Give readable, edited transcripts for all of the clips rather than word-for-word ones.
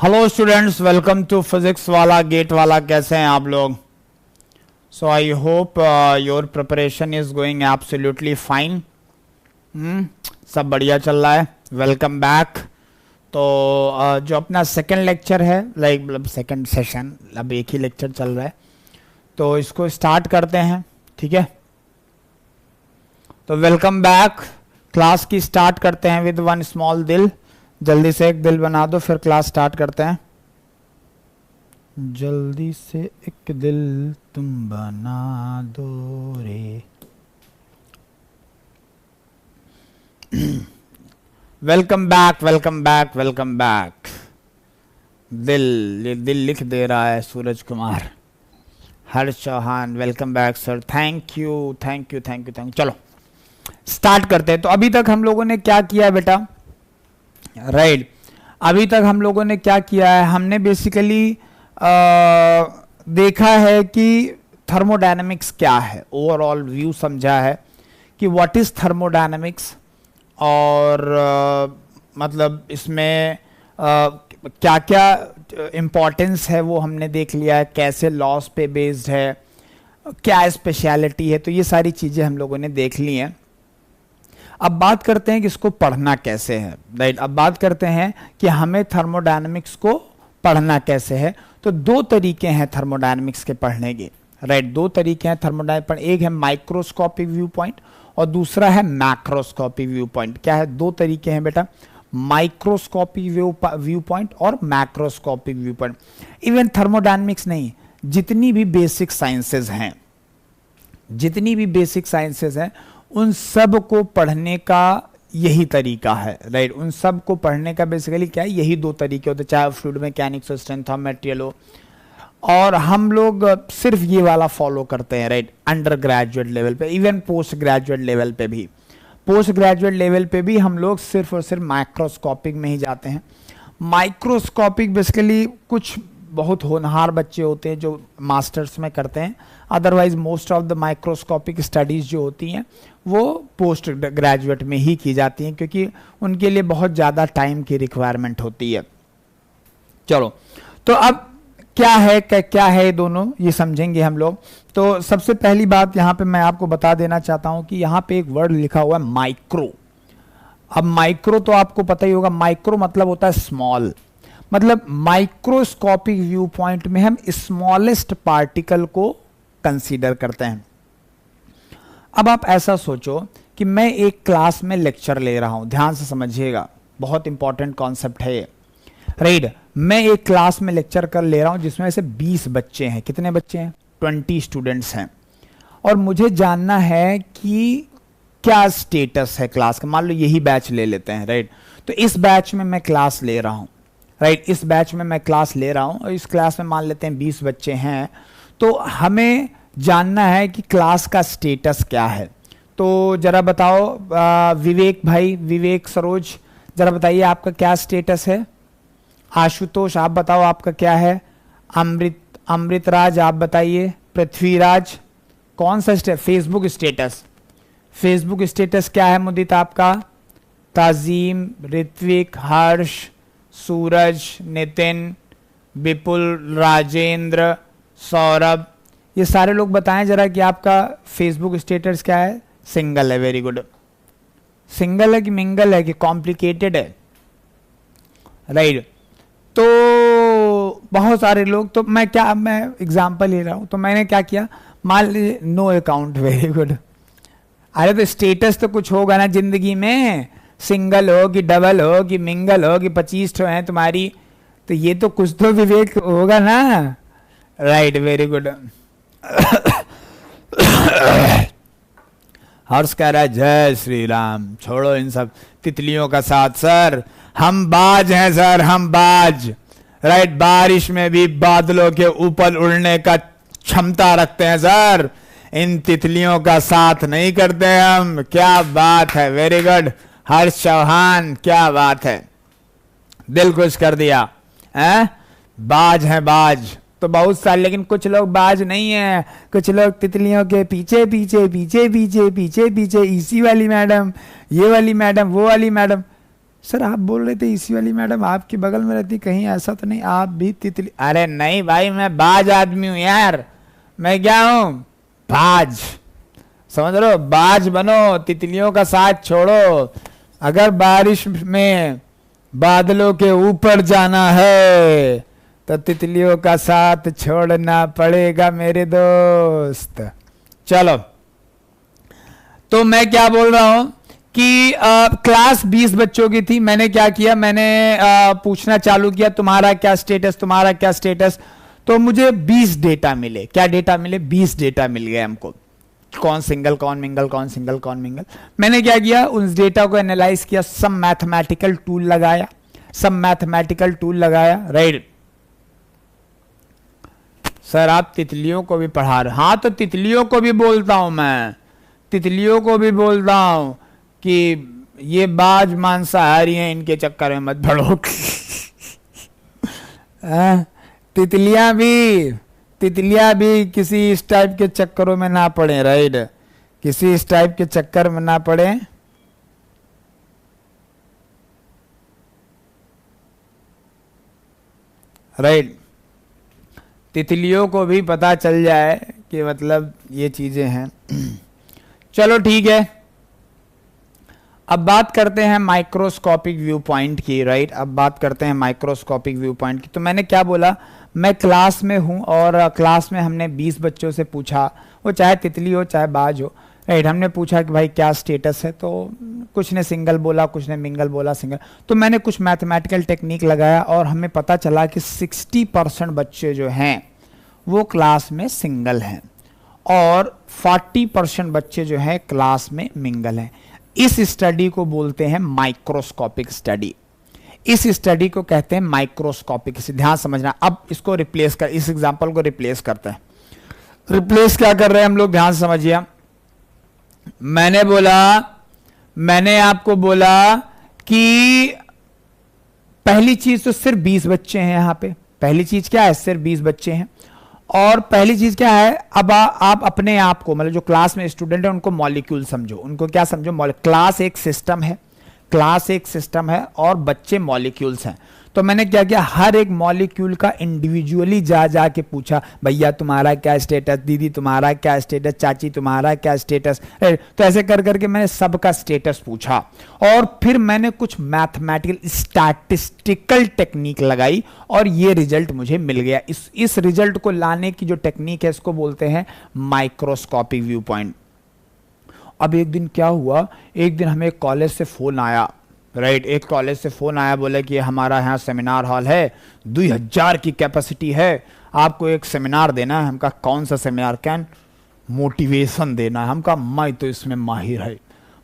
Hello students, welcome to physics wallah gate wallah. कैसे हैं आप लोग? So I hope your preparation is going absolutely fine. सब बढ़िया चल रहा है। Welcome back. तो जो अपना सेकंड लेक्चर है, मतलब सेकंड सेशन, अब एक ही लेक्चर चल रहा है, तो इसको स्टार्ट करते हैं। ठीक है, तो वेलकम बैक। क्लास की स्टार्ट करते हैं विद वन स्मॉल दिल। जल्दी से एक दिल बना दो, फिर क्लास स्टार्ट करते हैं। जल्दी से एक दिल तुम बना दो रे। Welcome back, welcome back, welcome back. दिल लिख दे रहा है Suraj Kumar. Harsh Chauhan, welcome back sir. Thank you, thank you, thank you, thank you. चलो स्टार्ट करते हैं। तो अभी तक हम लोगों ने क्या किया है बेटा? राइट, अभी तक हम लोगों ने क्या किया है? हमने बेसिकली देखा है कि थर्मोडायनेमिक्स क्या है, ओवरऑल व्यू समझा है कि व्हाट इज थर्मोडायनेमिक्स, और मतलब इसमें क्या क्या इम्पोर्टेंस है वो हमने देख लिया है, कैसे लॉस पे बेस्ड है, क्या स्पेशलिटी है। तो ये सारी चीज़ें हम लोगों ने देख ली हैं। अब बात करते हैं कि इसको पढ़ना कैसे है। राइट, अब बात करते हैं कि हमें थर्मोडायनेमिक्स को पढ़ना कैसे है। तो दो तरीके हैं थर्मोडायनेमिक्स के पढ़ने के। राइट, दो तरीके हैं थर्मोडायनेमिक्स। एक है माइक्रोस्कोपिक व्यू पॉइंट और दूसरा है मैक्रोस्कोपिक व्यू पॉइंट। क्या है? दो तरीके हैं बेटा, माइक्रोस्कोपिक व्यू पॉइंट और macroscopic view point. Even thermodynamics नहीं, जितनी भी बेसिक साइंसेज हैं, जितनी भी बेसिक साइंसेज हैं, उन सब को पढ़ने का यही तरीका है। राइट, उन सब को पढ़ने का बेसिकली क्या है, यही दो तरीके होते हैं, चाहे फ्लूइड मैकेनिक्स हो, स्ट्रेंथ ऑफ मटेरियल हो, और हम लोग सिर्फ ये वाला फॉलो करते हैं। राइट, अंडर ग्रेजुएट लेवल पे, इवन पोस्ट ग्रेजुएट लेवल पे भी, पोस्ट ग्रेजुएट लेवल पे भी हम लोग सिर्फ और सिर्फ माइक्रोस्कोपिक में ही जाते हैं। माइक्रोस्कोपिक बेसिकली कुछ बहुत होनहार बच्चे होते हैं जो मास्टर्स में करते हैं, otherwise most of the microscopic studies जो होती हैं वो पोस्ट ग्रेजुएट में ही की जाती हैं, क्योंकि उनके लिए बहुत ज़्यादा टाइम की रिक्वायरमेंट होती है। चलो, तो अब क्या है दोनों, ये समझेंगे हम लोग। तो सबसे पहली बात यहाँ पे मैं आपको बता देना चाहता हूँ कि यहाँ पे एक वर्ड लिखा हुआ है माइक्रो। अब माइक्रो तो आपको पता ही होगा, माइक्रो मतलब होता है स्मॉल। मतलब माइक्रोस्कोपिक व्यू पॉइंट में हम स्मॉलेस्ट पार्टिकल को कंसीडर करते हैं। अब आप ऐसा सोचो कि मैं एक क्लास में लेक्चर ले रहा हूं, ध्यान से समझिएगा, बहुत इंपॉर्टेंट कॉन्सेप्ट है ये। राइट, मैं एक क्लास में लेक्चर कर ले रहा हूं जिसमें से 20 बच्चे हैं। कितने बच्चे हैं? 20 स्टूडेंट्स हैं। और मुझे जानना है कि क्या स्टेटस है क्लास का। मान लो यही बैच ले लेते हैं। राइट, तो इस बैच में मैं क्लास ले रहा हूं। राइट, इस बैच में मैं क्लास ले रहा हूं और इस क्लास में मान लेते हैं 20 बच्चे हैं। तो हमें जानना है कि क्लास का स्टेटस क्या है। तो जरा बताओ विवेक भाई, विवेक सरोज, जरा बताइए आपका क्या स्टेटस है। आशुतोष आप बताओ आपका क्या है। अमृतराज आप बताइए। पृथ्वीराज, कौन सा फेसबुक स्टेटस, फेसबुक स्टेटस क्या है मुदित आपका? ताजीम, ऋत्विक, हर्ष, सूरज, नितिन, विपुल, राजेंद्र, सौरभ, ये सारे लोग बताएं जरा कि आपका फेसबुक स्टेटस क्या है। सिंगल है, वेरी गुड। सिंगल है कि मिंगल है कि कॉम्प्लिकेटेड है? राइट, तो बहुत सारे लोग, तो मैं एग्जांपल ले रहा हूं, तो मैंने क्या किया, मान लीजिए नो अकाउंट, वेरी गुड। अरे तो स्टेटस तो कुछ होगा ना जिंदगी में, सिंगल हो कि डबल हो कि मिंगल हो कि 25 ठो हैं तुम्हारी, तो ये तो कुछ तो विवेक होगा ना। Right, very good. हर्ष कह रहा है जय श्री राम, छोड़ो इन सब तितलियों का साथ सर, हम बाज हैं सर, हम बाज। राइट, बारिश में भी बादलों के ऊपर उड़ने का क्षमता रखते हैं सर, इन तितलियों का साथ नहीं करते हम। क्या बात है, वेरी गुड हर्ष चौहान, क्या बात है, दिल खुश कर दिया है। बाज है बाज तो बहुत सारे, लेकिन कुछ लोग बाज नहीं है, कुछ लोग तितलियों के पीछे पीछे पीछे पीछे पीछे पीछे, इसी वाली मैडम, ये वाली मैडम, वो वाली मैडम। सर आप बोल रहे थे इसी वाली मैडम आपके बगल में रहती, कहीं ऐसा तो नहीं आप भी तितली? अरे नहीं भाई, मैं बाज आदमी हूं यार, मैं क्या हूं? बाज, समझ लो, बाज बनो, तितलियों का साथ छोड़ो। अगर बारिश में बादलों के ऊपर जाना है तो तितलियों का साथ छोड़ना पड़ेगा मेरे दोस्त। चलो, तो मैं क्या बोल रहा हूं कि क्लास 20 बच्चों की थी। मैंने क्या किया, मैंने पूछना चालू किया तुम्हारा क्या स्टेटस, तुम्हारा क्या स्टेटस। तो मुझे 20 डेटा मिले। क्या डेटा मिले? 20 डेटा मिल गए हमको, कौन सिंगल कौन मिंगल, कौन सिंगल कौन मिंगल। मैंने क्या किया, उस डेटा को एनालाइज किया, सब मैथमेटिकल टूल लगाया, सब मैथमेटिकल टूल लगाया, राइट। सर आप तितलियों को भी पढ़ा रहे? हाँ, तो तितलियों को भी बोलता हूं मैं, तितलियों को भी बोलता हूं कि ये बाज मांसाहारी हैं, इनके चक्कर में मत पड़ो। तितलियां भी किसी इस टाइप के चक्करों में ना पड़े, राइट, किसी इस टाइप के चक्कर में ना पड़े। राइट, तितलियों को भी पता चल जाए कि मतलब ये चीजें हैं। चलो ठीक है, अब बात करते हैं माइक्रोस्कोपिक व्यू पॉइंट की, राइट। अब बात करते हैं माइक्रोस्कोपिक व्यू पॉइंट की। तो मैंने क्या बोला, मैं क्लास में हूं और क्लास में हमने 20 बच्चों से पूछा, वो चाहे तितली हो चाहे बाज हो, राइट। हमने पूछा कि भाई क्या स्टेटस है, तो कुछ ने सिंगल बोला, कुछ ने मिंगल बोला, सिंगल। तो मैंने कुछ मैथमेटिकल टेक्निक लगाया और हमें पता चला कि 60% बच्चे जो हैं वो क्लास में सिंगल हैं और 40% बच्चे जो हैं क्लास में मिंगल हैं। इस स्टडी को बोलते हैं माइक्रोस्कोपिक स्टडी। इस स्टडी को कहते हैं माइक्रोस्कोपिक। ध्यान समझना। अब इसको रिप्लेस कर, इस एग्जांपल को रिप्लेस करते हैं। रिप्लेस क्या कर रहे हैं हम लोग, ध्यान समझिए। मैंने आपको बोला कि पहली चीज तो सिर्फ 20 बच्चे हैं यहां पे। पहली चीज क्या है, सिर्फ 20 बच्चे हैं। और पहली चीज क्या है, अब आप अपने आप को, मतलब जो क्लास में स्टूडेंट है उनको मॉलिक्यूल समझो। उनको क्या समझो, क्लास एक सिस्टम है, क्लास एक सिस्टम है और बच्चे मॉलिक्यूल्स हैं। तो मैंने क्या किया, हर एक मॉलिक्यूल का इंडिविजुअली जा के पूछा, भैया तुम्हारा क्या स्टेटस, दीदी तुम्हारा क्या स्टेटस, चाची तुम्हारा क्या स्टेटस। तो ऐसे कर करके मैंने सबका स्टेटस पूछा और फिर मैंने कुछ मैथमेटिकल स्टैटिस्टिकल टेक्निक लगाई और ये रिजल्ट मुझे मिल गया। इस रिजल्ट को लाने की जो टेक्निक है इसको बोलते हैं माइक्रोस्कोपिक व्यू पॉइंट। अब एक दिन क्या हुआ, एक दिन हमें कॉलेज से फोन आया, राइट। एक कॉलेज से फोन आया, बोले कि हमारा यहाँ सेमिनार हॉल है, 2000 की कैपेसिटी है, आपको एक सेमिनार देना है। हमका कौन सा सेमिनार, कैन मोटिवेशन देना है। हमका मैं तो इसमें माहिर है,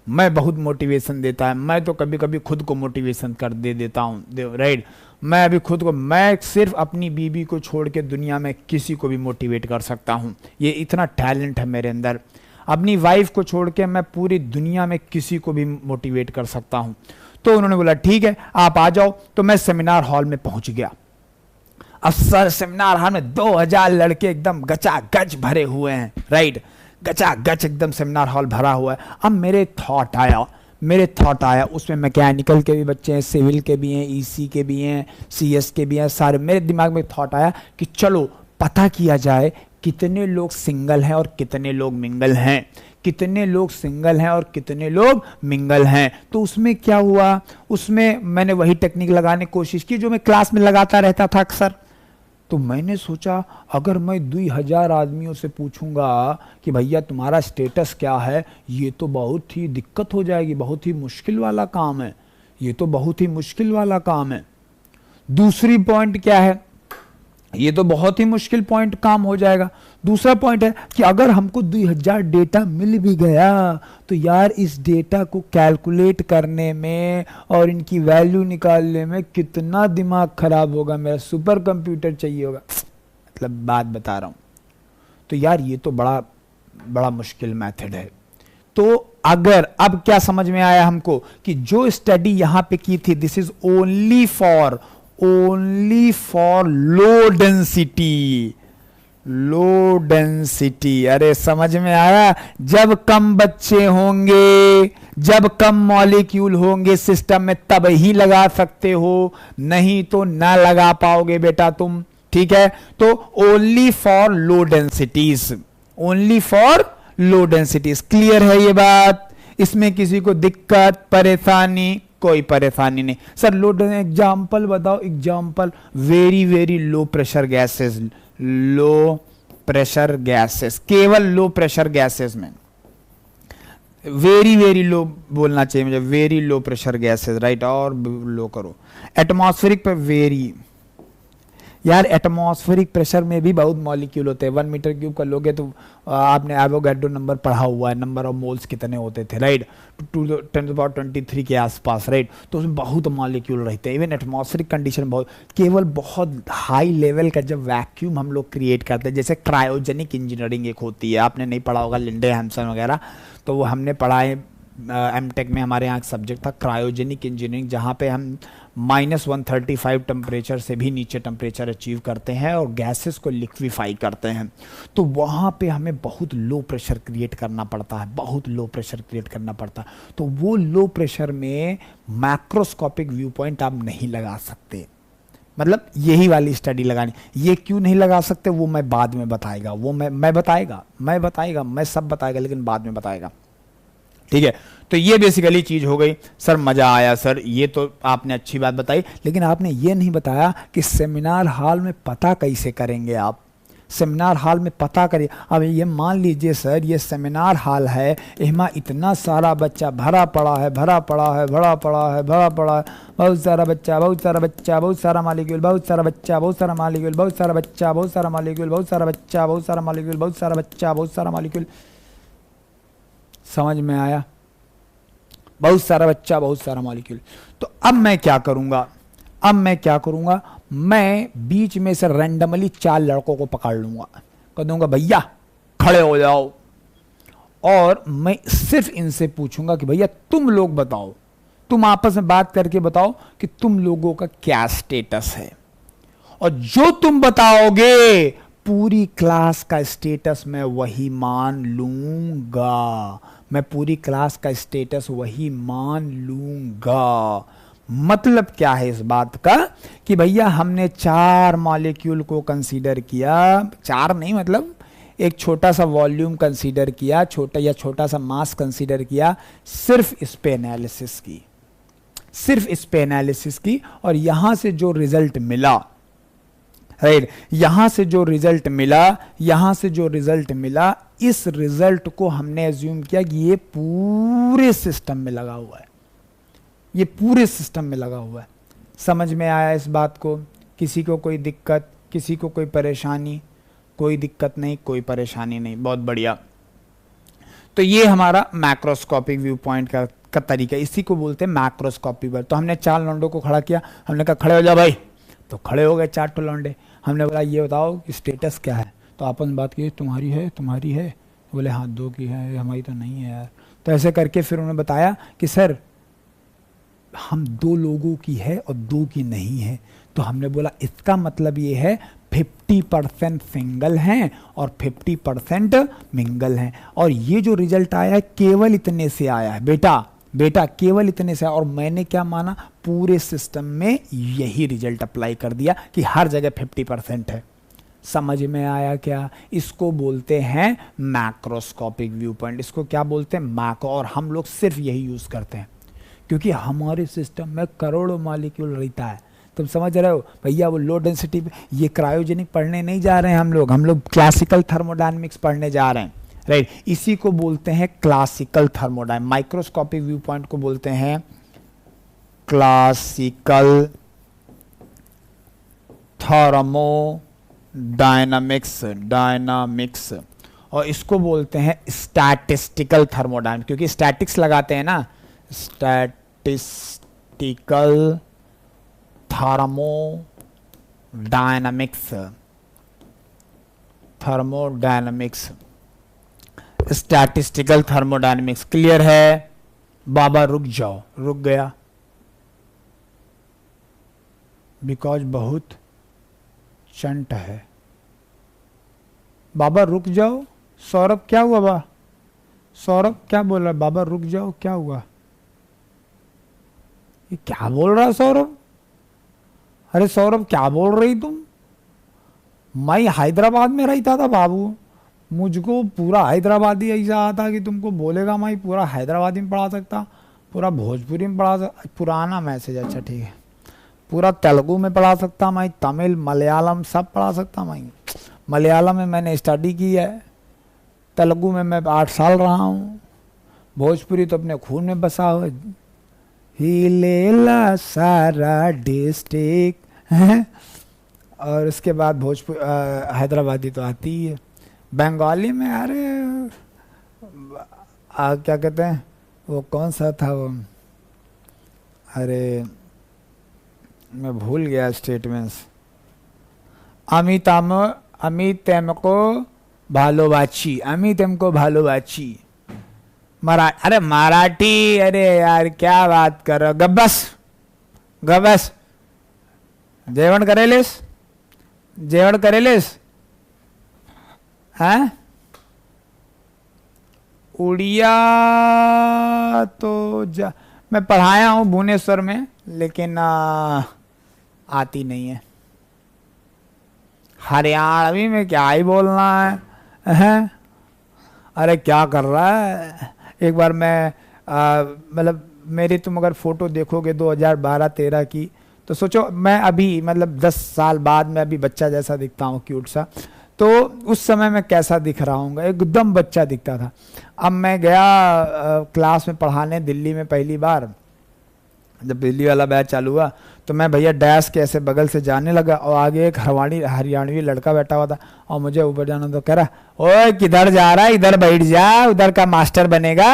मैं बहुत मोटिवेशन देता है, मैं तो कभी कभी खुद को मोटिवेशन कर देता हूँ, राइट। मैं अभी खुद को, मैं सिर्फ अपनी बीबी को छोड़ के दुनिया में किसी को भी मोटिवेट कर सकता हूँ, ये इतना टैलेंट है मेरे अंदर। अपनी वाइफ को छोड़ के मैं पूरी दुनिया में किसी को भी मोटिवेट कर सकता हूं। तो उन्होंने बोला ठीक है आप आ जाओ। तो मैं सेमिनार हॉल में पहुंच गया। अब सर सेमिनार हॉल में 2000 लड़के एकदम गचागच भरे हुए हैं, राइट, गचागच एकदम सेमिनार हॉल भरा हुआ है। अब मेरे थॉट आया, उसमें मैकेनिकल के भी बच्चे हैं, सिविल के भी हैं, ईसी के भी हैं, सीएस के भी हैं, सारे। मेरे दिमाग में थॉट आया कि चलो पता किया जाए कितने लोग सिंगल हैं और कितने लोग मिंगल हैं, कितने लोग सिंगल हैं और कितने लोग मिंगल हैं। तो उसमें क्या हुआ, उसमें मैंने वही टेक्निक लगाने की कोशिश की जो मैं क्लास में लगाता रहता था अक्सर। तो मैंने सोचा अगर मैं 2000 आदमियों से पूछूंगा कि भैया तुम्हारा स्टेटस क्या है, ये तो बहुत ही दिक्कत हो जाएगी, बहुत ही मुश्किल वाला काम है, ये तो बहुत ही मुश्किल वाला काम है। दूसरी पॉइंट क्या है, ये तो बहुत ही मुश्किल पॉइंट काम हो जाएगा। दूसरा पॉइंट है कि अगर हमको 2000 डेटा मिल भी गया तो यार इस डेटा को कैलकुलेट करने में और इनकी वैल्यू निकालने में कितना दिमाग खराब होगा, मेरा सुपर कंप्यूटर चाहिए होगा। मतलब बात बता रहा हूं। तो यार ये तो बड़ा बड़ा मुश्किल मेथड है। तो अगर अब क्या समझ में आया हमको कि जो स्टडी यहां पे की थी, this is only for low density, low density. अरे समझ में आया, जब कम बच्चे होंगे, जब कम मॉलिक्यूल होंगे सिस्टम में तब ही लगा सकते हो, नहीं तो ना लगा पाओगे बेटा तुम। ठीक है, तो only for low densities, only for low densities. Clear है ये बात? इसमें किसी को दिक्कत परेशानी? कोई परेशानी नहीं सर। लो एग्जांपल बताओ, example. Very very low pressure gases, low pressure gases, केवल लो प्रेशर गैसेस में वेरी वेरी लो बोलना चाहिए मुझे, very low pressure gases, right. और लो करो एटमॉस्फेरिक पे वेरी। यार एटमॉस्फेरिक प्रेशर में भी बहुत मॉलिक्यूल होते हैं। 1 मीटर क्यूब कर लोगे तो आपने एवोगाड्रो नंबर पढ़ा हुआ है, नंबर ऑफ मोल्स कितने होते थे, राइट, 10⁻23 के आसपास, राइट। तो उसमें बहुत मॉलिक्यूल रहते हैं। इवन एटमॉस्फेरिक कंडीशन बहुत, केवल बहुत हाई लेवल का जब वैक्यूम हम लोग क्रिएट करते हैं, जैसे क्रायोजेनिक इंजीनियरिंग एक होती है, आपने नहीं पढ़ा होगा, लिंडे हैम्सन वगैरह, तो वो हमने पढ़ा है एमटेक में। हमारे यहाँ एक सब्जेक्ट था क्रायोजेनिक इंजीनियरिंग, जहाँ पे हम -135 टेम्परेचर से भी नीचे टेम्परेचर अचीव करते हैं और गैसेस को लिक्विफाई करते हैं। तो वहाँ पे हमें बहुत लो प्रेशर क्रिएट करना पड़ता है, बहुत लो प्रेशर क्रिएट करना पड़ता है। तो वो लो प्रेशर में मैक्रोस्कोपिक व्यू पॉइंट आप नहीं लगा सकते, मतलब यही वाली स्टडी लगानी। ये क्यों नहीं लगा सकते वो मैं बाद में बताएगा, वो मैं बताएगा, मैं सब बताएगा, लेकिन बाद में बताएगा। ठीक है, तो ये बेसिकली चीज हो गई। सर मजा आया सर, ये तो आपने अच्छी बात बताई, लेकिन आपने ये नहीं बताया कि सेमिनार हॉल में पता कैसे करेंगे आप। सेमिनार हॉल में पता करिए। अब ये मान लीजिए सर, ये सेमिनार हॉल है, इसमें इतना सारा बच्चा भरा पड़ा है, बहुत सारा बच्चा, बहुत सारा बच्चा, बहुत सारा मॉलिक्यूल, बहुत सारा बच्चा, बहुत सारा मॉलिक्यूल, बहुत सारा बच्चा, बहुत सारा मॉलिक्यूल, बहुत सारा बच्चा, बहुत सारा मॉलिक्यूल, बहुत सारा बच्चा, बहुत सारा मॉलिक्यूल। समझ में आया? बहुत सारा बच्चा, बहुत सारा मॉलिक्यूल। तो अब मैं क्या करूंगा, मैं बीच में से रैंडमली 4 लड़कों को पकड़ लूंगा, कह दूंगा भैया खड़े हो जाओ, और मैं सिर्फ इनसे पूछूंगा कि भैया तुम लोग बताओ, तुम आपस में बात करके बताओ कि तुम लोगों का क्या स्टेटस है। और जो तुम बताओगे पूरी क्लास का स्टेटस मैं वही मान लूंगा, मैं पूरी क्लास का स्टेटस वही मान लूंगा। मतलब क्या है इस बात का कि भैया हमने 4 मॉलिक्यूल को कंसीडर किया, 4 नहीं, मतलब एक छोटा सा वॉल्यूम कंसीडर किया, छोटा सा मास कंसीडर किया, सिर्फ इस पे एनालिसिस की, और यहां से जो रिजल्ट मिला, राइट, यहां से जो रिजल्ट मिला, इस रिजल्ट को हमने एज्यूम किया कि ये पूरे सिस्टम में लगा हुआ है, समझ में आया इस बात को? किसी को कोई दिक्कत, किसी को कोई परेशानी? कोई दिक्कत नहीं, कोई परेशानी नहीं, बहुत बढ़िया। तो ये हमारा मैक्रोस्कोपिक व्यू पॉइंट का तरीका, इसी को बोलते हैं मैक्रोस्कोपिक। तो हमने 4 लौंडों को खड़ा किया, हमने कहा खड़े हो जा भाई, तो खड़े हो गए 4 लौंडे। हमने बोला ये बताओ कि स्टेटस क्या है, तो आपस में बात की, तुम्हारी है, बोले हाँ 2 की है, हमारी तो नहीं है यार। तो ऐसे करके फिर उन्होंने बताया कि सर हम 2 लोगों की है और 2 की नहीं है। तो हमने बोला इसका मतलब ये है 50% सिंगल हैं और 50% मिंगल हैं, और ये जो रिजल्ट आया है केवल इतने से आया है बेटा केवल इतने से। और मैंने क्या माना, पूरे सिस्टम में यही रिजल्ट अप्लाई कर दिया कि हर जगह 50% है। समझ में आया क्या? इसको बोलते हैं मैक्रोस्कोपिक व्यू पॉइंट, इसको क्या बोलते हैं, मैक्रो। और हम लोग सिर्फ यही यूज करते हैं क्योंकि हमारे सिस्टम में करोड़ों मॉलिक्यूल रहता है। तुम समझ रहे हो भैया? वो लो डेंसिटी, ये क्रायोजेनिक पढ़ने नहीं जा रहे हैं हम लोग क्लासिकल थर्मोडायनेमिक्स पढ़ने जा रहे हैं, राइट। इसी को बोलते हैं classical thermodynamics. Microscopic view point को बोलते हैं क्लासिकल डायनामिक्स, और इसको बोलते हैं स्टैटिस्टिकल थर्मोडायनामिक्स, क्योंकि स्टैटिक्स लगाते हैं ना, statistical thermodynamics, statistical thermodynamics. Clear है? बाबा रुक जाओ, रुक गया, बिकॉज बहुत चंट है। बाबा रुक जाओ। सौरभ क्या हुआ बा? सौरभ क्या बोल रहा है? बाबा रुक जाओ, क्या हुआ? ये क्या बोल रहा है सौरभ? अरे सौरभ क्या बोल रही तुम? मैं हैदराबाद में रहता था बाबू, मुझको पूरा हैदराबादी ऐसा आता कि तुमको बोलेगा मैं पूरा हैदराबादी में पढ़ा सकता, पूरा भोजपुरी में पढ़ा सकता, पुराना मैसेज, अच्छा ठीक है, पूरा तेलुगु में पढ़ा सकता मैं, तमिल मलयालम सब पढ़ा सकता मैं। मलयालम में मैंने स्टडी की है, तेलुगु में मैं 8 साल रहा हूँ, भोजपुरी तो अपने खून में बसा हुआ। हिलेला सारा डिस्ट्रिक्ट है, और उसके बाद भोजपुरी हैदराबादी तो आती ही है। बंगाली में अरे क्या कहते हैं वो, कौन सा था वो, अरे मैं भूल गया स्टेटमेंट्स। अमित को भालोबाची, अमित को भालोबाची। अरे मराठी, अरे यार क्या बात कर रहे हो, गब्बस गब्बस। जेवण करेलेस, जेवण करेलेस हैं? उड़िया तो मैं पढ़ाया हूँ भुवनेश्वर में, लेकिन आती नहीं है। हरियाणवी में क्या ही बोलना है? अरे क्या कर रहा है? एक बार मैं मतलब मेरी तुम अगर फोटो देखोगे 2012-13 की, तो सोचो मैं अभी मतलब 10 साल बाद मैं अभी बच्चा जैसा दिखता हूँ, क्यूट सा, तो उस समय मैं कैसा दिख रहा हूँ? एकदम बच्चा दिखता था। अब मैं गया क्लास में पढ़ाने दिल्ली में पहली बार, जब दिल्ली वाला बैच चालू हुआ, तो मैं भैया डैश के ऐसे बगल से जाने लगा, और आगे एक हरियाणवी लड़का बैठा हुआ था, और मुझे ऊपर जाना तो कह रहा, ओए किधर जा रहा है, इधर बैठ जा, उधर का मास्टर बनेगा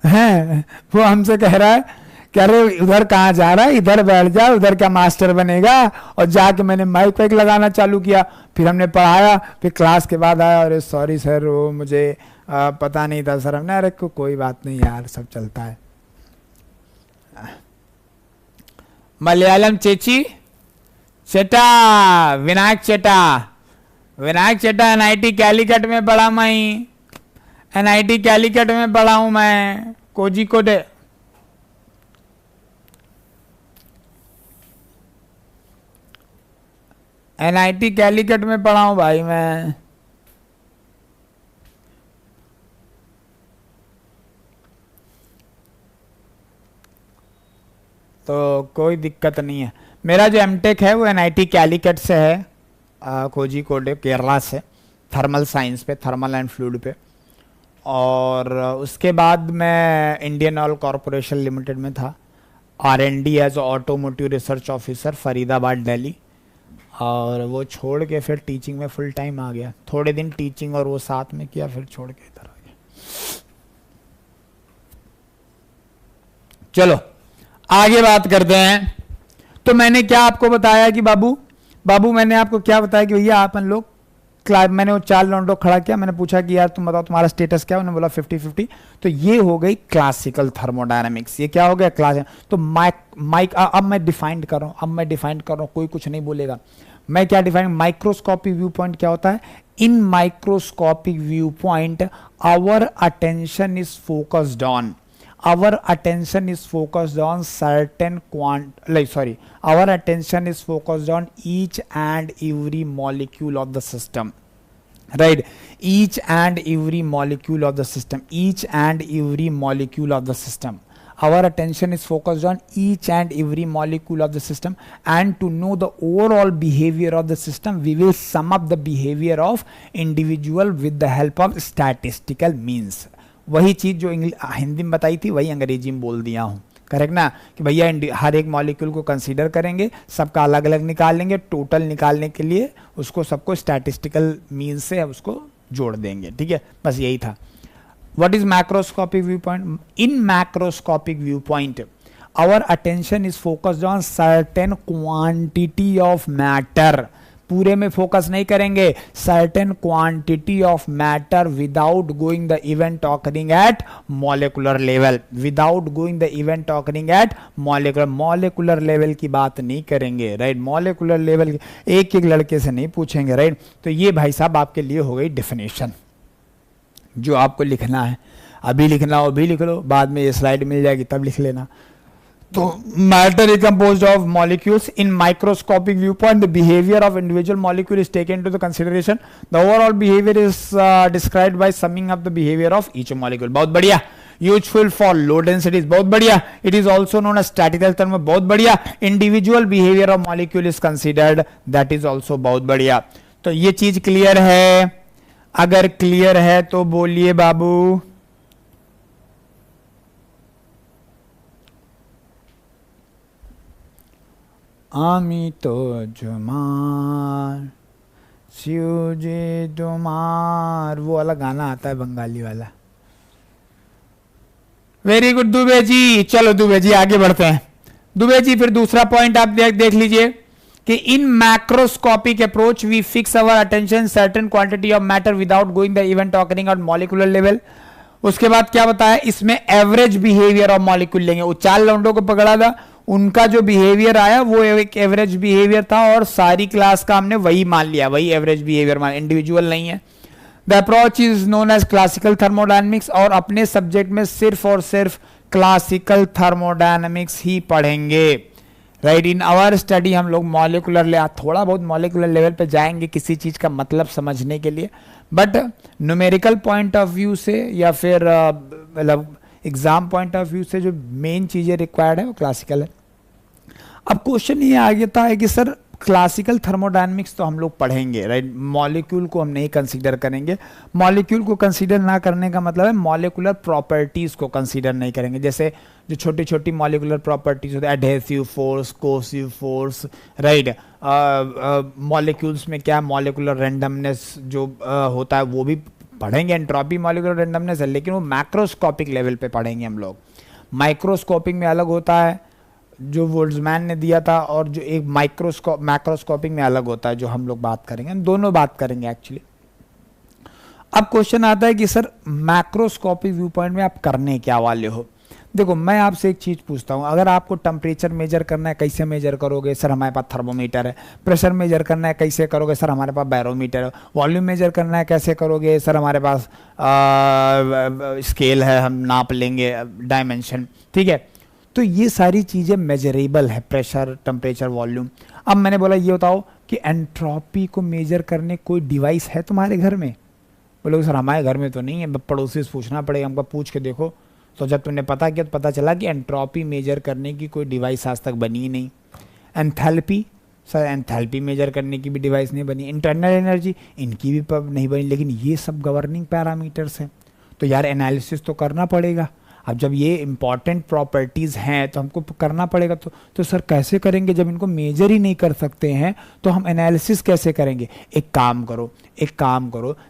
है। वो हमसे कह रहा है कि अरे उधर कहाँ जा रहा है, इधर बैठ जा, उधर का मास्टर बनेगा। और जाके मैंने माइक वाइक लगाना चालू किया, फिर हमने पढ़ाया, फिर क्लास के बाद आया, अरे सॉरी सर वो मुझे पता नहीं था सर। हमने अरे कोई बात नहीं यार, सब चलता है। मलयालम चेची चेटा, विनायक चेटा, विनायक चेटा एनआईटी कैलीकट में पढ़ा मैं, एनआईटी कैलीकट में पढ़ा हूं मैं, कोझिकोड। एनआईटी कैलीकट में पढ़ा हूं भाई मैं। तो कोई दिक्कत नहीं है। मेरा जो एमटेक है वो एनआईटी कैलीकट से है, कोझिकोड केरला से, थर्मल साइंस पे, थर्मल एंड फ्लूइड पे। और उसके बाद मैं इंडियन ऑयल कॉरपोरेशन लिमिटेड में था, R and D as automotive research officer, Faridabad Delhi. और वो छोड़ के फिर टीचिंग में फुल टाइम आ गया, थोड़े दिन टीचिंग और वो साथ में किया, फिर छोड़ के इधर आ गया। चलो आगे बात करते हैं। तो मैंने क्या आपको बताया कि बाबू मैंने आपको क्या बताया कि भैया अपन लोग मैंने वो 4 लौंडों खड़ा किया, मैंने पूछा कि यार तुम बताओ तुम्हारा स्टेटस क्या है, उन्होंने बोला 50-50। तो ये हो गई क्लासिकल थर्मोडायनामिक्स। ये क्या हो गया? क्लास। तो माइक अब मैं डिफाइन कर रहा हूं, कोई कुछ नहीं बोलेगा। मैं क्या डिफाइन, माइक्रोस्कोपिक व्यू पॉइंट क्या होता है? In microscopic view point our attention is focused on, our attention is focused on certain our attention is focused on each and every molecule of the system, right? Each and every molecule of the system, each and every molecule of the system. Our attention is focused on each and every molecule of the system, and to know the overall behavior of the system, we will sum up the behavior of individual with the help of statistical means. वही चीज जो हिंदी में बताई थी वही अंग्रेजी में बोल दिया हूँ, करेक्ट ना? कि भैया हर एक मॉलिक्यूल को कंसीडर करेंगे, सबका अलग अलग निकाल लेंगे, टोटल निकालने के लिए उसको सबको स्टैटिस्टिकल मीन्स से उसको जोड़ देंगे, ठीक है? बस यही था। What is macroscopic view point? In macroscopic view point our attention is focused on certain quantity of matter, पूरे में फोकस नहीं करेंगे, certain quantity of matter without going the event occurring at molecular level, without going the event occurring at molecular level की बात नहीं करेंगे, right. Molecular level एक एक लड़के से नहीं पूछेंगे, राइट। तो ये भाई साहब आपके लिए हो गई डेफिनेशन जो आपको लिखना है। अभी लिखना हो अभी लिख लो, बाद में ये स्लाइड मिल जाएगी तब लिख लेना। तो matter is composed of molecules in microscopic view point the behaviour of individual molecule is taken to the consideration, the overall behaviour is described by summing up the behaviour of each molecule. बहुत बढ़िया। Useful for low densities, बहुत बढ़िया। It is also known as statical thermo, बहुत बढ़िया। Individual behaviour of molecule is considered, that is also बहुत बढ़िया। तो ये चीज क्लियर है? अगर क्लियर है तो बोलिए बाबू। आमी तो जुमार शिवजी तुम्हार, वो वाला गाना आता है बंगाली वाला। Very good Dubey ji. चलो दुबे जी आगे बढ़ते हैं। दुबे जी फिर दूसरा पॉइंट आप देख लीजिए कि in macroscopic approach we fix our attention certain quantity of matter without going the event occurring on molecular level. उसके बाद क्या बताया, इसमें एवरेज बिहेवियर ऑफ मॉलिक्यूल लेंगे। वो 4 लौंडों को पकड़ा था, उनका जो बिहेवियर आया वो एक एवरेज बिहेवियर था और सारी क्लास का हमने वही मान लिया, वही एवरेज बिहेवियर मान, इंडिविजुअल नहीं है। The approach is known as classical thermodynamics, और अपने सब्जेक्ट में सिर्फ और सिर्फ क्लासिकल थर्मोडायनेमिक्स ही पढ़ेंगे, राइट। इन आवर स्टडी हम लोग मॉलिक्यूलर ले थोड़ा बहुत मॉलिक्यूलर लेवल पे जाएंगे किसी चीज का मतलब समझने के लिए, but numerical point of view से या फिर मतलब एग्जाम पॉइंट ऑफ व्यू से जो मेन चीजें रिक्वायर्ड है वो क्लासिकल है। अब क्वेश्चन ये आ जाता है कि सर क्लासिकल थर्मोडायनेमिक्स तो हम लोग पढ़ेंगे, राइट, मॉलिक्यूल को हम नहीं कंसीडर करेंगे। मॉलिक्यूल को कंसीडर ना करने का मतलब है मॉलिक्यूलर प्रॉपर्टीज को कंसीडर नहीं करेंगे। जैसे जो छोटी छोटी मॉलिक्यूलर प्रॉपर्टीज होती है, adhesive force, cohesive force, right. Molecules में क्या मॉलिक्यूलर रैंडमनेस जो होता है वो भी पढ़ेंगे, एंट्रोपी मॉलिक्यूलर रैंडमनेस है, लेकिन वो मैक्रोस्कोपिक लेवल पे पढ़ेंगे हम लोग। माइक्रोस्कोपिक में अलग होता है जो बोल्ट्जमैन ने दिया था, और जो एक मैक्रोस्कोपिक में अलग होता है जो हम लोग बात करेंगे, हम दोनों बात करेंगे एक्चुअली। अब क्वेश्चन आता है कि सर मैक्रोस्कोपिक व्यू पॉइंट में आप करने क्या वाले हो। देखो मैं आपसे एक चीज पूछता हूं, अगर आपको टेम्परेचर मेजर करना है कैसे मेजर करोगे, सर हमारे पास थर्मोमीटर है। प्रेशर मेजर करना है कैसे करोगे, सर हमारे पास बैरोमीटर है। वॉल्यूम मेजर करना है कैसे करोगे, सर हमारे पास स्केल है, हम नाप लेंगे डायमेंशन, ठीक है। तो ये सारी चीजें मेजरेबल है, प्रेशर, टेम्परेचर, वॉल्यूम। अब मैंने बोला ये बताओ कि एंट्रोपी को मेजर करने कोई डिवाइस है तुम्हारे घर में। बोलोगे सर हमारे घर में तो नहीं है, पड़ोसी से पूछना पड़ेगा, हमको पूछ के देखो। तो जब तुमने पता किया तो पता चला कि एंट्रोपी मेजर करने की कोई डिवाइस आज तक बनी ही नहीं। एंथैल्पी, सर एंथैल्पी मेजर करने की भी डिवाइस नहीं बनी। इंटरनल एनर्जी, इनकी भी नहीं बनी, लेकिन ये सब गवर्निंग पैरामीटर्स हैं। तो यार एनालिसिस तो करना पड़ेगा। अब जब ये इंपॉर्टेंट प्रॉपर्टीज़ हैं तो हमको करना पड़ेगा। तो सर कैसे करेंगे जब इनको मेजर ही नहीं कर सकते हैं, तो हम एनालिसिस कैसे करेंगे। एक काम करो,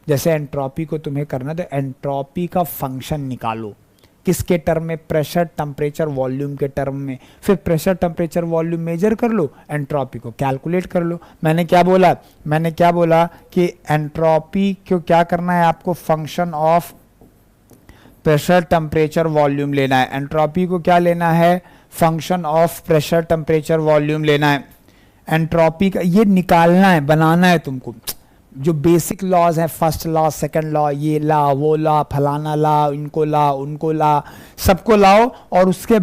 जैसे एंट्रोपी को तुम्हें करना, तो एंट्रोपी का फंक्शन निकालो। किसके टर्म में, प्रेशर, टेम्परेचर, वॉल्यूम के टर्म में। फिर प्रेशर, टेम्परेचर, वॉल्यूम मेजर कर लो, एंट्रोपी को कैलकुलेट कर लो। मैंने क्या बोला कि एंट्रोपी को क्या करना है आपको, function of pressure, temperature, volume लेना है। एंट्रोपी को क्या लेना है, function of pressure, temperature, volume लेना है। एंट्रोपी का ये निकालना है, बनाना है तुमको। जो बेसिक लॉज हैं, फर्स्ट लॉ, सेकंड लॉ, ये ला, वो ला, फलाना ला, इनको ला, उनको ला, सबको लाओ। और उसके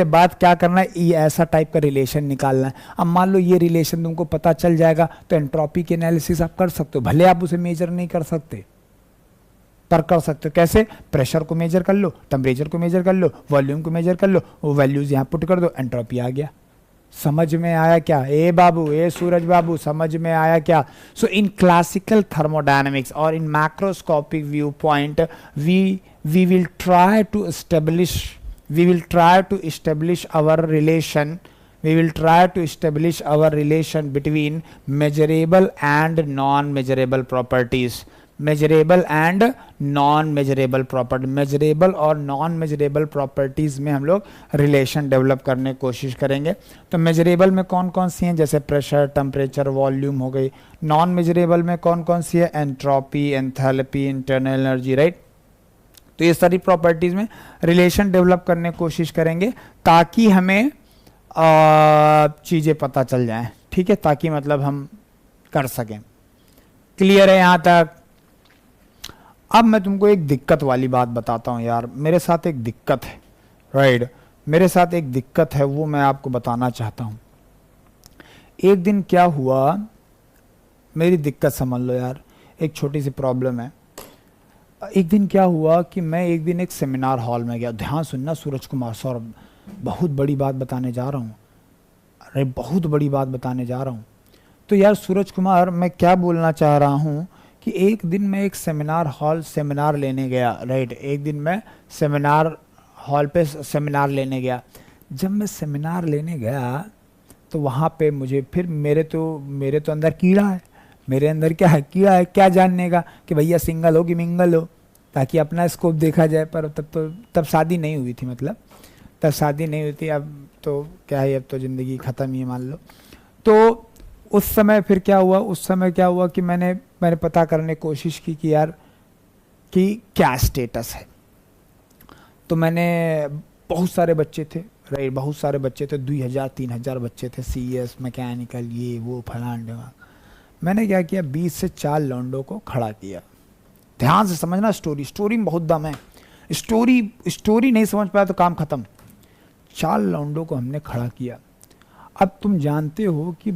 बाद क्या करना है, ये ऐसा टाइप का रिलेशन निकालना है। अब मान लो ये रिलेशन तुमको पता चल जाएगा तो एंट्रोपी की एनालिसिस आप कर सकते हो। भले आप उसे मेजर नहीं कर सकते, पर कर सकते हो। कैसे, प्रेशर को मेजर कर लो, टेम्परेचर को मेजर कर लो, वॉल्यूम को मेजर कर लो, वो वैल्यूज यहाँ पुट कर दो, एंट्रोपी आ गया। समझ में आया क्या ए बाबू, ए सूरज बाबू, समझ में आया क्या। सो इन क्लासिकल थर्मोडायनेमिक्स और in macroscopic view point we will try to establish our relation between measurable and non-measurable properties. Measurable and non measurable property, measurable और नॉन मेजरेबल प्रॉपर्टीज में हम लोग रिलेशन डेवलप करने की कोशिश करेंगे। तो मेजरेबल में कौन कौन सी हैं, जैसे प्रेशर, टेम्परेचर, वॉल्यूम हो गई। नॉन मेजरेबल में कौन कौन सी है, entropy, enthalpy, internal energy, right. तो ये सारी प्रॉपर्टीज में रिलेशन डेवलप करने की कोशिश करेंगे ताकि हमें चीजें पता चल जाएं, ठीक है, ताकि मतलब हम कर सकें। क्लियर है यहां तक? अब मैं तुमको एक दिक्कत वाली बात बताता हूं यार, मेरे साथ एक दिक्कत है, राइट, मेरे साथ एक दिक्कत है, वो मैं आपको बताना चाहता हूं। एक दिन क्या हुआ, मेरी दिक्कत समझ लो यार, एक छोटी सी प्रॉब्लम है। एक दिन क्या हुआ कि मैं एक दिन एक सेमिनार हॉल में गया, ध्यान सुनना सूरज कुमार सर, बहुत बड़ी बात बताने जा रहा हूँ, अरे बहुत बड़ी बात बताने जा रहा हूँ। तो यार सूरज कुमार, मैं क्या बोलना चाह रहा हूँ कि एक दिन मैं एक सेमिनार हॉल सेमिनार लेने गया, राइट, एक दिन मैं सेमिनार हॉल पे सेमिनार लेने गया। जब मैं सेमिनार लेने गया तो वहाँ पे मुझे फिर मेरे तो अंदर कीड़ा है, मेरे अंदर क्या है, कीड़ा है, क्या जानने का कि भैया सिंगल हो कि मिंगल हो, ताकि अपना स्कोप देखा जाए। पर तब शादी नहीं हुई थी, मतलब तब शादी नहीं हुई थी, अब तो क्या है, अब तो ज़िंदगी ख़त्म ही मान लो। तो उस समय फिर क्या हुआ, उस समय क्या हुआ कि मैंने पता करने की कोशिश की कि यार कि क्या स्टेटस है। तो मैंने, बहुत सारे बच्चे थे, राइट, बहुत सारे बच्चे थे, 2000-3000 बच्चे थे, CS, मैकेनिकल, ये वो फलान ढिमाक। मैंने क्या किया, 20 से 4 लौंडों को खड़ा किया। ध्यान से समझना, स्टोरी में बहुत दम है, स्टोरी नहीं समझ पाया तो काम खत्म। 4 लौंडों को हमने खड़ा किया। अब तुम जानते हो कि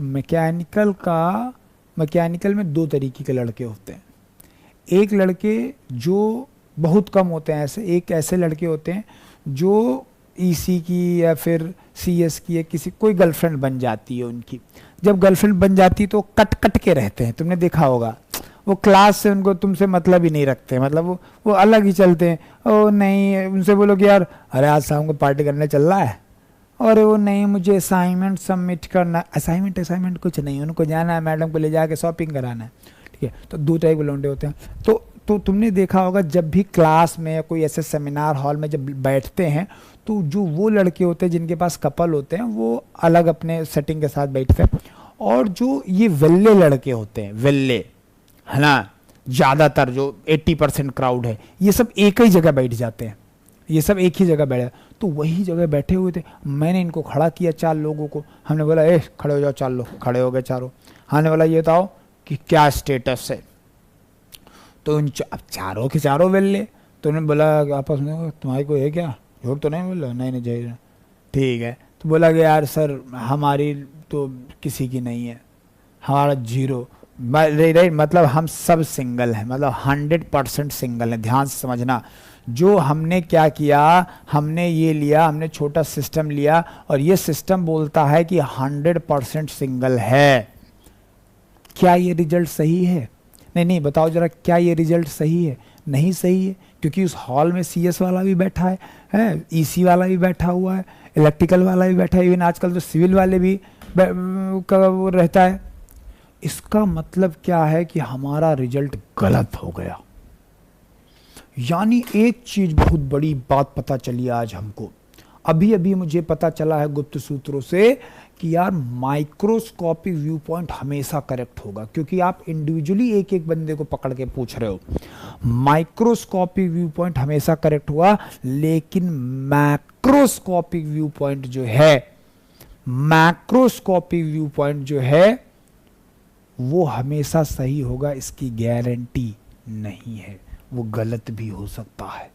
मैकेनिकल में 2 तरीके के लड़के होते हैं। एक लड़के जो बहुत कम होते हैं ऐसे, एक ऐसे लड़के होते हैं जो EC की या फिर CS की या कोई गर्लफ्रेंड बन जाती है उनकी। जब गर्लफ्रेंड बन जाती है तो कट के रहते हैं, तुमने देखा होगा, वो क्लास से उनको तुमसे मतलब ही नहीं रखते, मतलब वो अलग ही चलते हैं। ओ नहीं, उनसे बोलो कि यार अरे आज शाम को पार्टी करने चल रहा है, और वो नहीं मुझे असाइनमेंट सबमिट करना, असाइनमेंट कुछ नहीं, उनको जाना है मैडम को ले जाके शॉपिंग कराना है, ठीक है। तो 2 टाइप के लौंडे होते हैं। तो तुमने देखा होगा जब भी क्लास में या कोई ऐसे सेमिनार हॉल में जब बैठते हैं तो जो वो लड़के होते हैं जिनके पास कपल होते हैं वो अलग अपने सेटिंग के साथ बैठते हैं, और जो ये वेल्ले लड़के होते हैं, वेल्ले है ना, ज़्यादातर जो 80% क्राउड है, ये सब एक ही जगह बैठ जाते हैं, ये सब एक ही जगह बैठे। तो वही जगह बैठे हुए थे, मैंने इनको खड़ा किया 4 लोगों को। हमने बोला खड़े हो जाओ, 4 लोग खड़े हो गए चारों। हमने बोला ये बताओ कि क्या स्टेटस है। तो अब चारों के चारों वेल्ले, तो उन्होंने बोला आपस में तुम्हारी कोई है क्या, झूठ तो नहीं बोल रहा, नहीं नहीं ठीक है। तो बोला कि यार सर हमारी तो किसी की नहीं है, हमारा 0, राइट, मतलब हम सब सिंगल हैं, मतलब 100% सिंगल हैं। ध्यान से समझना, जो हमने क्या किया, हमने ये लिया, हमने छोटा सिस्टम लिया, और ये सिस्टम बोलता है कि 100% सिंगल है। क्या ये रिजल्ट सही है? नहीं बताओ जरा, क्या ये रिजल्ट सही है? नहीं सही है, क्योंकि उस हॉल में CS वाला भी बैठा है, EC वाला भी बैठा हुआ है, इलेक्ट्रिकल वाला भी बैठा है, इवन आजकल तो सिविल वाले भी वो रहता है। इसका मतलब क्या है कि हमारा रिजल्ट गलत हो गया। यानी एक चीज, बहुत बड़ी बात पता चली आज हमको, अभी मुझे पता चला है गुप्त सूत्रों से कि यार माइक्रोस्कोपिक व्यू पॉइंट हमेशा करेक्ट होगा, क्योंकि आप इंडिविजुअली एक एक बंदे को पकड़ के पूछ रहे हो। माइक्रोस्कोपिक व्यू पॉइंट हमेशा करेक्ट हुआ, लेकिन मैक्रोस्कोपिक व्यू पॉइंट जो है, मैक्रोस्कोपिक व्यू पॉइंट जो है वो हमेशा सही होगा, इसकी गारंटी नहीं है, वो गलत भी हो सकता है।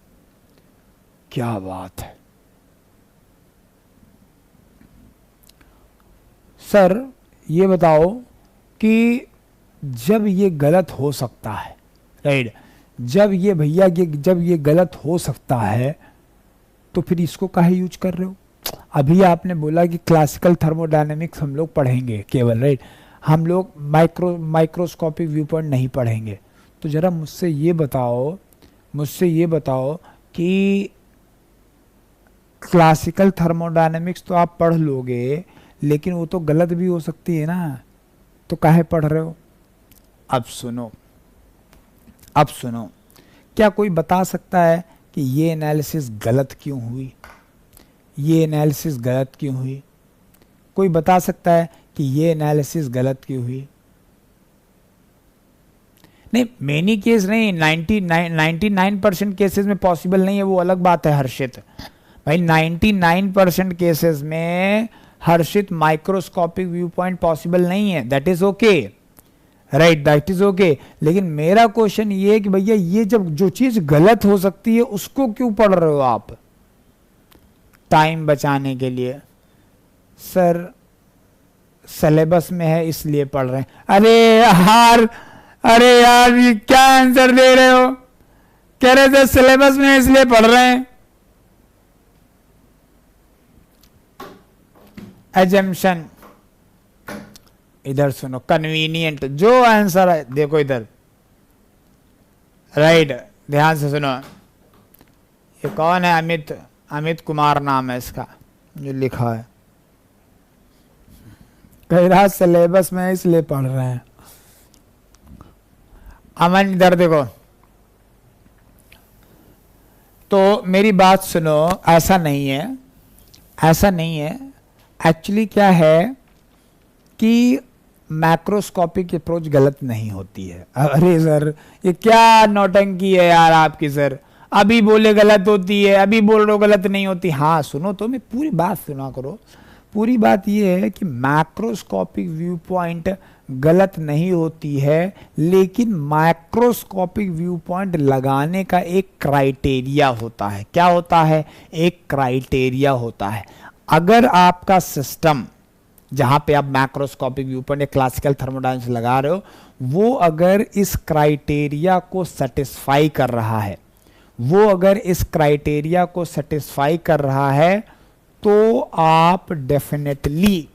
क्या बात है सर, ये बताओ कि जब ये गलत हो सकता है, राइट, जब ये गलत हो सकता है तो फिर इसको काहे यूज कर रहे हो? अभी आपने बोला कि क्लासिकल थर्मोडायनेमिक्स हम लोग पढ़ेंगे केवल, राइट, हम लोग माइक्रोस्कोपिक व्यू पॉइंट नहीं पढ़ेंगे। तो जरा मुझसे ये बताओ कि क्लासिकल थर्मोडायनेमिक्स तो आप पढ़ लोगे, लेकिन वो तो गलत भी हो सकती है ना, तो काहे पढ़ रहे हो? अब सुनो, अब सुनो, क्या कोई बता सकता है कि ये एनालिसिस गलत क्यों हुई? ये एनालिसिस गलत क्यों हुई? कोई बता सकता है कि ये एनालिसिस गलत क्यों हुई? नहीं, मेनी केस नहीं, 99% केसेस में पॉसिबल नहीं है, वो अलग बात है हर्षित भाई। 99% केसेस में हर्षित माइक्रोस्कोपिक व्यू पॉइंट पॉसिबल नहीं है, that is okay, right, that is okay. लेकिन मेरा क्वेश्चन ये है कि भैया ये जब जो चीज गलत हो सकती है उसको क्यों पढ़ रहे हो आप टाइम बचाने के लिए? सर सिलेबस में है इसलिए पढ़ रहे हैं। अरे यार ये क्या आंसर दे रहे हो? कह रहे थे सिलेबस में है इसलिए पढ़ रहे हैं। एजम्पशन, इधर सुनो, कन्वीनियंट, जो आंसर है देखो इधर, राइट, ध्यान से सुनो। ये कौन है? अमित कुमार नाम है इसका जो लिखा है। कह रहा सिलेबस में इसलिए पढ़ रहे हैं। अमन इधर देखो, तो मेरी बात सुनो, ऐसा नहीं है, ऐसा नहीं है। एक्चुअली क्या है कि मैक्रोस्कोपिक अप्रोच गलत नहीं होती है। अरे सर ये क्या नौटंकी है यार आपकी सर, अभी बोले गलत होती है, अभी बोल रहे हो गलत नहीं होती। हाँ सुनो तो, मैं पूरी बात सुना करो। पूरी बात ये है कि मैक्रोस्कोपिक व्यू पॉइंट गलत नहीं होती है, लेकिन मैक्रोस्कोपिक व्यू पॉइंट लगाने का एक क्राइटेरिया होता है। क्या होता है? एक क्राइटेरिया होता है। अगर आपका सिस्टम जहां पे आप मैक्रोस्कोपिक व्यू पॉइंट या क्लासिकल थर्मोडायनामिक्स लगा रहे हो, वो अगर इस क्राइटेरिया को सेटिस्फाई कर रहा है, वो अगर इस क्राइटेरिया को सेटिस्फाई कर रहा है, तो आप डेफिनेटली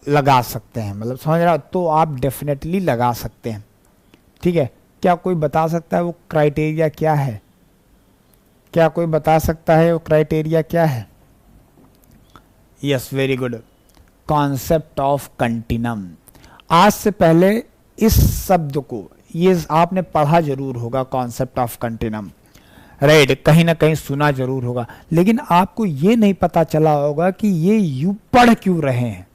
लगा सकते हैं। मतलब समझ रहा हो? तो आप डेफिनेटली लगा सकते हैं, ठीक है। क्या कोई बता सकता है वो क्राइटेरिया क्या है? क्या कोई बता सकता है वो क्राइटेरिया क्या है? Yes, very good, concept of continuum. आज से पहले इस शब्द को ये आपने पढ़ा जरूर होगा, कॉन्सेप्ट ऑफ कंटिन्यूम, राइट, कहीं ना कहीं सुना जरूर होगा, लेकिन आपको ये नहीं पता चला होगा कि ये यू पढ़ क्यों रहे हैं।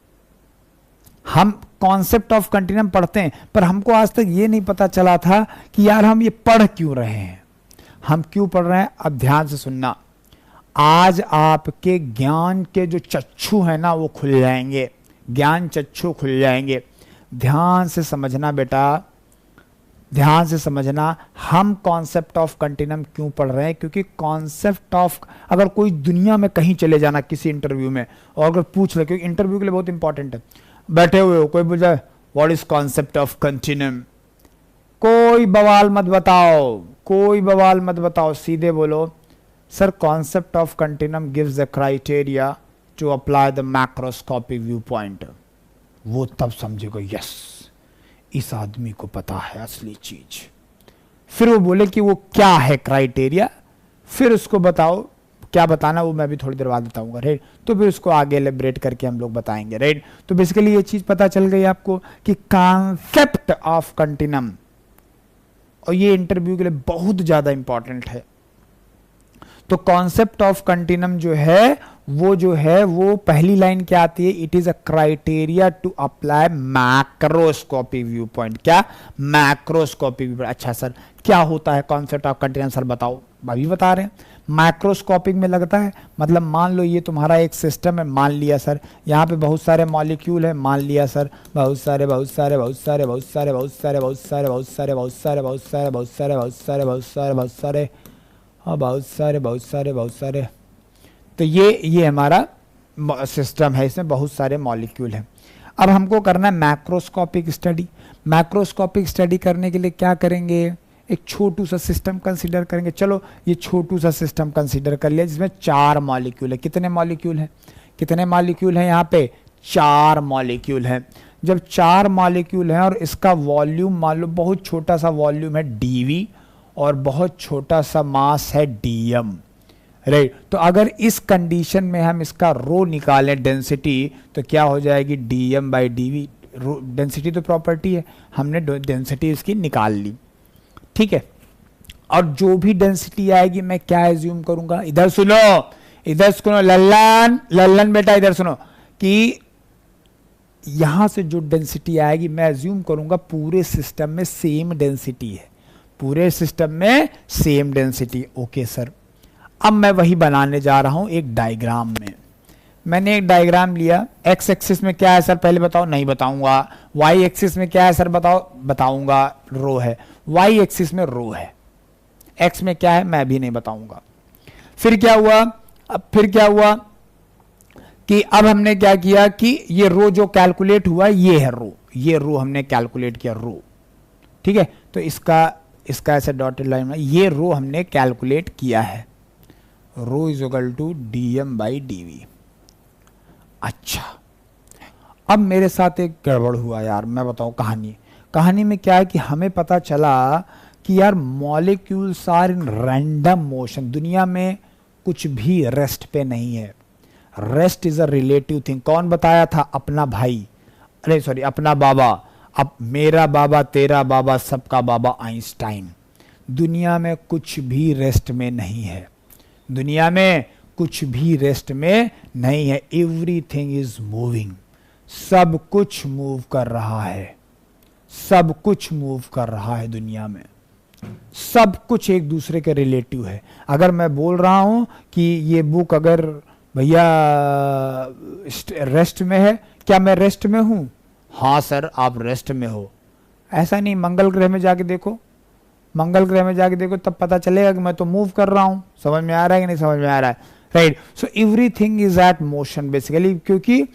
हम कॉन्सेप्ट ऑफ कंटिन्यूम पढ़ते हैं, पर हमको आज तक ये नहीं पता चला था कि यार हम ये पढ़ क्यों रहे हैं, हम क्यों पढ़ रहे हैं। अब ध्यान से सुनना, आज आपके ज्ञान के जो चक्षु है ना वो खुल जाएंगे, ज्ञान चक्षु खुल जाएंगे। ध्यान से समझना बेटा, ध्यान से समझना। हम कॉन्सेप्ट ऑफ कंटिन्यूम क्यों पढ़ रहे हैं? क्योंकि कॉन्सेप्ट ऑफ, अगर कोई दुनिया में कहीं चले जाना किसी इंटरव्यू में और अगर पूछ ले, क्योंकि इंटरव्यू के लिए बहुत इंपॉर्टेंट है, बैठे हुए हो, कोई पूछ जाए what is concept of continuum, कोई बवाल मत बताओ, कोई बवाल मत बताओ, सीधे बोलो sir concept of continuum gives the criteria to apply the macroscopic view point. वो तब समझेगा यस इस आदमी को पता है असली चीज। फिर वो बोले कि वो क्या है क्राइटेरिया, फिर उसको बताओ क्या बताना, वो मैं भी थोड़ी देर बाद बताऊंगा, राइट। तो फिर उसको आगे एलेबरेट करके हम लोग बताएंगे, राइट। तो बेसिकली ये चीज पता चल गई आपको कि कॉन्सेप्ट ऑफ कंटिन्यूम, और ये इंटरव्यू के लिए बहुत ज्यादा इंपॉर्टेंट है। तो कॉन्सेप्ट ऑफ कंटिन्यूम जो है वो पहली लाइन क्या आती है? It is a criteria to apply macroscopic view point. क्या? Macroscopic view point. अच्छा सर क्या होता है कॉन्सेप्ट ऑफ कंटिन्यूम? सर बताओ। अभी बता रहे हैं। मैक्रोस्कोपिक में लगता है मतलब मान लो ये तुम्हारा एक सिस्टम है, मान लिया सर यहाँ पे बहुत सारे मॉलिक्यूल है, मान लिया सर बहुत सारे बहुत सारे बहुत सारे बहुत सारे बहुत सारे बहुत सारे बहुत सारे बहुत सारे बहुत सारे बहुत सारे बहुत सारे बहुत सारे बहुत सारे हाँ बहुत सारे बहुत सारे बहुत सारे। तो ये हमारा सिस्टम है, इसमें बहुत सारे मॉलिक्यूल हैं। अब हमको करना है मैक्रोस्कोपिक स्टडी। मैक्रोस्कोपिक स्टडी करने के लिए क्या करेंगे? एक छोटू सा सिस्टम कंसीडर करेंगे। चलो ये छोटू सा सिस्टम कंसीडर कर लिया जिसमें 4 मॉलिक्यूल है। कितने मॉलिक्यूल हैं? कितने मॉलिक्यूल हैं यहाँ पे? 4 मॉलिक्यूल हैं। जब 4 मॉलिक्यूल हैं और इसका वॉल्यूम मान लो बहुत छोटा सा वॉल्यूम है dV और बहुत छोटा सा मास है dm, राइट। तो अगर इस कंडीशन में हम इसका रो निकालें डेंसिटी, तो क्या हो जाएगी? dm by dv, डेंसिटी तो प्रॉपर्टी है, हमने डेंसिटी इसकी निकाल ली, ठीक है। और जो भी डेंसिटी आएगी मैं क्या एज्यूम करूंगा, इधर सुनो, इधर सुनो लल्लन, लल्लन बेटा इधर सुनो, कि यहां से जो डेंसिटी आएगी मैं एज्यूम करूंगा पूरे सिस्टम में सेम डेंसिटी है, पूरे सिस्टम में सेम डेंसिटी। ओके सर, अब मैं वही बनाने जा रहा हूं एक डायग्राम में। मैंने एक डायग्राम लिया, एक्स एक्सिस में क्या है सर पहले बताओ, नहीं बताऊंगा। वाई एक्सिस में क्या है सर बताओ, बताऊंगा, रो है। वाई एक्सिस में रो है, एक्स में क्या है मैं भी नहीं बताऊंगा। फिर क्या हुआ, अब फिर क्या हुआ कि अब हमने क्या किया कि ये रो जो कैलकुलेट हुआ ये है रो, ये रो हमने कैलकुलेट किया रो, ठीक है। तो इसका ऐसे डॉटेड लाइन में ये रो हमने कैलकुलेट किया है, rho is equal to dm by dv। अच्छा, अब मेरे साथ एक गड़बड़ हुआ यार, मैं बताऊं कहानी में क्या है कि हमें पता चला कि यार molecules are in random motion, दुनिया में कुछ भी रेस्ट पे नहीं है, rest is a relative thing. कौन बताया था, अपना भाई, अरे सॉरी अपना बाबा, अब मेरा बाबा तेरा बाबा सबका बाबा आइंस्टाइन। दुनिया में कुछ भी रेस्ट में नहीं है, दुनिया में कुछ भी रेस्ट में नहीं है, एवरीथिंग इज मूविंग, सब कुछ मूव कर रहा है, सब कुछ मूव कर रहा है दुनिया में, सब कुछ एक दूसरे के रिलेटिव है। अगर मैं बोल रहा हूं कि ये बुक अगर भैया रेस्ट में है, क्या मैं रेस्ट में हूं, हाँ सर आप रेस्ट में हो, ऐसा नहीं, मंगल ग्रह में जाके देखो, मंगल ग्रह में जाके देखो तब पता चलेगा कि मैं तो मूव कर रहा हूं। समझ में आ रहा है कि नहीं समझ में आ रहा है, right. So everything is at motion basically, क्योंकि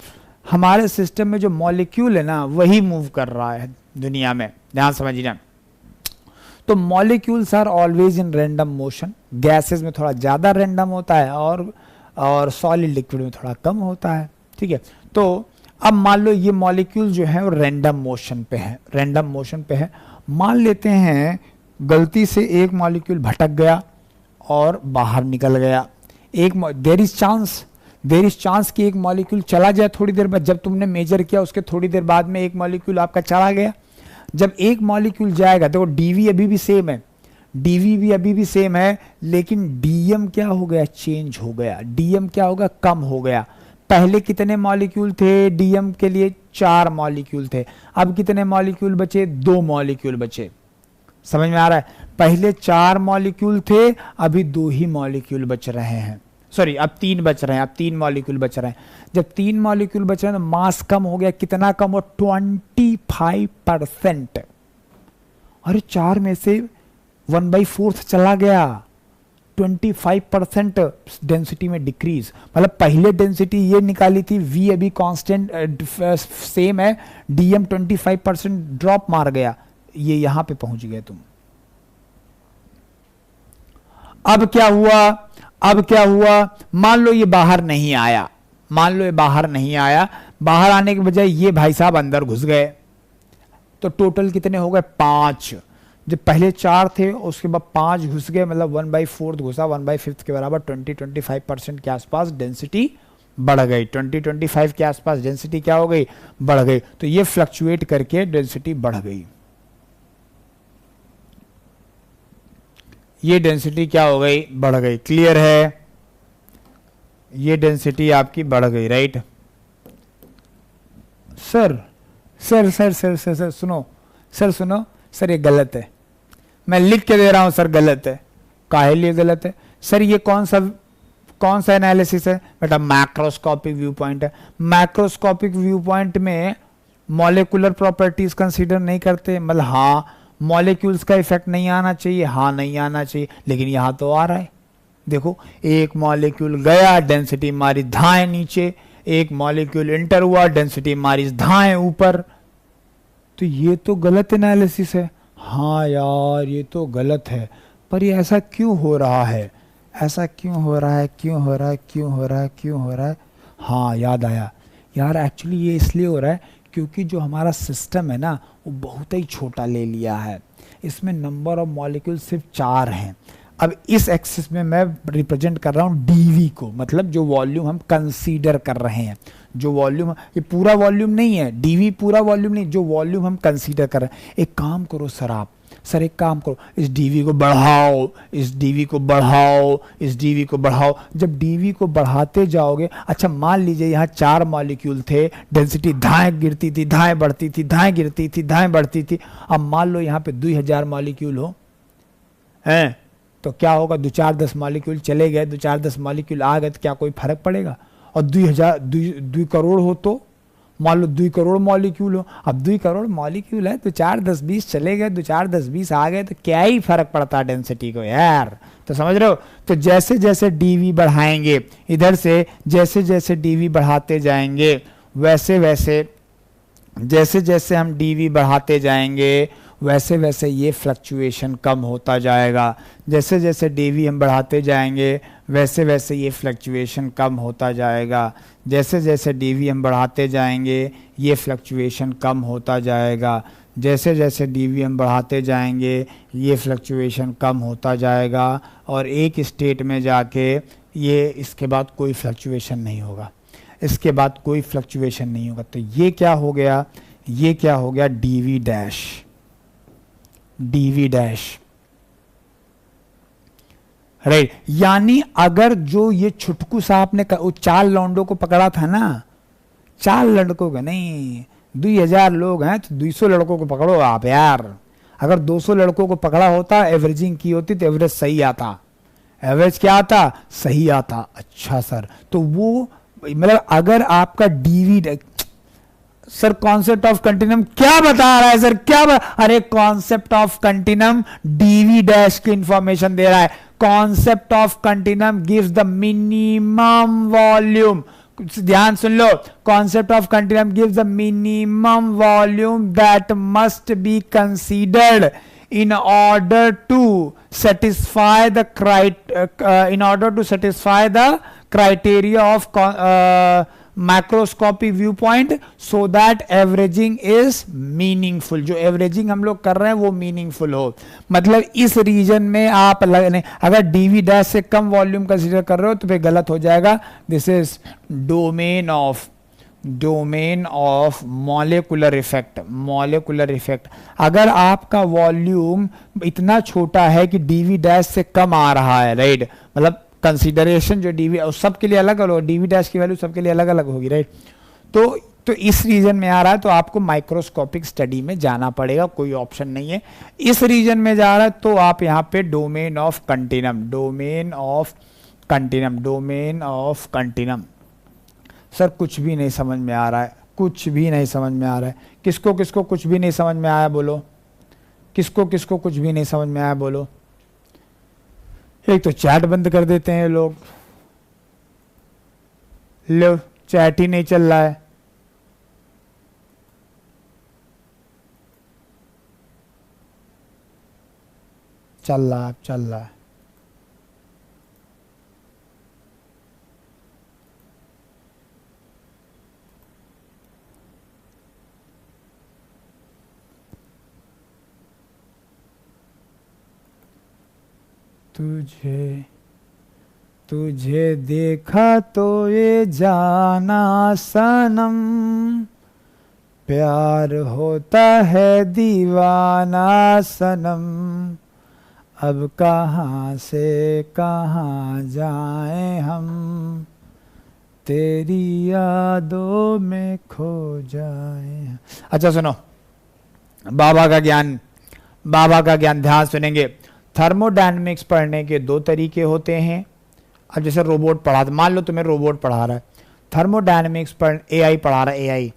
हमारे सिस्टम में जो मॉलिक्यूल है ना वही मूव कर रहा है दुनिया में, ध्यान समझिए। तो molecules are always in random motion, gases में थोड़ा ज्यादा रैंडम होता है और सॉलिड लिक्विड में थोड़ा कम होता है, ठीक है। तो अब मान लो ये मॉलिक्यूल जो है वो रैंडम मोशन पे है, रैंडम मोशन पे है। मान लेते हैं गलती से एक मॉलिक्यूल भटक गया और बाहर निकल गया, एक देयर इज चांस कि एक मॉलिक्यूल चला जाए थोड़ी देर बाद, जब तुमने मेजर किया उसके थोड़ी देर बाद में एक मॉलिक्यूल आपका चला गया। जब एक मॉलिक्यूल जाएगा देखो डीवी अभी भी सेम है, डीवी भी अभी भी सेम है, लेकिन डीएम क्या हो गया, चेंज हो गया, डीएम क्या होगा, कम हो गया। पहले कितने मॉलिक्यूल थे डीएम के लिए, 4 मॉलिक्यूल थे, अब कितने मॉलिक्यूल बचे, 2 मॉलिक्यूल बचे। समझ में आ रहा है, पहले 4 मॉलिक्यूल थे, अभी 2 ही मॉलिक्यूल बच रहे हैं, सॉरी अब 3 बच रहे हैं, अब 3 मॉलिक्यूल बच रहे हैं। जब 3 मॉलिक्यूल बच रहे हैं तो मास कम हो गया, कितना कम हो, 25%। अरे 4 में से 1/4 चला गया, 25% डेंसिटी में डिक्रीज। मतलब पहले डेंसिटी ये निकाली थी वी अभी कांस्टेंट सेम है, डीएम 25% ड्रॉप मार गया, ये यहां पे पहुंच गए तुम। अब क्या हुआ, मान लो ये बाहर नहीं आया, मान लो ये बाहर नहीं आया, बाहर आने के बजाय ये भाई साहब अंदर घुस गए, तो टोटल कितने हो गए, 5। जब पहले 4 थे उसके बाद 5 घुस गए, मतलब 1/4 घुसा, 1/5 के बराबर 20-25% के आसपास डेंसिटी बढ़ गई, 20-25 के आसपास डेंसिटी क्या हो गई, बढ़ गई। तो ये फ्लक्चुएट करके डेंसिटी बढ़ गई, ये डेंसिटी क्या हो गई, बढ़ गई। क्लियर है, ये डेंसिटी आपकी बढ़ गई, राइट। सर सुनो सर ये गलत है, मैं लिख के दे रहा हूं सर गलत है। काहे लिए गलत है सर, ये कौन सा एनालिसिस है बेटा, मैक्रोस्कोपिक व्यू पॉइंट है। मैक्रोस्कोपिक व्यू पॉइंट में मॉलिक्यूलर प्रॉपर्टीज कंसीडर नहीं करते, मतलब हाँ मॉलिक्यूल्स का इफेक्ट नहीं आना चाहिए, हाँ नहीं आना चाहिए, लेकिन यहां तो आ रहा है। देखो एक मॉलिक्यूल गया, डेंसिटी मारी धाएं नीचे, एक मॉलिक्यूल एंटर हुआ, डेंसिटी मारी धाएं ऊपर। तो ये तो गलत एनालिसिस है। हाँ यार ये तो गलत है, पर ये ऐसा क्यों हो रहा है, ऐसा क्यों हो रहा है। हाँ याद आया यार, एक्चुअली ये इसलिए हो रहा है क्योंकि जो हमारा सिस्टम है ना वो बहुत ही छोटा ले लिया है, इसमें नंबर ऑफ मॉलिक्यूल सिर्फ 4 हैं। अब इस एक्सिस में मैं रिप्रेजेंट कर रहा हूँ डीवी को, मतलब जो वॉल्यूम हम कंसीडर कर रहे हैं, जो वॉल्यूम, ये पूरा वॉल्यूम नहीं है, डीवी पूरा वॉल्यूम नहीं, जो वॉल्यूम हम कंसीडर कर रहे हैं। एक काम करो सर, आप सर एक काम करो, इस डीवी को बढ़ाओ, इस डीवी को बढ़ाओ, इस डीवी को बढ़ाओ। जब डीवी को बढ़ाते जाओगे, अच्छा मान लीजिए यहाँ 4 मॉलिक्यूल थे, डेंसिटी दाएं गिरती थी, दाएं बढ़ती थी, दाएं गिरती थी, दाएं बढ़ती थी। अब मान लो यहाँ पे 2000 मॉलिक्यूल हो हैं, तो क्या होगा, 2-4-10 मॉलिक्यूल चले गए, 2-4-10 मॉलिक्यूल आ गए, तो क्या कोई फर्क पड़ेगा? और 2 करोड़ हो तो मान लो 2 करोड़ मॉलिक्यूल हो, अब 2 करोड़ मॉलिक्यूल है, 2-4-10-20 चले गए, 2-4-10-20 आ गए, तो क्या ही फर्क पड़ता है डेंसिटी को यार। तो समझ रहे हो? तो जैसे जैसे डीवी बढ़ाएंगे इधर से, जैसे जैसे डीवी बढ़ाते जाएंगे, वैसे वैसे जैसे जैसे हम डीवी बढ़ाते जाएंगे, वैसे वैसे ये फ्लक्चुएशन कम होता जाएगा। जैसे जैसे डीवी हम बढ़ाते जाएंगे, वैसे वैसे ये फ्लक्चुएशन कम होता जाएगा। जैसे जैसे डीवी हम बढ़ाते जाएंगे, ये फ्लक्चुएशन कम होता जाएगा। जैसे जैसे डीवी हम बढ़ाते जाएंगे, ये फ्लक्चुएशन कम होता जाएगा। और एक स्टेट में जाके ये, इसके बाद कोई फ्लक्चुएशन नहीं होगा, इसके बाद कोई फ्लक्चुएशन नहीं होगा। तो ये क्या हो गया, ये क्या हो गया, DV dash, DV dash, right. यानी अगर जो ये छुटकू साहब ने 4 लौंडों को पकड़ा था ना, 4 लड़कों को नहीं, 2000 लोग हैं तो 200 लड़कों को पकड़ो आप यार। अगर 200 लड़कों को पकड़ा होता, एवरेजिंग की होती, तो एवरेज सही आता। एवरेज क्या आता, सही आता। अच्छा सर, तो वो मतलब अगर आपका dv, sir concept of continuum क्या बता रहा है सर, अरे concept of continuum dv dash की इंफॉर्मेशन दे रहा है। Concept of continuum gives the minimum volume, ध्यान सुन लो, concept of continuum gives the minimum volume that must be considered in order to satisfy the criteria of macroscopic viewpoint, so that averaging is meaningful। जो averaging हम लोग कर रहे हैं वो मीनिंगफुल हो, मतलब इस रीजन में आप लगने, अगर डीवी डैश से कम वॉल्यूम कंसीडर कर रहे हो तो फिर गलत हो जाएगा। This is domain of molecular effect, molecular effect. अगर आपका वॉल्यूम इतना छोटा है कि डीवी डैश से कम आ रहा है, राइट, मतलब कंसीडरेशन जो डीवी, सबके लिए अलग अलग, डीवी डैश की वैल्यू सबके लिए अलग अलग होगी, राइट। तो इस रीजन में आ रहा है तो आपको माइक्रोस्कोपिक स्टडी में जाना पड़ेगा, कोई ऑप्शन नहीं है। इस रीजन में जा रहा है तो आप यहाँ पे domain of continuum, domain of continuum, domain of continuum. Sir कुछ भी नहीं समझ में आ रहा है, कुछ भी नहीं समझ में आ रहा है। किसको किसको कुछ भी नहीं समझ में आया बोलो, किसको किसको कुछ भी नहीं समझ में आया बोलो। एक तो चैट बंद कर देते हैं लोग, लो चैट ही नहीं चल रहा है। चल रहा है, चल रहा है। तुझे देखा तो ये जाना सनम, प्यार होता है दीवाना सनम, अब कहाँ से कहाँ जाएं हम, तेरी यादों में खो जाएं। अच्छा सुनो, बाबा का ज्ञान ध्यान सुनेंगे। थर्मोडायनेमिक्स पढ़ने के 2 तरीके होते हैं। अब जैसे रोबोट पढ़ा, मान लो तुम्हें रोबोट पढ़ा रहा है, थर्मोडायनेमिक्स एआई पढ़ा रहा है, एआई।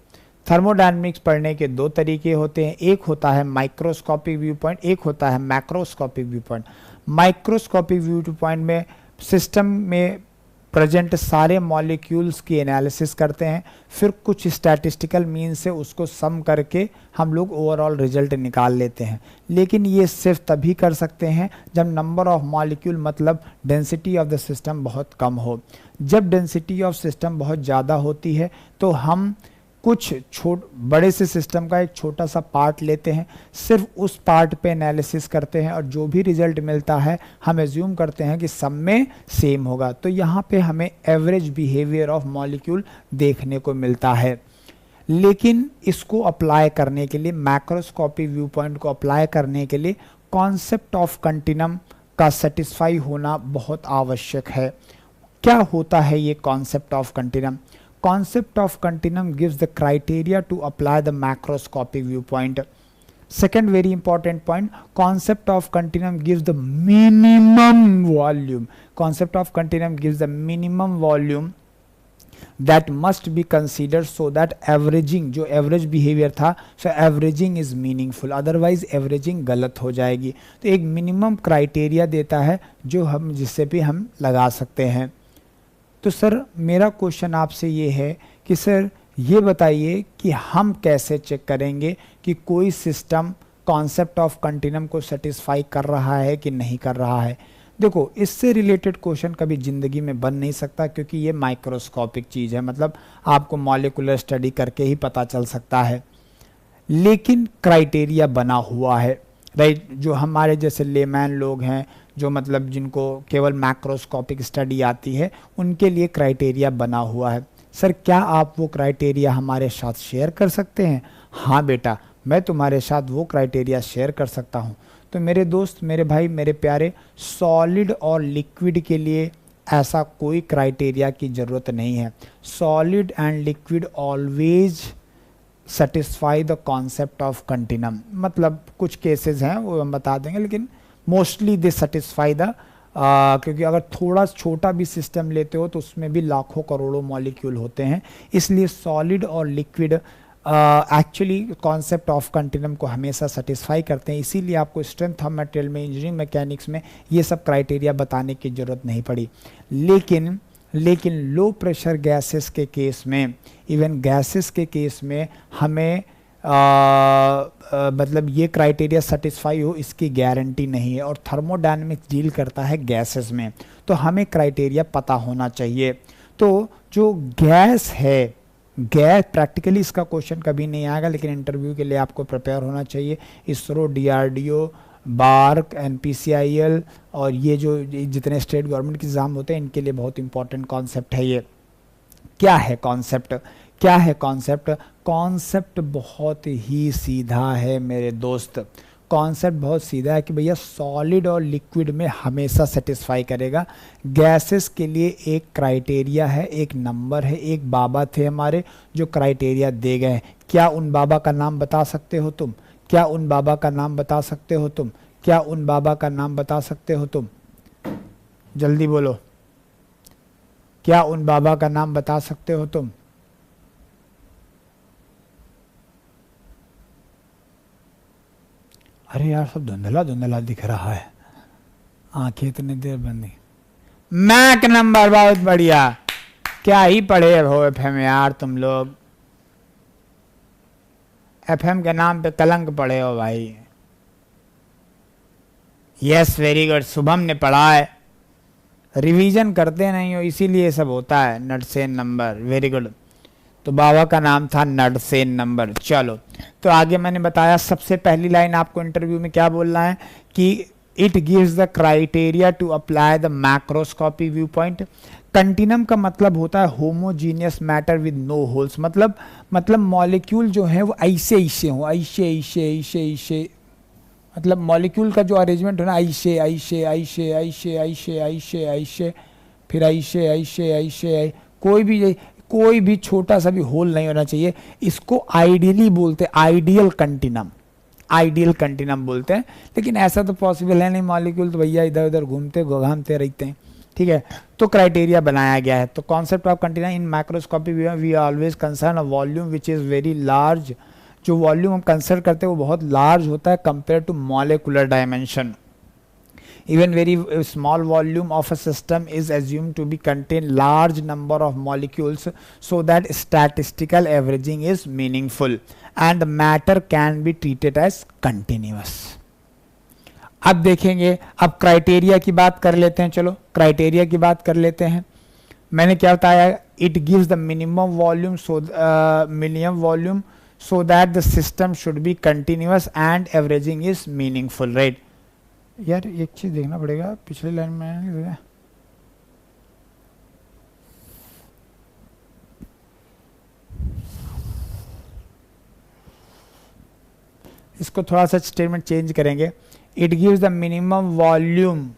थर्मोडायनेमिक्स पढ़ने के 2 तरीके होते हैं, एक होता है माइक्रोस्कोपिक व्यू पॉइंट, एक होता है macroscopic view point. Microscopic view point में सिस्टम में प्रेजेंट सारे मॉलिक्यूल्स की एनालिसिस करते हैं, फिर कुछ स्टैटिस्टिकल मीन से उसको सम करके हम लोग ओवरऑल रिजल्ट निकाल लेते हैं। लेकिन ये सिर्फ तभी कर सकते हैं जब नंबर ऑफ मॉलिक्यूल, मतलब डेंसिटी ऑफ द सिस्टम बहुत कम हो। जब डेंसिटी ऑफ सिस्टम बहुत ज़्यादा होती है तो हम कुछ बड़े से सिस्टम का एक छोटा सा पार्ट लेते हैं, सिर्फ उस पार्ट पे एनालिसिस करते हैं और जो भी रिजल्ट मिलता है हम एज्यूम करते हैं कि सब में सेम होगा। तो यहाँ पे हमें एवरेज बिहेवियर ऑफ मॉलिक्यूल देखने को मिलता है। लेकिन इसको अप्लाई करने के लिए, मैक्रोस्कोपी व्यू पॉइंट को अप्लाई करने के लिए कॉन्सेप्ट ऑफ कंटिन्यूम का सेटिस्फाई होना बहुत आवश्यक है। क्या होता है ये concept of continuum? Concept of continuum gives the criteria to apply the macroscopic viewpoint. Second very important point, concept of continuum gives the minimum volume. Concept of continuum gives the minimum volume that must be considered so that averaging, जो average behavior था, so averaging is meaningful, otherwise averaging गलत हो जाएगी। तो एक minimum criteria देता है जो हम जिससे भी हम लगा सकते हैं। तो सर मेरा क्वेश्चन आपसे ये है कि सर ये बताइए कि हम कैसे चेक करेंगे कि कोई सिस्टम कॉन्सेप्ट ऑफ कंटिन्यूम को सेटिस्फाई कर रहा है कि नहीं कर रहा है। देखो, इससे रिलेटेड क्वेश्चन कभी ज़िंदगी में बन नहीं सकता क्योंकि ये माइक्रोस्कोपिक चीज़ है, मतलब आपको मॉलिक्यूलर स्टडी करके ही पता चल सकता है। लेकिन क्राइटेरिया बना हुआ है, राइट? जो हमारे जैसे लेमैन लोग हैं, जो मतलब जिनको केवल मैक्रोस्कोपिक स्टडी आती है, उनके लिए क्राइटेरिया बना हुआ है। सर क्या आप वो क्राइटेरिया हमारे साथ शेयर कर सकते हैं? हाँ बेटा, मैं तुम्हारे साथ वो क्राइटेरिया शेयर कर सकता हूँ। तो मेरे दोस्त, मेरे भाई, मेरे प्यारे, सॉलिड और लिक्विड के लिए ऐसा कोई क्राइटेरिया की ज़रूरत नहीं है। Solid and liquid always satisfy the concept of continuum. मतलब कुछ केसेस हैं वो हम बता देंगे, लेकिन मोस्टली दे सेटिस्फाई द, क्योंकि अगर थोड़ा छोटा भी सिस्टम लेते हो तो उसमें भी लाखों करोड़ों मॉलिक्यूल होते हैं, इसलिए सॉलिड और liquid actually concept of continuum को हमेशा सेटिस्फाई करते हैं। इसीलिए आपको स्ट्रेंथ ऑफ मटेरियल में, इंजीनियरिंग मैकेनिक्स में ये सब क्राइटेरिया बताने की ज़रूरत नहीं पड़ी। लेकिन लो प्रेशर गैसेस के केस में, इवन गैसेस के केस में हमें मतलब ये क्राइटेरिया सेटिस्फाई हो इसकी गारंटी नहीं है, और थर्मोडायनेमिक्स डील करता है गैसेस में, तो हमें क्राइटेरिया पता होना चाहिए। तो जो गैस है, गैस प्रैक्टिकली इसका क्वेश्चन कभी नहीं आएगा, लेकिन इंटरव्यू के लिए आपको प्रिपेयर होना चाहिए। इसरो, डीआरडीओ, बार्क, एनपीसीआईएल और ये जो जितने स्टेट गवर्नमेंट के एग्जाम होते हैं, इनके लिए बहुत इंपॉर्टेंट कॉन्सेप्ट है ये। क्या है कॉन्सेप्ट? क्या है कॉन्सेप्ट? कॉन्सेप्ट बहुत ही सीधा है मेरे दोस्त। कॉन्सेप्ट बहुत सीधा है कि भैया सॉलिड और लिक्विड में हमेशा सेटिस्फाई करेगा। गैसेस के लिए एक क्राइटेरिया है, एक नंबर है, एक बाबा थे हमारे जो क्राइटेरिया दे गए हैं। क्या उन बाबा का नाम बता सकते हो तुम? क्या उन बाबा का नाम बता सकते हो तुम? क्या उन बाबा का नाम बता सकते हो तुम? जल्दी बोलो, क्या उन बाबा का नाम बता सकते हो तुम? अरे यार, सब धुंधला धुंधला दिख रहा है, आंखें इतनी देर बंदी। मैक नंबर, बहुत बढ़िया। क्या ही पढ़े हो एफएम यार तुम लोग, एफएम के नाम पे कलंक पढ़े हो भाई। Yes, very good. शुभम ने पढ़ा है, रिवीजन करते नहीं हो इसीलिए सब होता है। नटसेन नंबर, वेरी गुड। तो बाबा का नाम था नटसेन नंबर। चलो, तो आगे मैंने बताया, सबसे पहली लाइन आपको इंटरव्यू में क्या बोलना है कि it gives the criteria to apply the macroscopy view point. Continuum का मतलब होता है homogeneous matter with no holes. मतलब मॉलिक्यूल जो है वो ऐसे ऐसे हो, ऐसे ऐसे ऐसे ऐसे, मतलब मॉलिक्यूल का जो अरेंजमेंट है ना, ऐसे ऐसे ऐसे ऐसे ऐसे ऐसे ऐसे, फिर ऐसे ऐसे ऐसे, कोई भी छोटा सा भी होल नहीं होना चाहिए। इसको आइडियली बोलते हैं, आइडियल कंटिन्यूम, आइडियल कंटिन्यूम बोलते हैं। लेकिन ऐसा तो पॉसिबल है नहीं, मॉलिक्यूल तो भैया इधर उधर घूमते घामते रहते हैं, ठीक है। तो क्राइटेरिया बनाया गया है। तो concept of continuum in microscopy we always concern a volume which is very large. जो वॉल्यूम हम कंसिडर करते हैं वो बहुत लार्ज होता है compare to molecular dimension. Even very small volume of a system is assumed to be contain large number of molecules so that statistical averaging is meaningful and the matter can be treated as continuous. अब देखेंगे, अब criteria की बात कर लेते हैं। चलो criteria की बात कर लेते हैं। मैंने क्या बताया, it gives the minimum volume so that the system should be continuous and averaging is meaningful, right. यार एक चीज देखना पड़ेगा, पिछली लाइन में इसको थोड़ा सा स्टेटमेंट चेंज करेंगे। It gives the minimum volume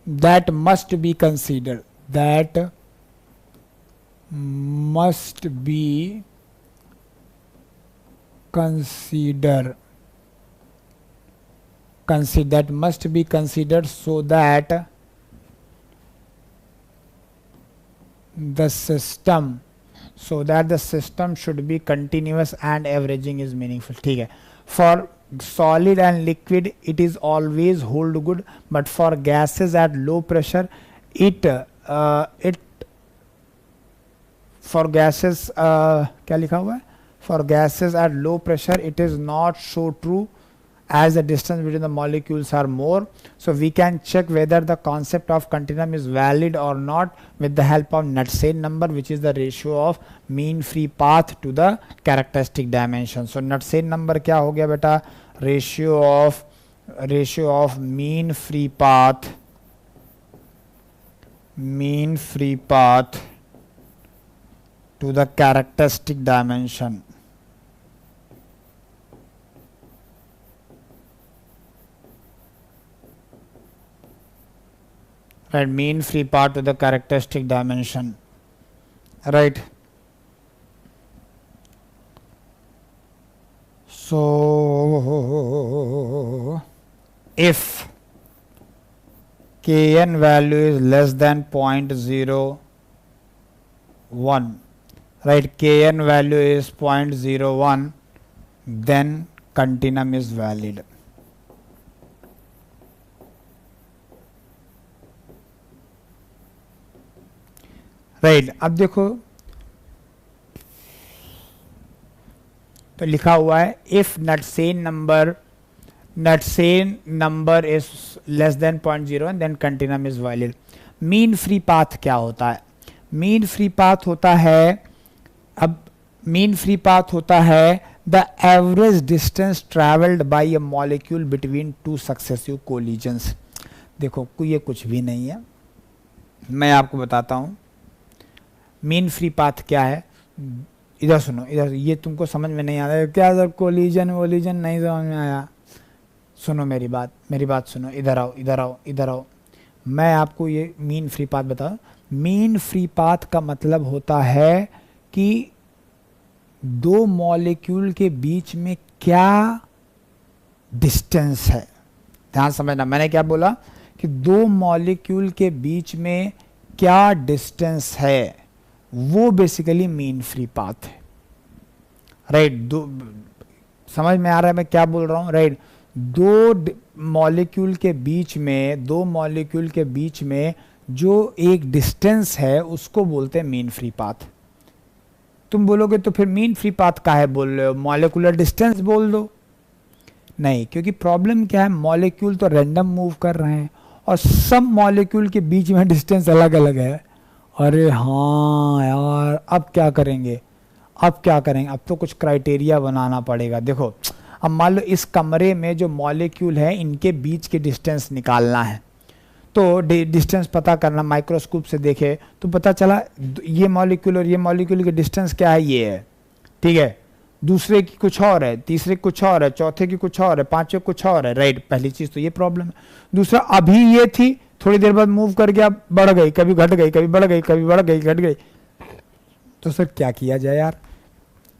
that must B consider, that must B that must be considered so that the system should be continuous and averaging is meaningful, ठीक है। For solid and liquid it is always hold good, but for gases at low pressure for gases क्या लिखा हुआ है, for gases at low pressure it is not so true as the distance between the molecules are more. So we can check whether the concept of continuum is valid or not with the help of Nutsen number, which is the ratio of mean free path to the characteristic dimension. So Nutsen number क्या हो गया बेटा, ratio of mean free path to the characteristic dimension. Right, mean free path to the characteristic dimension, right. So if Kn value is less than 0.01, right, Kn value is 0.01, then continuum is valid. Right अब देखो तो लिखा हुआ है if Knudsen number is less than 0.01 then continuum is valid. Mean free path क्या होता है, mean free path होता है, अब मीन फ्री पाथ होता है the average distance travelled by a molecule between two successive collisions. देखो ये कुछ भी नहीं है, मैं आपको बताता हूं मीन फ्री पाथ क्या है। इधर सुनो, इधर ये तुमको समझ में नहीं आ रहा है क्या सर, कोलिजन वोलिजन नहीं समझ में आया। सुनो मेरी बात सुनो, इधर आओ। मैं आपको ये मीन फ्री पाथ बताऊं। मीन फ्री पाथ का मतलब होता है कि दो मॉलिक्यूल के बीच में क्या डिस्टेंस है। ध्यान समझना, मैंने क्या बोला कि दो मॉलिक्यूल के बीच में क्या डिस्टेंस है, वो बेसिकली मीन फ्री पाथ है, राइट। दो समझ में आ रहा है मैं क्या बोल रहा हूं, राइट। दो मॉलिक्यूल के बीच में जो एक डिस्टेंस है उसको बोलते हैं मीन फ्री पाथ। तुम बोलोगे तो फिर मीन फ्री पाथ का है बोल रहे हो, मॉलिक्यूलर डिस्टेंस बोल दो। नहीं, क्योंकि प्रॉब्लम क्या है, मॉलिक्यूल तो रैंडम मूव कर रहे हैं और सब मॉलिक्यूल के बीच में डिस्टेंस अलग अलग है। अरे हाँ यार, अब क्या करेंगे, अब तो कुछ क्राइटेरिया बनाना पड़ेगा। देखो अब मान लो इस कमरे में जो मॉलिक्यूल है इनके बीच के डिस्टेंस निकालना है, तो डिस्टेंस पता करना, माइक्रोस्कोप से देखे तो पता चला ये मॉलिक्यूल और ये मॉलिक्यूल के डिस्टेंस क्या है, ये है, ठीक है। दूसरे की कुछ और है, तीसरे की कुछ और है, चौथे की कुछ और है, पांचवे कुछ और है, राइट। पहली चीज तो ये प्रॉब्लम है। दूसरा अभी ये थी, थोड़ी देर बाद मूव कर गया, बढ़ गई, कभी घट गई, कभी बढ़ गई, कभी बढ़ गई, घट गई। तो सर क्या किया जाए यार।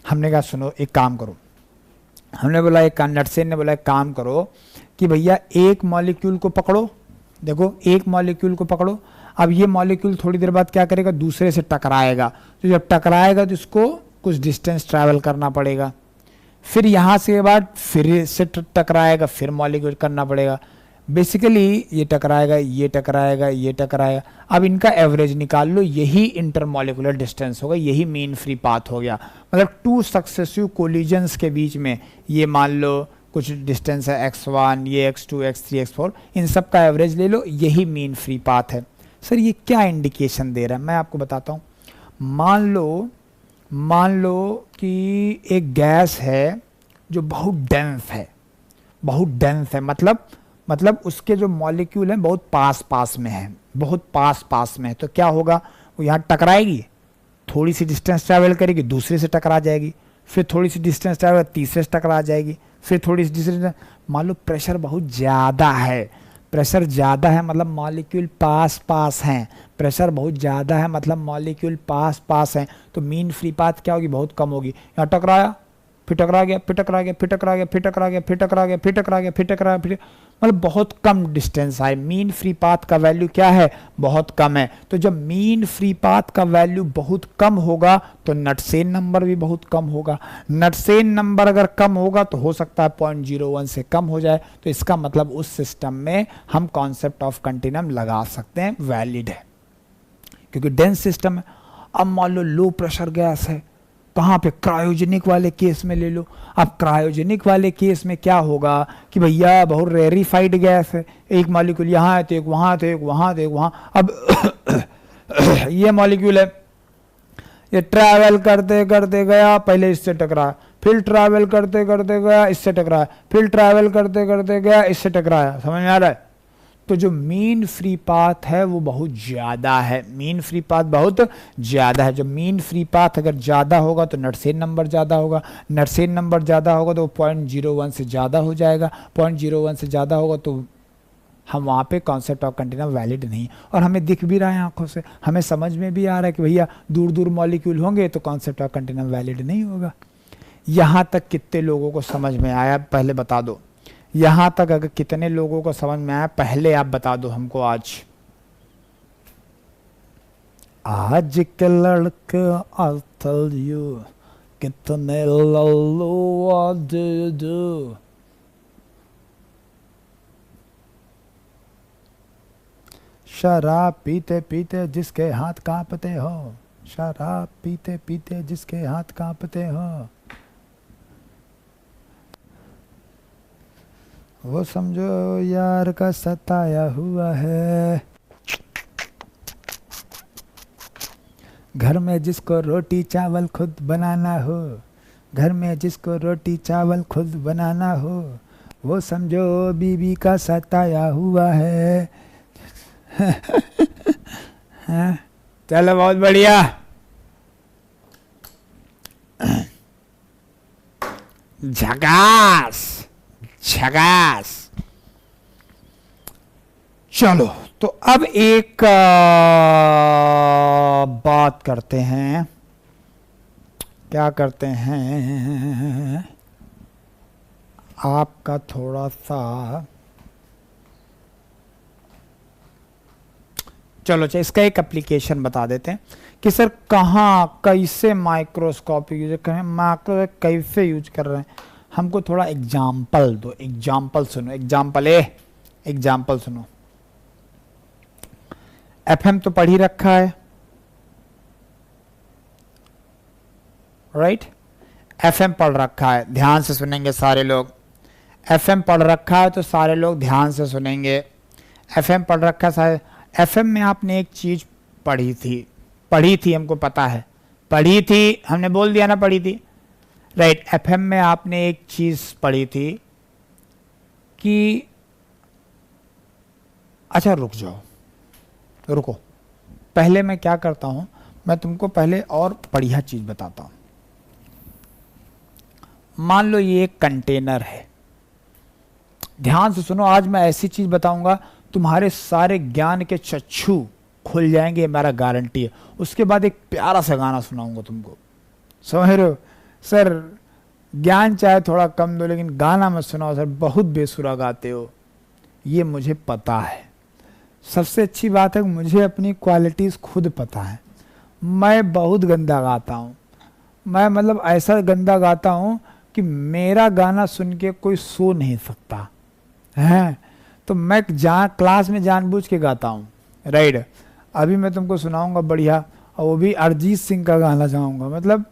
हमने कहा सुनो एक काम करो, हमने बोला एक नटसेन ने बोला एक काम करो कि भैया एक मॉलिक्यूल को पकड़ो, देखो एक मॉलिक्यूल को पकड़ो। अब ये मॉलिक्यूल थोड़ी देर बाद क्या करेगा, दूसरे से टकराएगा। तो जब टकराएगा तो इसको कुछ डिस्टेंस ट्रैवल करना पड़ेगा, फिर यहाँ से बाद फिर से टकराएगा, फिर मॉलिक्यूल करना पड़ेगा। बेसिकली ये टकराएगा, ये टकराएगा, ये टकराएगा। अब इनका एवरेज निकाल लो, यही इंटरमॉलिकुलर डिस्टेंस होगा, यही मीन फ्री पाथ हो गया। मतलब टू सक्सेसिव कोलिजन्स के बीच में ये मान लो कुछ डिस्टेंस है x1, ये x2, x3, x4, इन सब का एवरेज ले लो, यही मीन फ्री पाथ है। सर ये क्या इंडिकेशन दे रहा है, मैं आपको बताता हूँ। मान लो कि एक गैस है जो बहुत डेंस है, बहुत डेंस है, मतलब उसके जो मॉलिक्यूल हैं बहुत पास पास में है, बहुत पास पास में है, तो क्या होगा, वो यहाँ टकराएगी, थोड़ी सी डिस्टेंस ट्रैवल करेगी, दूसरे से टकरा जाएगी, फिर थोड़ी सी डिस्टेंस ट्रैवल तीसरे से टकरा जाएगी, फिर थोड़ी सी डिस्टेंस। मान लो प्रेशर बहुत ज़्यादा है, प्रेशर ज़्यादा है मतलब मॉलिक्यूल पास पास हैं, प्रेशर बहुत ज़्यादा है मतलब मॉलिक्यूल पास पास हैं, तो मीन फ्री पाथ क्या होगी, बहुत कम होगी। यहाँ टकराया, फिर टकरा गया, फिर टकरा गया, फिर टकरा गया, फिर टकरा गया, फिर टकरा गया, फिर टकरा गया, फिर टकरा, फिर मतलब बहुत कम डिस्टेंस आए। मीन फ्री पाथ का वैल्यू क्या है, बहुत कम है। तो जब मीन फ्री पाथ का वैल्यू बहुत कम होगा तो नटसेन नंबर भी बहुत कम होगा। नटसेन नंबर अगर कम होगा तो हो सकता है 0.01 से कम हो जाए, तो इसका मतलब उस सिस्टम में हम कॉन्सेप्ट ऑफ कंटिन्यूम लगा सकते हैं, वैलिड है, क्योंकि डेंस सिस्टम है। अब मान लो लो प्रेशर गैस है, कहाँ पे, क्रायोजेनिक वाले केस में ले लो। अब क्रायोजेनिक वाले केस में क्या होगा कि भैया बहुत रेरिफाइड गैस है, एक मॉलिक्यूल यहाँ है तो एक वहाँ, तो एक वहाँ, तो एक वहाँ। अब ये मॉलिक्यूल है, ये ट्रैवल करते करते गया, पहले इससे टकराया, फिर ट्रैवल करते करते गया इससे टकराया, फिर ट्रैवल करते करते गया इससे टकराया। समझ में आ रहा है? तो जो मीन फ्री पाथ है वो बहुत ज़्यादा है, मीन फ्री पाथ बहुत ज़्यादा है। जो मीन फ्री पाथ अगर ज़्यादा होगा तो नटसेन नंबर ज़्यादा होगा, नटसेन नंबर ज़्यादा होगा तो 0.01 से ज़्यादा हो जाएगा, 0.01 से ज़्यादा होगा तो हम वहाँ पे कॉन्सेप्ट ऑफ कंटिन्यूम वैलिड नहीं, और हमें दिख भी रहा है आंखों से, हमें समझ में भी आ रहा है कि भैया दूर दूर मॉलिक्यूल होंगे तो कॉन्सेप्ट ऑफ कंटिन्यूम वैलिड नहीं होगा। यहाँ तक कितने लोगों को समझ में आया पहले बता दो, यहाँ तक अगर कितने लोगों को समझ में आया पहले आप बता दो हमको। आज के लड़के I'll tell you कितने Lallu what do you do। शराब पीते पीते जिसके हाथ कांपते हो, शराब पीते पीते जिसके हाथ कांपते हो, वो समझो यार का सताया हुआ है। घर में जिसको रोटी चावल खुद बनाना हो, घर में जिसको रोटी चावल खुद बनाना हो, वो समझो बीवी का सताया हुआ है। चलो बहुत बढ़िया। झकास झकास। चलो तो अब एक बात करते हैं, क्या करते हैं, आपका थोड़ा सा, चलो इसका एक एप्लीकेशन बता देते हैं कि सर कहाँ कैसे माइक्रोस्कोपिक यूज करें, माइक्रो कैसे यूज कर रहे हैं। हमको थोड़ा एग्जाम्पल दो, एग्जाम्पल सुनो, एग्जाम्पल सुनो। एफएम तो पढ़ ही रखा है, राइट? एफएम पढ़ रखा है, ध्यान से सुनेंगे सारे लोग। एफएम पढ़ रखा है तो सारे लोग ध्यान से सुनेंगे। एफएम पढ़ रखा है सारे। एफएम में आपने एक चीज पढ़ी थी, हमको पता है, पढ़ी थी, हमने बोल दिया ना पढ़ी थी, राइट? एफएम में आपने एक चीज पढ़ी थी कि, अच्छा रुक जाओ, रुको, पहले मैं क्या करता हूं, मैं तुमको पहले और बढ़िया चीज बताता हूं। मान लो ये एक कंटेनर है, ध्यान से सुनो, आज मैं ऐसी चीज बताऊंगा तुम्हारे सारे ज्ञान के चक्षु खुल जाएंगे, मेरा गारंटी है। उसके बाद एक प्यारा सा गाना सुनाऊंगा तुमको, समझ रहे हो? सर ज्ञान चाहे थोड़ा कम दो लेकिन गाना मत सुनाओ सर, बहुत बेसुरा गाते हो, ये मुझे पता है। सबसे अच्छी बात है मुझे अपनी क्वालिटीज़ खुद पता है। मैं बहुत गंदा गाता हूँ, मैं मतलब ऐसा गंदा गाता हूँ कि मेरा गाना सुन के कोई सो नहीं सकता है। तो मैं क्लास में जानबूझ के गाता हूँ, राइट? अभी मैं तुमको सुनाऊंगा बढ़िया, और वो भी अरिजीत सिंह का गाना चाहूँगा, मतलब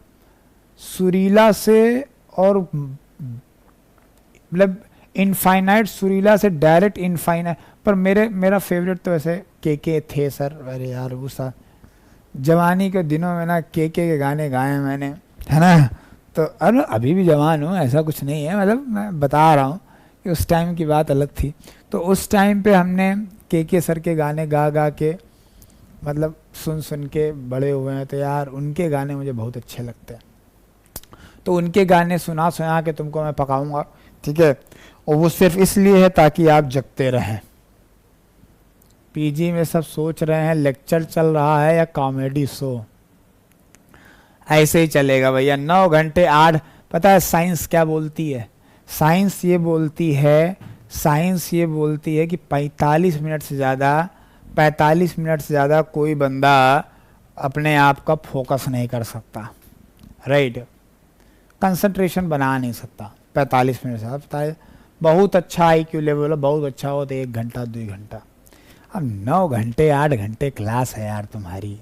सुरीला से, और मतलब इनफाइनाइट सुरीला से डायरेक्ट इनफाइनाइट, पर मेरा फेवरेट तो ऐसे के थे सर। अरे यार वो सा जवानी के दिनों में ना के गाने गाए हैं मैंने, है ना। तो अरे अभी भी जवान हूँ, ऐसा कुछ नहीं है, मतलब मैं बता रहा हूँ कि उस टाइम की बात अलग थी। तो उस टाइम पे हमने के सर के गाने गा गा के मतलब सुन के बड़े हुए हैं। तो यार उनके गाने मुझे बहुत अच्छे लगते हैं। तो उनके गाने सुना सुना के तुमको मैं पकाऊंगा, ठीक है। और वो सिर्फ इसलिए है ताकि आप जगते रहें। पीजी में सब सोच रहे हैं लेक्चर चल रहा है या कॉमेडी शो। ऐसे ही चलेगा भैया, 9 घंटे 8। पता है साइंस क्या बोलती है? साइंस ये बोलती है कि 45 मिनट से ज़्यादा कोई बंदा अपने आप का फोकस नहीं कर सकता, राइट। कंसंट्रेशन बना नहीं सकता 45 मिनट से ज़्यादा। बहुत अच्छा IQ लेवल है, बहुत अच्छा हो तो 1 घंटा 2 घंटा। अब 9 घंटे 8 घंटे क्लास है यार तुम्हारी,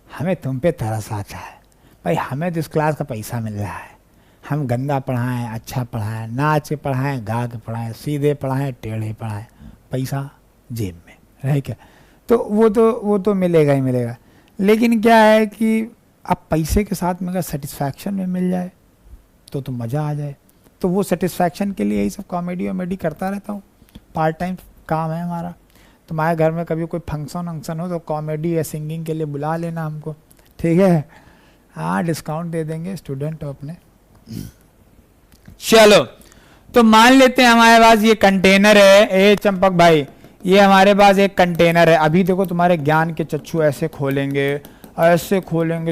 हमें तुम पे तरस आता है भाई। हमें तो इस क्लास का पैसा मिल रहा है, हम गंदा पढ़ाएं अच्छा पढ़ाएं, नाच के पढ़ाएं गा के पढ़ाएं, सीधे पढ़ाएं टेढ़े पढ़ाएं, पैसा जेब में रहे क्या। तो वो तो मिलेगा ही मिलेगा। लेकिन क्या है कि अब पैसे के साथ में अगर सेटिस्फैक्शन में मिल जाए तो मज़ा आ जाए। तो वो सेटिस्फैक्शन के लिए यही सब कॉमेडी वॉमेडी करता रहता हूँ, पार्ट टाइम काम है हमारा। तुम्हारे घर में कभी कोई फंक्शन वंक्शन हो तो कॉमेडी या सिंगिंग के लिए बुला लेना हमको, ठीक है। हाँ डिस्काउंट दे देंगे, स्टूडेंट हो अपने। चलो तो मान लेते हैं हमारे पास ये कंटेनर है। ए चंपक भाई, ये हमारे पास एक कंटेनर है। अभी देखो तुम्हारे ज्ञान के चच्चू ऐसे खोलेंगे